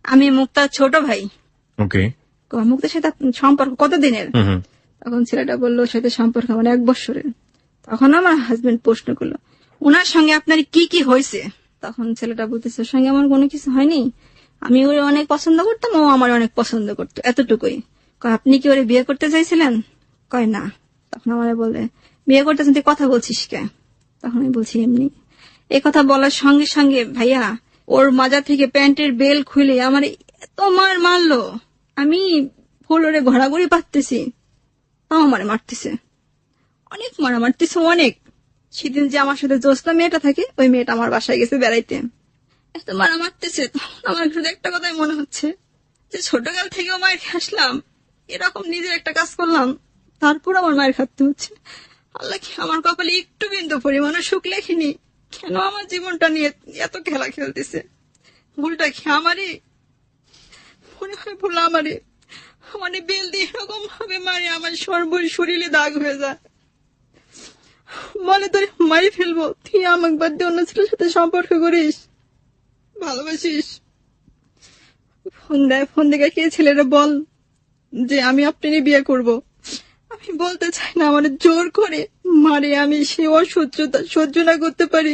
আমি মুক্তার ছোট ভাই। মুক্তার সাথে সম্পর্ক কতদিনের? তখন ছেলেটা বললো সাথে সম্পর্ক আমার 1 বছরের। তখন আমার হাজবেন্ড প্রশ্ন করলো, ওনার সঙ্গে আপনার কি কি হয়েছে? তখন ছেলেটা বলতেছে, ওর সঙ্গে আমার কোনো কিছু হয়নি, আমি ওরে অনেক পছন্দ করতাম, ও আমার অনেক পছন্দ করতো, এতটুকুই। আপনি কি ওরে বিয়ে করতে চাইছিলেন? কয় না। তখন আমার বলে, বিয়ে করতেছেন তুই কথা বলছিস কে? তখন আমি বলছি এমনি। এই কথা বলার সঙ্গে সঙ্গে ভাইয়া ওর মাজা থেকে প্যান্টের বেল খুলে আমার এত মারলো, আমি ফ্লোরে ঘোরাঘুরি পারতেছি, তাও আমারে মারতেছে, অনেক মারতেছে অনেক। সেদিন যে আমার সাথে জোসনা মেয়েটা থাকে, ওই মেয়েটা আমার বাসায় গেছে বেড়াইতে, এত মারতেছে। আমার শুধু একটা কথাই মনে হচ্ছে যে ছোটকাল থেকেও মায়ের খেয়ে আসলাম, এরকম নিজের একটা কাজ করলাম, তারপর আমার মায়ের খাটতে হচ্ছে। আল্লাহ কি আমার কপালে একটু বিন্দু পরিমাণও সুখ লেখিনি? কেন আমার জীবনটা নিয়ে এত খেলা খেলতেছে? ভুলটা কি আমারই? মনে হয় ভুল আমারই। মানে বেল দিয়ে এরকম ভাবে মারে আমার শরীরে দাগ হয়ে যায়, বলে তোর মারি ফেলবো, তুই আমাকে বাদ দিয়ে অন্য ছেলের সাথে সম্পর্ক করিস, ভালোবাসিস। ফোন দেয়, ফোন দেখে কে ছেলেরা বল যে আমি আপনারই বিয়ে করব। আমি বলতে চাই না, আমার জোর করে মারে, আমি সে অসহ্যতা সহ্য না করতে পারি।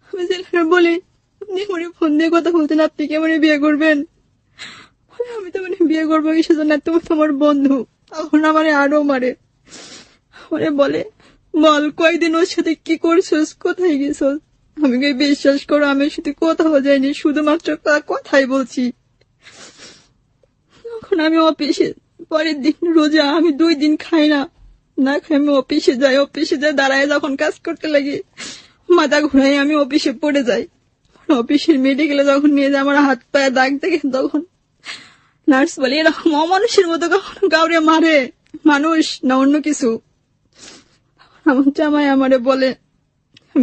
আমি ছেলেরা বলি, আপনি মনে ফোন দিয়ে কথা বলতেন, আপনি কে মনে বিয়ে করবেন? আমি তো মানে বিয়ে করবো কিসের জন্য, তুমি তোমার বন্ধু। তখন আমার আরো মারে, বলে বল কয়েকদিন ওর সাথে কি করছোস, কোথায় গেছোস? আমি বিশ্বাস করো আমি শুধু কোথাও যাইনি, শুধুমাত্র কথাই বলছি। তখন আমি অফিসে, পরের দিন রোজা, আমি 2 দিন খাই না, না খাই আমি অফিসে যাই। অফিসে যাই, দাঁড়ায় যখন কাজ করতে লাগি, মাথা ঘুরাই, আমি অফিসে পড়ে যাই। অফিসের মেডিকেলে যখন নিয়ে যায়, আমার হাত পায়ে দাগ দেখে, তখন নার্স বলে এরকম অমানুষের মতো কখনো কাউরে মারে মানুষ না অন্য কিছু? আমার জামাই আমারে বলে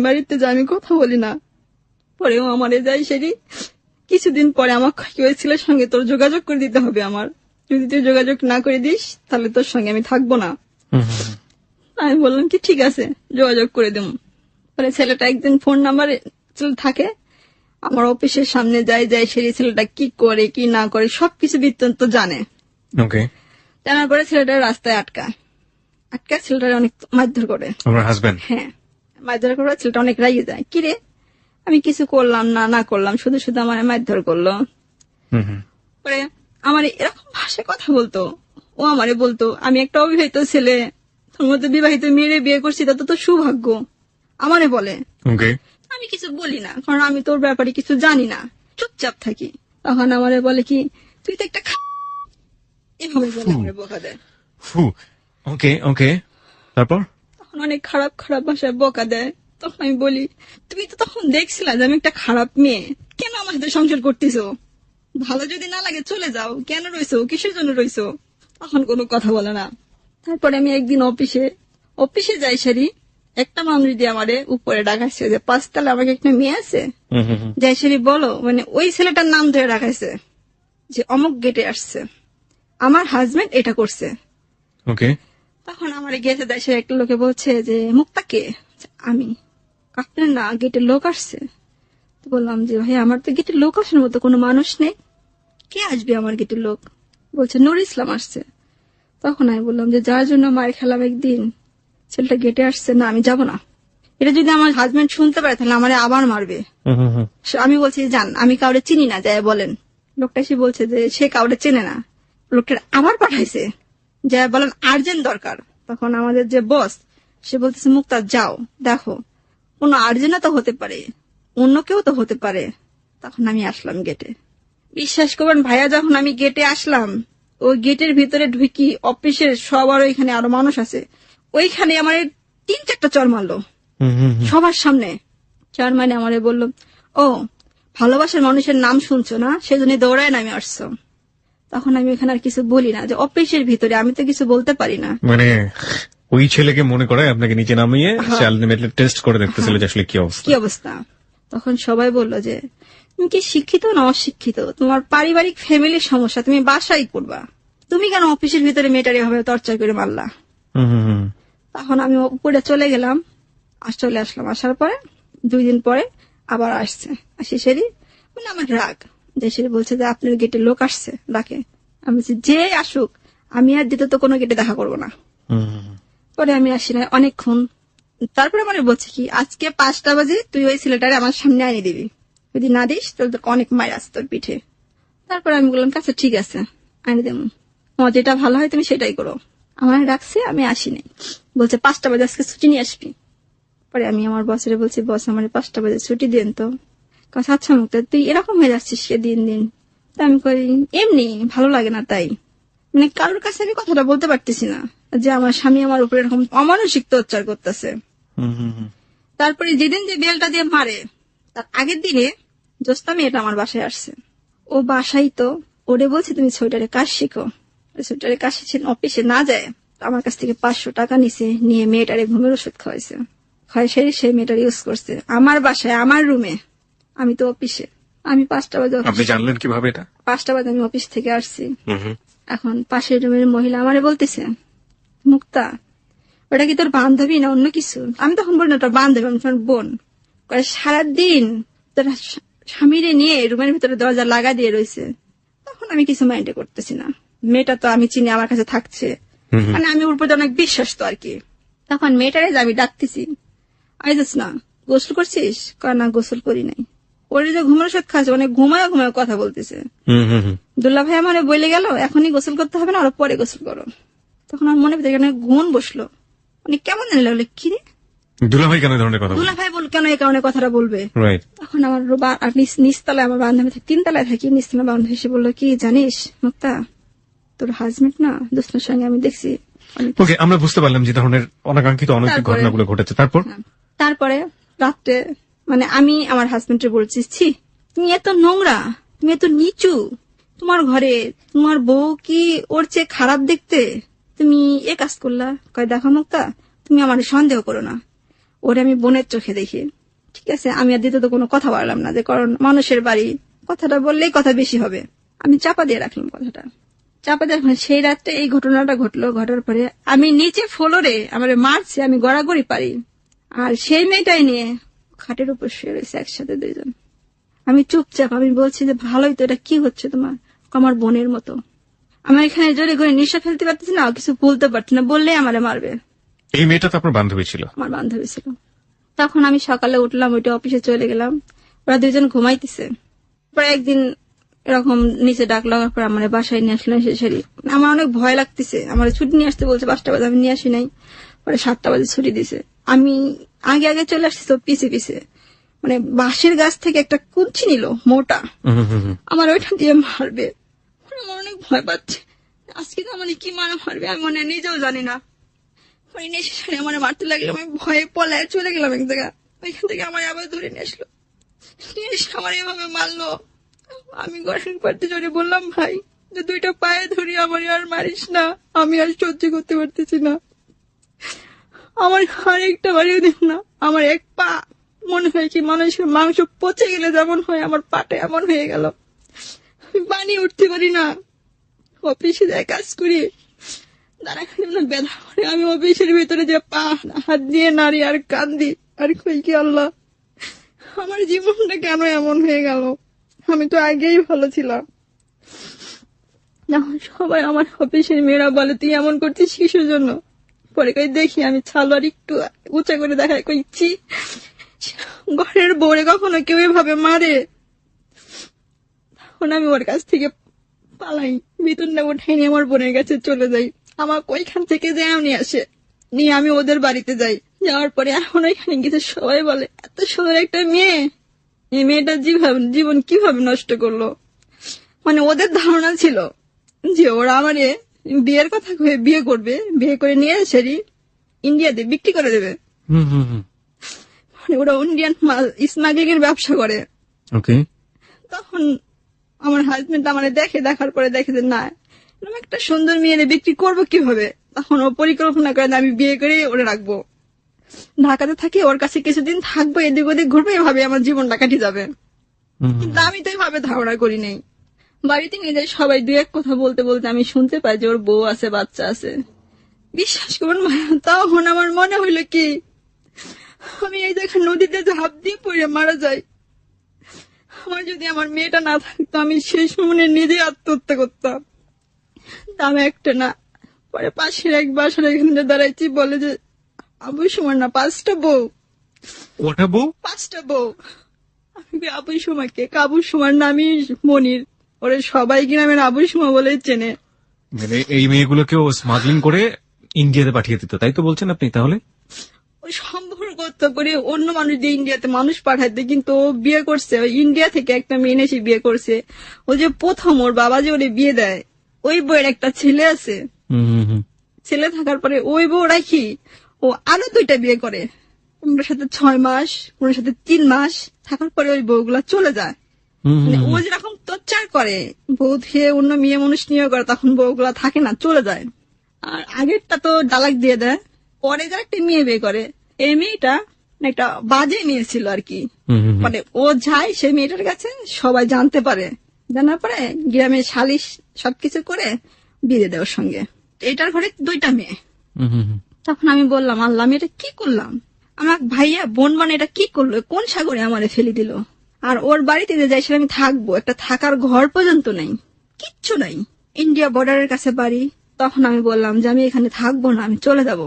বাড়িতে যা, আমি কথা বলি না। পরেও আমারে যাই, সেটি কিছুদিন পরে আমার ওই ছেলের সঙ্গে তোর যোগাযোগ করে দিতে হবে, আমার যদি তুই যোগাযোগ না করে দিস তাহলে তোর সঙ্গে আমি থাকবো না। আমি বললাম কি ঠিক আছে, যোগাযোগ করে দেব। পরে ছেলেটা একদিন ফোন নাম্বারে থাকে, আমার অফিসের সামনে যাই, সেই ছেলেটা কি করে কি না করে সবকিছু বৃত্তান্ত জানে। জানার পরে ছেলেটা রাস্তায় আটকায়, ছেলেটা অনেক মারধর করে। আমার হাজবেন্ড, হ্যাঁ, মারধর করে। ছেলেটা অনেক রাগিয়ে যায়, কিরে আমি কিছু করলাম না করলাম, শুধু শুধু আমার মারধর করলো। পরে আমার এরকম ভাষায় কথা বলতো, ও আমারে বলতো আমি একটা অবিবাহিত ছেলে, তোর মধ্যে বিবাহিত মেয়েরে বিয়ে করছি, তা তো সৌভাগ্য। আমারে বলে, আমি কিছু বলি না, কারণ আমি তোর ব্যাপারে কিছু জানি না, চুপচাপ থাকি। তখন আমারে বলে কি তুই তো একটা এভাবে বলে আমারে বকা দেয়। তারপর তখন অনেক খারাপ খারাপ ভাষায় বকা দেয়। তখন আমি বলি, তুমি তো তখন দেখছিলা যে আমি একটা খারাপ মেয়ে, কেন আমার সাথে সংসার করতেছো? ভালো যদি না লাগে চলে যাও, কেন রইছো, কিসের জন্য রইছো? তখন কোনো কথা বলে না। তারপরে আমি একদিন অফিসে যাই, সারি একটা মানুষ দিয়ে আমারে উপরে ডাকাইছে যে 5 তলা আমাকে একটা মেয়ে আছে, যাই সারি বলো, মানে ওই ছেলেটার নাম ধরে ডাকাইছে যে অমুক গেটে আসছে। আমার হাজবেন্ড এটা করছে। ওকে, তখন আমার গেটে দেশে একটা লোকে বলছে যে মুক্তাকে, আমি আপনার না গেটে লোক আসছে। তো বললাম যে ভাই আমার তো গেটে লোক আসার মতো কোনো মানুষ নেই, কে আসবে আমার গেটে লোক? বলছে নুর ইসলাম আসছে। তখন আমি বললাম যে যার জন্য মার খেলাম একদিন, ছেলেটা গেটে আসছে, না আমি যাব না। এটা যদি আমার হাজবেন্ড শুনতে পারে তাহলে আমার আবার মারবে। আমি বলছি যান, আমি কাউরে চিনি না, যাই বলেন। লোকটা এসে বলছে যে সে কাউরে চেনে না। লোকটা আবার পাঠাইছে, যা বলেন আর্জেন্ট দরকার। তখন আমাদের যে বস সে বলতেছে মুক্তা যাও, দেখো কোনো আর্জেন্ট তো হতে পারে, অন্য কেউ তো হতে পারে। তখন আমি আসলাম গেটে। বিশ্বাস করবেন ভাইয়া, যখন আমি গেটে আসলাম, ওই গেটের ভিতরে ঢুকি, অফিসের সবার ওইখানে আরো মানুষ আছে, ওইখানে আমার 3-4টা চর মারলো সবার সামনে। চর মানে আমারে বললো, ও ভালোবাসার মানুষের নাম শুনছো না, সেজন্য দৌড়ায় নামে আসছো। তখন আমি এখানে আর কিছু বলি না, যে অফিসের ভিতরে আমি তো কিছু বলতে পারি না। মানে ওই ছেলেকে মনে করে আপনাকে নিচে নামিয়ে টেস্ট করে দেখতেছিল যে আসলে কি অবস্থা। তখন সবাই বলল যে তুমি কি শিক্ষিত না অশিক্ষিত, তোমার পারিবারিক ফ্যামিলির সমস্যা, তুমি বাসাই করবা, তুমি কেন অফিসের ভিতরে মেয়েটারে ভাবে টর্চার করে মারলা। তখন আমি উপরে চলে গেলাম, চলে আসলাম। আসার পরে 2 দিন পরে আবার আসছে, আসি সেরি মানে আমার রাগ, যে সে বলছে যে আপনার গেটে লোক আসছে ডাকে। আমি বলছি যে আসুক, আমি আর দিতে তো কোনো গেটে দেখা করবো না। পরে আমি আসি না অনেকক্ষণ। তারপরে মানে বলছে কি আজকে 5টা বাজে তুই ওই ছেলেটারে আমার সামনে আনিয়ে দিবি, যদি না দিস তোর অনেক মায়ের আছে তোর পিঠে। তারপরে আমি বললাম আচ্ছা ঠিক আছে আনিয়ে দেবো, তোমার যেটা ভালো হয় তুমি সেটাই করো। আমার রাখছে, আমি আসি নাই। বলছে 5টা বাজে আজকে ছুটি নিয়ে আসবি। পরে আমি আমার বসের বলছি বস আমার 5টা বাজে ছুটি দেন তো। আচ্ছা মুক্তা তুই এরকম হয়ে যাচ্ছিস সে দিন দিন। তা আমি করি এমনি ভালো লাগে না, তাই মানে কারোর কাছে আমি কথাটা বলতে পারতেছি না যে আমার স্বামী আমার উপরে এরকম অমানসিক অত্যাচার করতেছে। তারপরে যেদিন যে বেলটা দিয়ে মারে তার আগের দিনে জোস্তা মেয়েটা আমার বাসায় আসছে। ও বাসায় তো ওরে বলছে তুমি সোয়েটারে কাজ শিখো। সোয়েটারে কাজ শিখছে, অফিসে না যায়, আমার কাছ থেকে 500 টাকা নিছে, নিয়ে মেয়েটারে ঘুমের ওষুধ খাওয়াইছে। সেই মেয়েটার ইউজ করছে আমার বাসায়, আমার রুমে, আমি তো অফিসে। আমি 5টা বাজে, আপনি জানলেন কিভাবে এটা? 5টা বাজে আমি অফিস থেকে আসছি। এখন পাশের রুমের মহিলা আমারে বলতেছে মুক্তা ওটা কি তোর বান্ধবী না অন্য কিছু? আমি তখন বলি না তোর বান্ধবী, আমি তোমার বোন। সারাদিন তোর স্বামীরে নিয়ে রুমের ভিতরে দরজা লাগা দিয়ে রয়েছে। তখন আমি কিছু মাইন্ডে করতেছি না, মেয়েটা তো আমি চিনি, আমার কাছে থাকছে, মানে আমি ওর প্রতি অনেক বিশ্বাস তো আর কি। তখন মেয়েটারে যে আমি ডাকতেছি, আইছিস না গোসল করছিস? কয় না গোসল করি নাই। ওর যে ঘুমের ওষুধ খাচ্ছে, মানে ঘুমায় ঘুমায় কথা বলতেছে। দুল্লা ভাই আমার বলে গেল এখনই গোসল করতে হবে না, আরো পরে গোসল করো। তখন আমার মনে ভিতরে ঘুম বসলো, মানে কেমন লাগলো, কি রে দুলাভাই কেন ধরনের কথা, দুলাভাই বল কেন এই কারণে কথাটা বলবে। তখন আমার নিচতলায়, আমার বান্ধবী 3 তলায় থাকি, নিচতলা বান্ধবী এসে বললো কি জানিস মুক্তা, তোর হাজবেন্ড না দোস্তের সঙ্গে আমি দেখছি। ওকে, আমরা বুঝতে পারলাম যে ধরনের অনাকাঙ্ক্ষিত অনৈতিক ঘটনাগুলো ঘটেছে। তারপরে রাত্রে মানে আমি আমার হাজবেন্ডের বলছি ছি তুমি এত নোংরা, তুমি এত নিচু, তোমার ঘরে তোমার বউ কি ওর চেয়ে খারাপ দেখতে, তুমি এ কাজ করলা। কয় দেখো মুক্তা তুমি আমার সন্দেহ করো না, ওরে আমি বোনের চোখে দেখি। ঠিক আছে, আমি আর দিতে তো কোনো কথা বললাম না, যে কারণ মানুষের বাড়ি কথাটা বললেই কথা বেশি হবে। আমি চাপা দিয়ে রাখলাম কথাটা, চাপা দিয়ে রাখলাম। সেই রাত্রে এই ঘটনাটা ঘটলো। ঘটার পরে আমি নিচে ফ্লোরে আমার মারছে, আমি গড়াগড়ি পারি, আর সেই মেয়েটাই নিয়ে খাটের উপর শুয়ে রয়েছে একসাথে 2 জন। আমি চুপচাপ, আমি বলছি যে ভালোই তো, এটা কি হচ্ছে তোমার? আমার বোনের মতো। আমার এখানে জোরে করে নিঃশ্বাস ফেলতে পারতেছি না, কিছু বলতে পারছি না, বললেই আমারে মারবে। এই মেয়েটা তো আপনার বান্ধবী ছিল? আমার বান্ধবী ছিল। তখন আমি সকালে উঠলাম, ওইটা অফিসে চলে গেলাম, ওরা 2 জন ঘুমাইতেছে। পরে একদিন এরকম নিচে ডাক লাগার পর আমার বাসায় নিয়ে আসলো। সেসারি আমার অনেক ভয় লাগতেছে, আমার ছুটি নিয়ে আসতে বলছে 5টা বাজে, আমি নিয়ে আসি নাই। পরে 7টা বাজে ছুটি দিছে। আমি আগে আগে চলে আসছি, তো পিছে পিছে মানে বাঁশের গাছ থেকে একটা কুঞ্চি নিল মোটা, আমার ওইটা দিয়ে মারবে। আমার অনেক ভয় পাচ্ছে, আজকে তো আমার কি মারবে আমি মনে নিজেও জানি না। আমার মারতে লাগলো, আমি ভয়ে পলায় চলে গেলাম এক জায়গা। ওইখান থেকে আমার আবার ধরে নিয়ে আসলো, আমার এভাবে মারলো। আমি গরম করতে জোরে বললাম ভাই যে 2টা পায়ে ধরি, আমার আর মারিস না, আমি আর সহ্য করতে পারতেছি না। আমার আরেকটা বাড়িও দেখ না, আমার এক পা মনে হয় কি মানুষের মাংস পচে গেলে যেমন হয়, আমার পাটা এমন হয়ে গেল, আমি পানি উঠতে পারি না। অফিসে যাই কাজ করি, দাঁড়া খালি না ব্যথা করে, আমি অফিসের ভিতরে যে পা হাত দিয়ে নাড়ি আর কান্দি আর কই কি আল্লাহ আমার জীবনটা কেন এমন হয়ে গেল, আমি তো আগেই ভালো ছিলাম। যখন সবাই আমার অফিসের মেয়েরা বলে তুই এমন করছিস কিসের জন্য, পরে কই দেখি আমি ছালোয়ার একটু উঁচা করে দেখাই, কইছি ঘরের বউরে কখনো কেউ এভাবে মারে, তখন আমি ওর কাছ থেকে পালাই, বেতনটা উঠাই নিয়ে আমার বোনের কাছে চলে যাই। আমার ওইখান থেকে যে নিয়ে আসে, নিয়ে আমি ওদের বাড়িতে যাই। যাওয়ার পরে এখন ওইখানে গেছে, সবাই বলে এত সুন্দর একটা মেয়ে, এই মেয়েটার জীবন কিভাবে নষ্ট করলো। মানে ওদের ধারণা ছিল যে ওরা আমারে বিয়ের কথা কয়ে বিয়ে করবে, বিয়ে করে নিয়ে এসে ইন্ডিয়াতে বিক্রি করে দেবে। মানে ওরা ইন্ডিয়ান মাল স্মাগলিং এর ব্যবসা করে। তখন আমার হাজবেন্ড আমার দেখার পরে দেখে যে না, এরকম একটা সুন্দর মেয়েরে বিক্রি করবো কিভাবে। তখন ও পরিকল্পনা করে আমি বিয়ে করে ওরে রাখবো, ঢাকাতে থাকি, ওর কাছে কিছুদিন থাকবো, এদিক ওদিক ঘুরবো, এভাবে আমার জীবনটা কাটি যাবে। কিন্তু আমি তো এভাবে ধারণা করি নাই। বাড়িতে নিয়ে যাই, সবাই দু এক কথা বলতে বলতে আমি শুনতে পাই যে ওর বউ আছে, বাচ্চা আছে। বিশ্বাস করুন তখন আমার মনে হইল কি আমি এই জায়গায় নদীতে ঝাঁপ দিয়ে পড়ে মারা যাই। আমার যদি আমার মেয়েটা না থাকতো আমি সেই সময় নিজে আত্মহত্যা করতাম। দাম একটা না, পরে পাশের এক বাসার এখানে দাঁড়াইছি, বলে যে আবু সুমার না 5টা বউ। ওটা বউ? 5টা বউ। আমি আবু সুমাকে, আবু সুমার নামই মনির, ওরে সবাই গ্রামের আবু সুমা বলেই চেনে। মানে এই মেয়েগুলোকেও স্মাগলিং করে ইন্ডিয়াতে পাঠিয়ে দিত, তাই তো বলছেন আপনি? তাহলে ওই সম্পর্ক করে অন্য মানুষ দিয়ে ইন্ডিয়াতে মানুষ পাঠাইতে, কিন্তু ও বিয়ে করছে ওই ইন্ডিয়া থেকে একটা মেয়ে এসে বিয়ে করছে। ও যে প্রথম ওর বাবা যে ওরে বিয়ে দেয়, ওই বউয়ের একটা ছেলে আছে। ছেলে থাকার পরে ওই বউ রাখি ও আরো 2টা বিয়ে করে, কোনটার সাথে 6 মাস, কোনটার সাথে 3 মাস থাকার পরে ওই বউগুলা চলে যায়। মানে ও যেরকম টর্চার করে, বউ ধুয়ে অন্য মেয়ে মানুষ নিয়ে করে, তখন বউগুলা থাকে না, চলে যায়। আর আগেরটা তো ডালাক দিয়ে দেয়। পরে যারা একটা মেয়ে বিয়ে করে, এই মেয়েটা একটা বাজে মেয়ে ছিল আর কি। মানে ও যায় সেই মেয়েটার কাছে, সবাই জানতে পারে, জানার পরে গ্রামে সালিশ সবকিছু করে বিয়ে দেয় ওর সঙ্গে। এটার ঘরে 2টা মেয়ে। তখন আমি বললাম আল্লাহ আমি এটা কি করলাম, আমার ভাইয়া বোন মানে এটা কি করলো, কোন সাগরে আমারে ফেলে দিল। আর ওর বাড়িতে যে যাই আমি থাকবো, একটা থাকার ঘর পর্যন্ত নেই, কিচ্ছু নাই, ইন্ডিয়া বর্ডারের কাছে বাড়ি। তখন আমি বললাম যে আমি এখানে থাকবো না, আমি চলে যাব।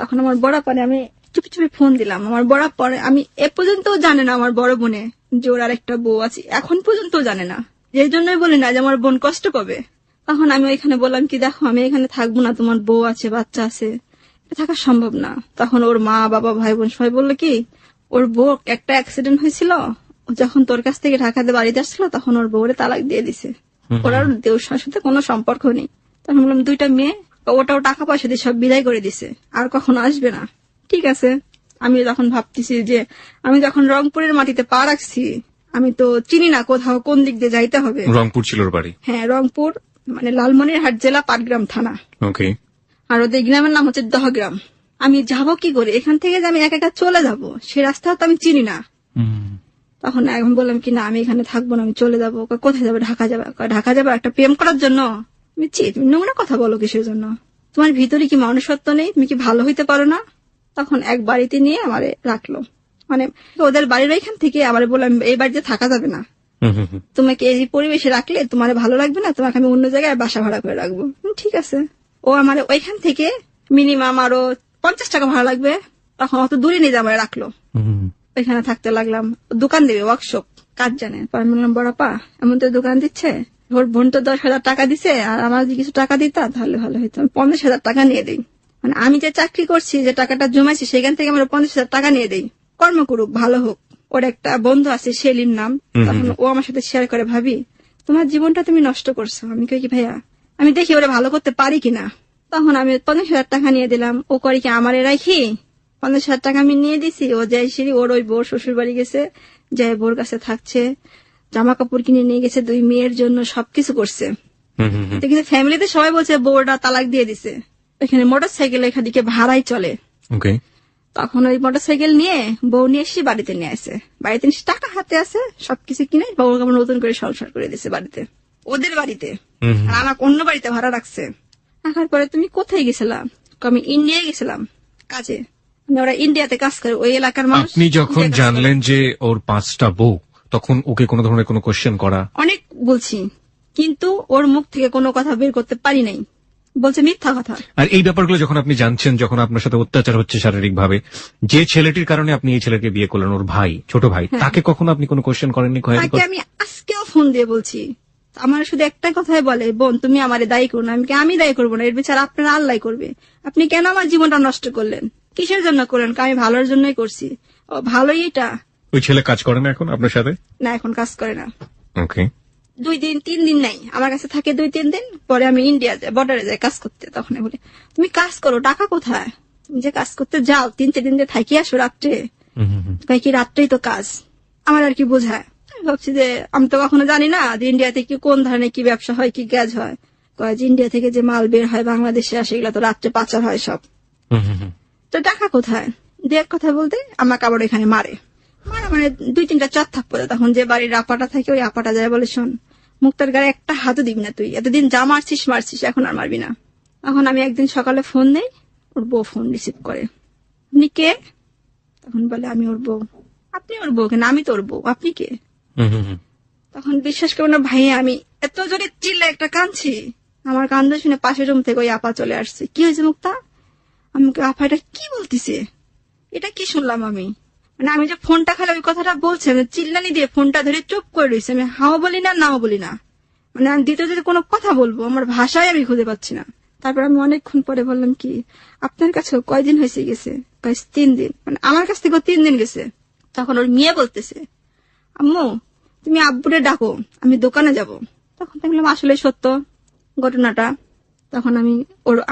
তখন আমার বড় পরে আমি চুপি চুপি ফোন দিলাম। আমার বড় পরে আমি এ পর্যন্ত জানে না আমার বড় বোনে যে ওর আর একটা বউ আছে, এখন পর্যন্ত জানে না। এই জন্যই বলি না যে আমার বোন কষ্ট পাবে। তখন আমি ওইখানে বললাম কি দেখো আমি এখানে থাকবো না, তোমার বউ আছে, বাচ্চা আছে, এটা থাকা সম্ভব না। তখন ওর মা বাবা ভাই বোন সবাই বললো কি ওর বউ একটা অ্যাক্সিডেন্ট হয়েছিল, যখন তোর কাছ থেকে ঢাকাতে বাড়িতে আসছিল তখন ওর বউরে তালাক দিয়ে দিছে, ওর আর দেউর সাথে কোনো সম্পর্ক নেই। তখন বললাম 2টা মেয়ে, ওটাও টাকা পয়সা দিয়ে সব বিদায় করে দিছে, আর কখনো আসবে না। ঠিক আছে, আমি তখন ভাবতেছি যে আমি যখন রংপুরের মাটিতে পা রাখছি, আমি তো চিনি না কোথাও কোন দিক দিয়ে যাইতে হবে। রংপুর ছিল ওর বাড়ি? হ্যাঁ, রংপুর মানে লালমনিরহাট জেলা, পাটগ্রাম থানা। ওকে। আর ওদের গ্রামের নাম হচ্ছে দহগ্রাম। আমি যাবো কি করে এখান থেকে, যে আমি একা একা চলে যাব, সে রাস্তা তো আমি চিনি না। তখন এখন বললাম কি না আমি এখানে থাকবো না, আমি চলে যাবো। কোথায় যাবে? ঢাকা যাবে। ঢাকা যাবে একটা প্রেম করার জন্য? তুমি নোংরা কথা বলো কিসের জন্য? তোমার ভিতরে কি মানুষত্ব নেই? তুমি কি ভালো হইতে পারো না? তখন এক বাড়িতে নিয়ে আমারে রাখলো, মানে ওদের বাড়ির এখান থেকে আমারে বললাম এই বাড়িতে থাকা যাবে না, তোমাকে এই পরিবেশে রাখলে তোমার ভালো লাগবে না, তোমাকে আমি অন্য জায়গায় বাসা ভাড়া করে রাখবো। ঠিক আছে। ও আমার ওইখান থেকে মিনিমাম আরো 50 টাকা ভাড়া লাগবে, তখন অত দূরে নিয়ে আমার রাখলো। ওইখানে থাকতে লাগলাম। দোকান দেবে, ওয়ার্কশপ, কাজ জানে। আমি বললাম বড়পা এমন তো দোকান দিচ্ছে, ওর বোন তো 10,000 টাকা দিছে, আর আমার যদি কিছু টাকা দিতা তাহলে ভালো হইতো। 50,000 টাকা নিয়ে দিই, মানে আমি যে চাকরি করছি, যে টাকাটা জমাইছি, সেখান থেকে আমরা 50,000 টাকা নিয়ে দিই, কর্ম করুক, ভালো হোক। ওর একটা বন্ধু আছে সেলিম নাম, তখন ও আমার সাথে শেয়ার করে, ভাবি তোমার জীবনটা তুমি নষ্ট করছো। আমি কই কি ভাইয়া আমি দেখি ওরা ভালো করতে পারি কিনা। তখন আমি 50,000 টাকা নিয়ে দিলাম। ও করে কি আমারে রাখি 50,000 টাকা আমি নিয়ে দিছি। ও যাই সিঁড়ি ওর ওই বোর শ্বশুর বাড়ি গেছে, যাই বোর কাছে থাকছে, জামা কাপড় কিনে নিয়ে গেছে 2 মেয়ের জন্য, সবকিছু করছে। কিন্তু ফ্যামিলিতে সবাই বলছে বউটা তালাক দিয়ে দিছে। এখানে মোটরসাইকেল এখানে ভাড়াই চলে। তখন ওই মোটরসাইকেল নিয়ে বউ নিয়ে এসে বাড়িতে নিয়ে আসে। বাড়িতে টাকা হাতে আছে, সবকিছু কিনে বউ নতুন করে সংসার করে দিছে বাড়িতে। ওদের বাড়িতে, আর আমাকে অন্য বাড়িতে ভাড়া রাখছে। রাখার পরে তুমি কোথায় গেছিলাম? আমি ইন্ডিয়ায় গেছিলাম কাজে। মানে ওরা ইন্ডিয়াতে কাজ করে, ওই এলাকার মানুষ। আপনি যখন জানলেন যে ওর 5টা বউ, তখন ওকে কোনো ধরনের কোনো কোশ্চেন করা? অনেক বলছি, কিন্তু ওর মুখ থেকে কোনো কথা বের করতে পারি নাই, বলছে মিথ্যা কথা। আর এই ব্যাপারগুলো যখন আপনি জানছেন, যখন আপনার সাথে অত্যাচার হচ্ছে শারীরিক ভাবে, যে ছেলেটির কারণে আপনি এই ছেলেকে বিয়ে করলেন, ওর ভাই, ছোট ভাই, তাকে কখনো আপনি কোনো কোশ্চেন করেননি? তাকে আমি আজকেও ফোন দিয়ে বলছি, আমার শুধু একটা কথাই বলে, বোন তুমি আমারে দায়ী করো না। আমি দায়ী করবো না, এর বিচার আপনার আল্লাহ করবে। আপনি কেন আমার জীবনটা নষ্ট করলেন? কিসের জন্য করলেন? আমি ভালোর জন্যই করছি। ও ভালোই এটা। ওই ছেলে কাজ করে না এখন আপনার সাথে? না, এখন কাজ করে না। ওকে। 2 দিন 3 দিন নাই, আমার কাছে থাকে 2-3 দিন, পরে আমি ইন্ডিয়া যাই, বর্ডারে যাই কাজ করতে। তখন বলে তুমি কাজ করো, টাকা কোথায়? তুমি যে কাজ করতে যাও 3-4 দিন দিয়ে থাকি আসো রাত্রে, কি রাত্রেই তো কাজ। আমার আর কি বোঝায়। আমি ভাবছি যে আমি তো কখনো জানি না যে ইন্ডিয়াতে কি কোন ধরনের কি ব্যবসা হয়, কি গ্যাজ হয়। কয় যে ইন্ডিয়া থেকে যে মাল বের হয় বাংলাদেশে আসে, এগুলো তো রাত্রে পাচার হয় সব। তো টাকা কোথায়? দিয়ে এক কথা বলতে আমাকে আবার এখানে মারে। মানে 2-3টা চার থাপ্পড়ে। তখন যে বাড়ির আপাটা থাকে, ওই আপাটা যায় বলে, শোন মুক্তার গায়ে একটা হাতও দিবি না, তুই এতদিন যা মারছিস, এখন আর মারবি না। তখন আমি একদিন সকালে ফোন নেই, ওর বউ ফোন রিসিভ করে। আপনি কে? তখন বলে আমি ওর বউ। আপনি ওর বউ কেন? আমি তো ওর বউ, আপনি কে? তখন বিশ্বাস করো না ভাই, আমি এত জোরে চিল্লা একটা কাঁদছি, আমার কান্দ শুনে পাশের রুম থেকে ওই আপা চলে আসছে। কি হয়েছে মুক্তা? আমাকে আপা এটা কি বলতেছে? এটা কি শুনলাম আমি? মানে আমি যে ফোনটা খালি ওই কথাটা বলছে, চিল্লানি দিয়ে ফোনটা ধরে চুপ করে রয়েছে। আমি হাও বলি না, নাও বলি না। মানে আমি দ্বিতীয় যদি কোনো কথা বলবো, আমার ভাষায় আমি খুঁজে পাচ্ছি না। তারপর আমি অনেকক্ষণ পরে বললাম, কি আপনার কাছে কয়দিন হয়েছে গেছে? 3 দিন। মানে আমার কাছ থেকে 3 দিন গেছে। তখন ওর মেয়ে বলতেছে, আম্মু তুমি আব্বুরে ডাকো, আমি দোকানে যাব। তখন দেখলাম আসলে সত্য ঘটনাটা। তখন আমি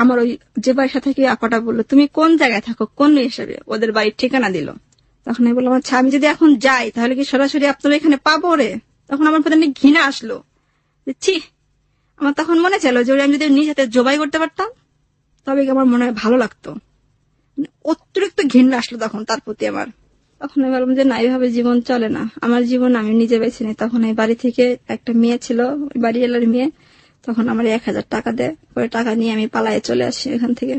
আমার ওই যে বাসা থেকে আপাটা বললো, তুমি কোন জায়গায় থাকো, কোন হিসাবে? ওদের বাড়ির ঠিকানা দিল। তখন আমি বললাম, আচ্ছা আমি যদি এখন যাই তাহলে কি সরাসরি আপনারা এখানে পাবো রে? তখন আমার প্রতি ঘৃণা আসলো। ছি, আমার তখন মনে ছিল যে আমি যদি নিজ হাতে জবাই করতে পারতাম তবে আমার মনে হয় ভালো লাগতো। অতিরিক্ত ঘৃণা আসলো তখন তার প্রতি আমার। তখন আমি বললাম যে না, এইভাবে জীবন চলে না, আমার জীবন আমি নিজে বেছে নিই। তখন এই বাড়ি থেকে একটা মেয়ে ছিল, বাড়ি এলার মেয়ে, তখন আমার 1000 টাকা দেয়। পরে টাকা নিয়ে আমি পালায়ে চলে আসি এখান থেকে।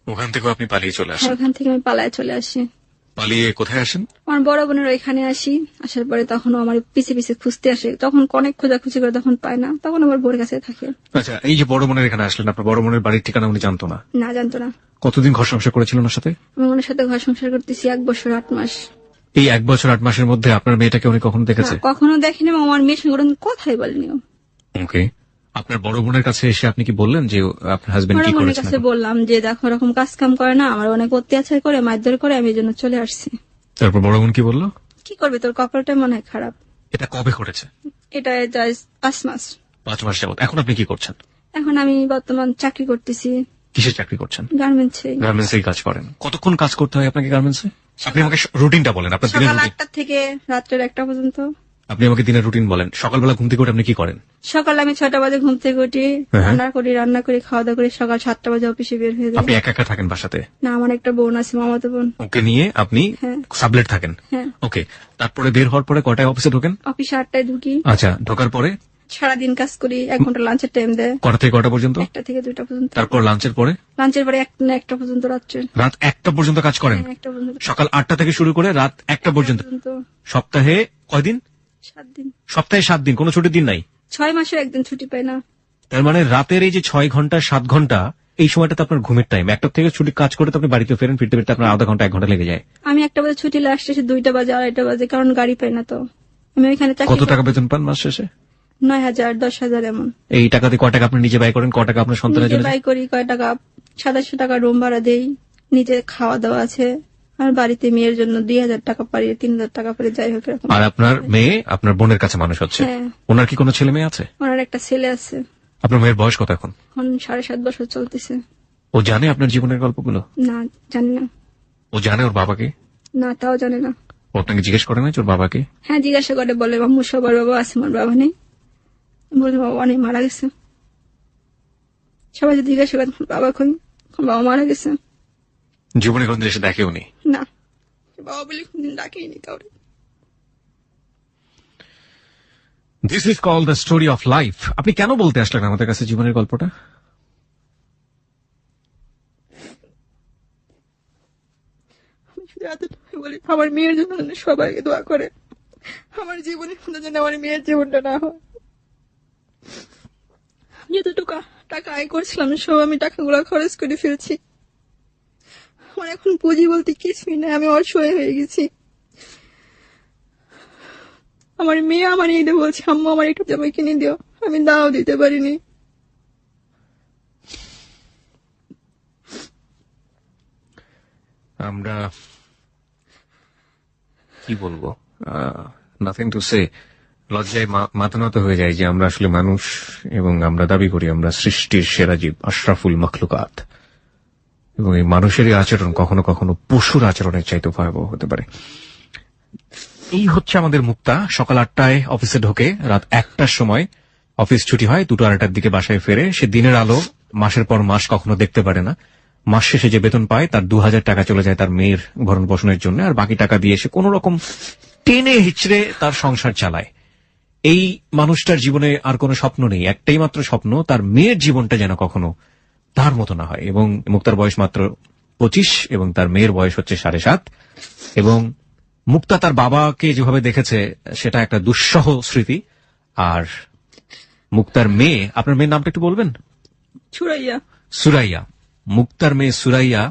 ওখান থেকে আপনি পালিয়ে চলে আসেন? ওখান থেকে আমি পালায়ে চলে আসি। পালিয়ে কোথায় আসেন? আমার বড় বোনের ওইখানে আসি। আসার পরে তখন আমার পিছে পিছে খুঁজতে আসে, তখন অনেক খোঁজাখুঁজি করে, তখন পায় না, তখন আমার বোনের কাছে থাকে। আচ্ছা, এই যে বড় বোনের এখানে আসলেন, আপনার বড় বোনের বাড়ির ঠিকানা উনি জানতো না? না, জানতো না। কতদিন ঘর সংসার করেছিলেন ওর সাথে? আমি ওনার সাথে ঘর সংসার করতেছি 1 বছর 8 মাস। এই 1 বছর 8 মাসের মধ্যে আপনার মেয়েটাকে উনি কখনো দেখেছে? কখনো দেখেনি, আমার মেয়ের সঙ্গে ওরকম কথাই বলেনি। ওকে। আপনার বড় বোনের কাছে এসে আপনি কি বললেন যে আপনার হাজবেন্ড কি করেছেন? কাছে বললাম যে দেখো এরকম কাজ কাম করে না, আমার অনেক অত্যাচার করে, মারধর করে, আমি এই জন্য চলে আসছি। তারপর বড় বোন কি বললো? কি করবে, তোর কপালটা মনে হয় খারাপ। এটা কবে করেছে? এটা 5 মাস। 5 মাস যাবত। এখন আপনি কি করছেন? এখন আমি বর্তমান চাকরি করতেছি। কিসের চাকরি করছেন? গার্মেন্টসে। গার্মেন্টসে কাজ করেন? কতক্ষণ কাজ করতে হয় আপনাকে গার্মেন্টসে? আপনি আমাকে রুটিনটা বলেন, আপনার দিনের সকাল রুটিন। 8টা থেকে রাত্রের 1টা পর্যন্ত। আপনি আমাকে দিনের রুটিন বলেন। সকালবেলা ঘুম থেকে উঠে আপনি কি করেন? সকালে আমি 6টা বাজে ঘুম থেকে উঠি, রান্না করি, খাওয়া দাওয়া করি, সকাল 7টা বাজে অফিসে বের হয়ে যাই। আপনি একা একা থাকেন বাসাতে? না, আমার একটা বোন আছে, মামাতো বোন। ওকে নিয়ে আপনি সাবলেট থাকেন? ওকে। তারপরে বের হওয়ার পরে কটায় অফিসে ঢোকেন? অফিসে 8টায় ঢুকি। আচ্ছা, ঢোকার পরে সারাদিন কাজ করি, 1 ঘন্টা লাঞ্চের টাইম দেয়। কটা থেকে কটা পর্যন্ত? 1টা থেকে 2টা পর্যন্ত। তারপর লাঞ্চের পরে? লাঞ্চের পরে 1টা পর্যন্ত রাত্রে। রাত 1টা পর্যন্ত কাজ করেন? 1টা পর্যন্ত। সকাল 8টা থেকে শুরু করে রাত 1টা পর্যন্ত। সপ্তাহে কয়দিন? 7 দিন। সপ্তাহে 7 দিন, কোনো ছুটির দিন নাই? 6 মাসে একদিন ছুটি পাই না। তার মানে রাতের এই যে 6 ঘন্টা 7 ঘন্টা, এই সময়টাতে আপনার ঘুমের টাইম। 1টা থেকে ছুটি কাজ করে তো আপনি বাড়িতে ফেরেন, ফিরতে ফিরতে আপনার আধা ঘন্টা 1 ঘন্টা লেগে যায়। আমি 1টা বাজে ছুটি, লাস্ট এসে 2টা বাজে, 2:30 বাজে, কারণ গাড়ি পাই না। তো আমি ওইখানে কত টাকা বেতন পান মাস শেষে? 9,000 10,000 এমন। এই টাকাতে কয় টাকা আপনি নিজে ব্যয় করেন, কয় টাকা আপনার সন্তানের জন্য ব্যয় করি? কয় টাকা? 2700 টাকা রুম ভাড়া দেই, নিজে খাওয়া দাওয়া আছে, আর বাড়িতে মেয়ের জন্য 2,000 টাকা পারি, 3,000 টাকা পারি, যাই হোক এরকম। আর আপনার মেয়ে আপনার বোনের কাছে মানুষ হচ্ছে? ওনার কি কোনো ছেলে মেয়ে আছে? ওনার একটা ছেলে আছে। আপনার মেয়ের বয়স কত এখন? 7.5 বছর চলতেছে। ও জানে আপনার জীবনের গল্পগুলো? না, জানি না। ও জানে ওর বাবাকে? না, তাও জানে না। ও আপনাকে জিজ্ঞেস করে না ওর বাবাকে? হ্যাঁ, জিজ্ঞাসা করে, বলে মাম্মু সবার বাবা আছে, আমার বাবা নেই। বলি বাবা অনেক মারা গেছে। সবাই যদি জিজ্ঞাসা করে বাবা কই, বাবা মারা গেছে। জীবনে কোনদিন এসে দেখেও নি? না, বাবা বলে কোনদিন ডাকেনি কাউরে। This is called the story of life. আপনি কেন বলতে আসলেন আমাদের কাছে জীবনের গল্পটা? বলি আমার মেয়ের জন্য সবাই দোয়া করে, আমার জীবনের যেন আমার মেয়ের জীবনটা না হয়। যতটুকু টাকা আয় করছিলাম সব আমি টাকাগুলো খরচ করে ফেলছি। আমার এখন পুঁজি বলতে কিছুই না, আমি অসহায় হয়ে গেছি। আমার মেয়ে আমার ঈদে বলছে আম্মু আমার একটু জামা কিনে দিও, আমি দাও দিতে পারিনি। আমরা কি বলবো, নাথিং টু সে। লজ্জায় মাথা নত হয়ে যায় যে আমরা আসলে মানুষ এবং আমরা দাবি করি আমরা সৃষ্টির সেরা জীব, আশরাফুল মখলুকাত, এবং এই মানুষেরই আচরণ কখনো কখনো পশুর আচরণের চাইতে ভয়াবহ হতে পারে। এই হচ্ছে আমাদের মুক্তা। সকাল 8টায় অফিসে ঢোকে, রাত 1টার সময় অফিস ছুটি হয়, 2-2:30টার দিকে বাসায় ফেরে। সে দিনের আলো মাসের পর মাস কখনো দেখতে পারে না। মাস শেষে যে বেতন পায় তার 2000 টাকা চলে যায় তার মেয়ের ভরণ পোষণের জন্য, আর বাকি টাকা দিয়ে সে কোন রকম টেনে হিচড়ে তার সংসার চালায়। এই মানুষটার জীবনে আর কোনো স্বপ্ন নেই, একটাই মাত্র স্বপ্ন, তার মেয়ের জীবনটা যেন কখনো তার মতো না হয়। এবং মুক্তার বয়স মাত্র 25 এবং তার মেয়ের বয়স হচ্ছে 7.5। এবং মুক্তা তার বাবাকে যেভাবে দেখেছে সেটা একটা দুঃসহ স্মৃতি। আর মুক্তার মেয়ে, আপনার মেয়ের নামটা একটু বলবেন? সুরাইয়া। সুরাইয়া। মুক্তার মেয়ে সুরাইয়া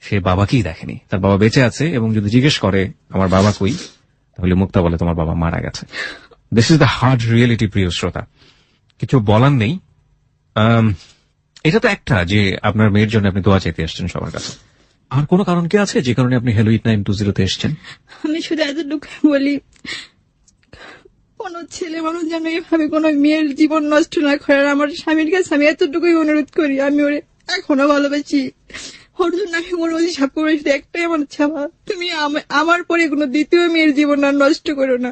সে বাবাকেই দেখেনি, তার বাবা বেঁচে আছে, এবং যদি জিজ্ঞেস করে আমার বাবা কই, তাহলে মুক্তা বলে তোমার বাবা মারা গেছে। This is the hard reality, প্রিয় শ্রোতা, কিছু বলার নেই। এটা তো একটা যে আপনার মেয়ের জন্য আপনি দোয়া চাইতে এসছেন সবার কাছে, আর কোনো কারণ কি আছে যে কারণে আপনি Hello It 920 এসছেন? আমি শুধু এতটুকু বলি, কোন ছেলে মানুষ যেন এভাবে কোন মেয়ের জীবন নষ্ট না করে। আর আমার স্বামীর কাছে আমি এতটুকুই অনুরোধ করি, আমি ওরে এখনো ভালোবাসি, ওর জন্য আমি ওর অভিশাপ করে শুধু একটাই আমার চাওয়া, তুমি আমার পরে কোনো দ্বিতীয় মেয়ের জীবন আর নষ্ট করো না।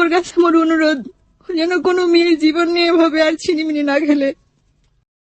ওর কাছে আমার অনুরোধ যেন কোনো মেয়ের জীবন নিয়ে এভাবে আর ছিনিমিনি না খেলে।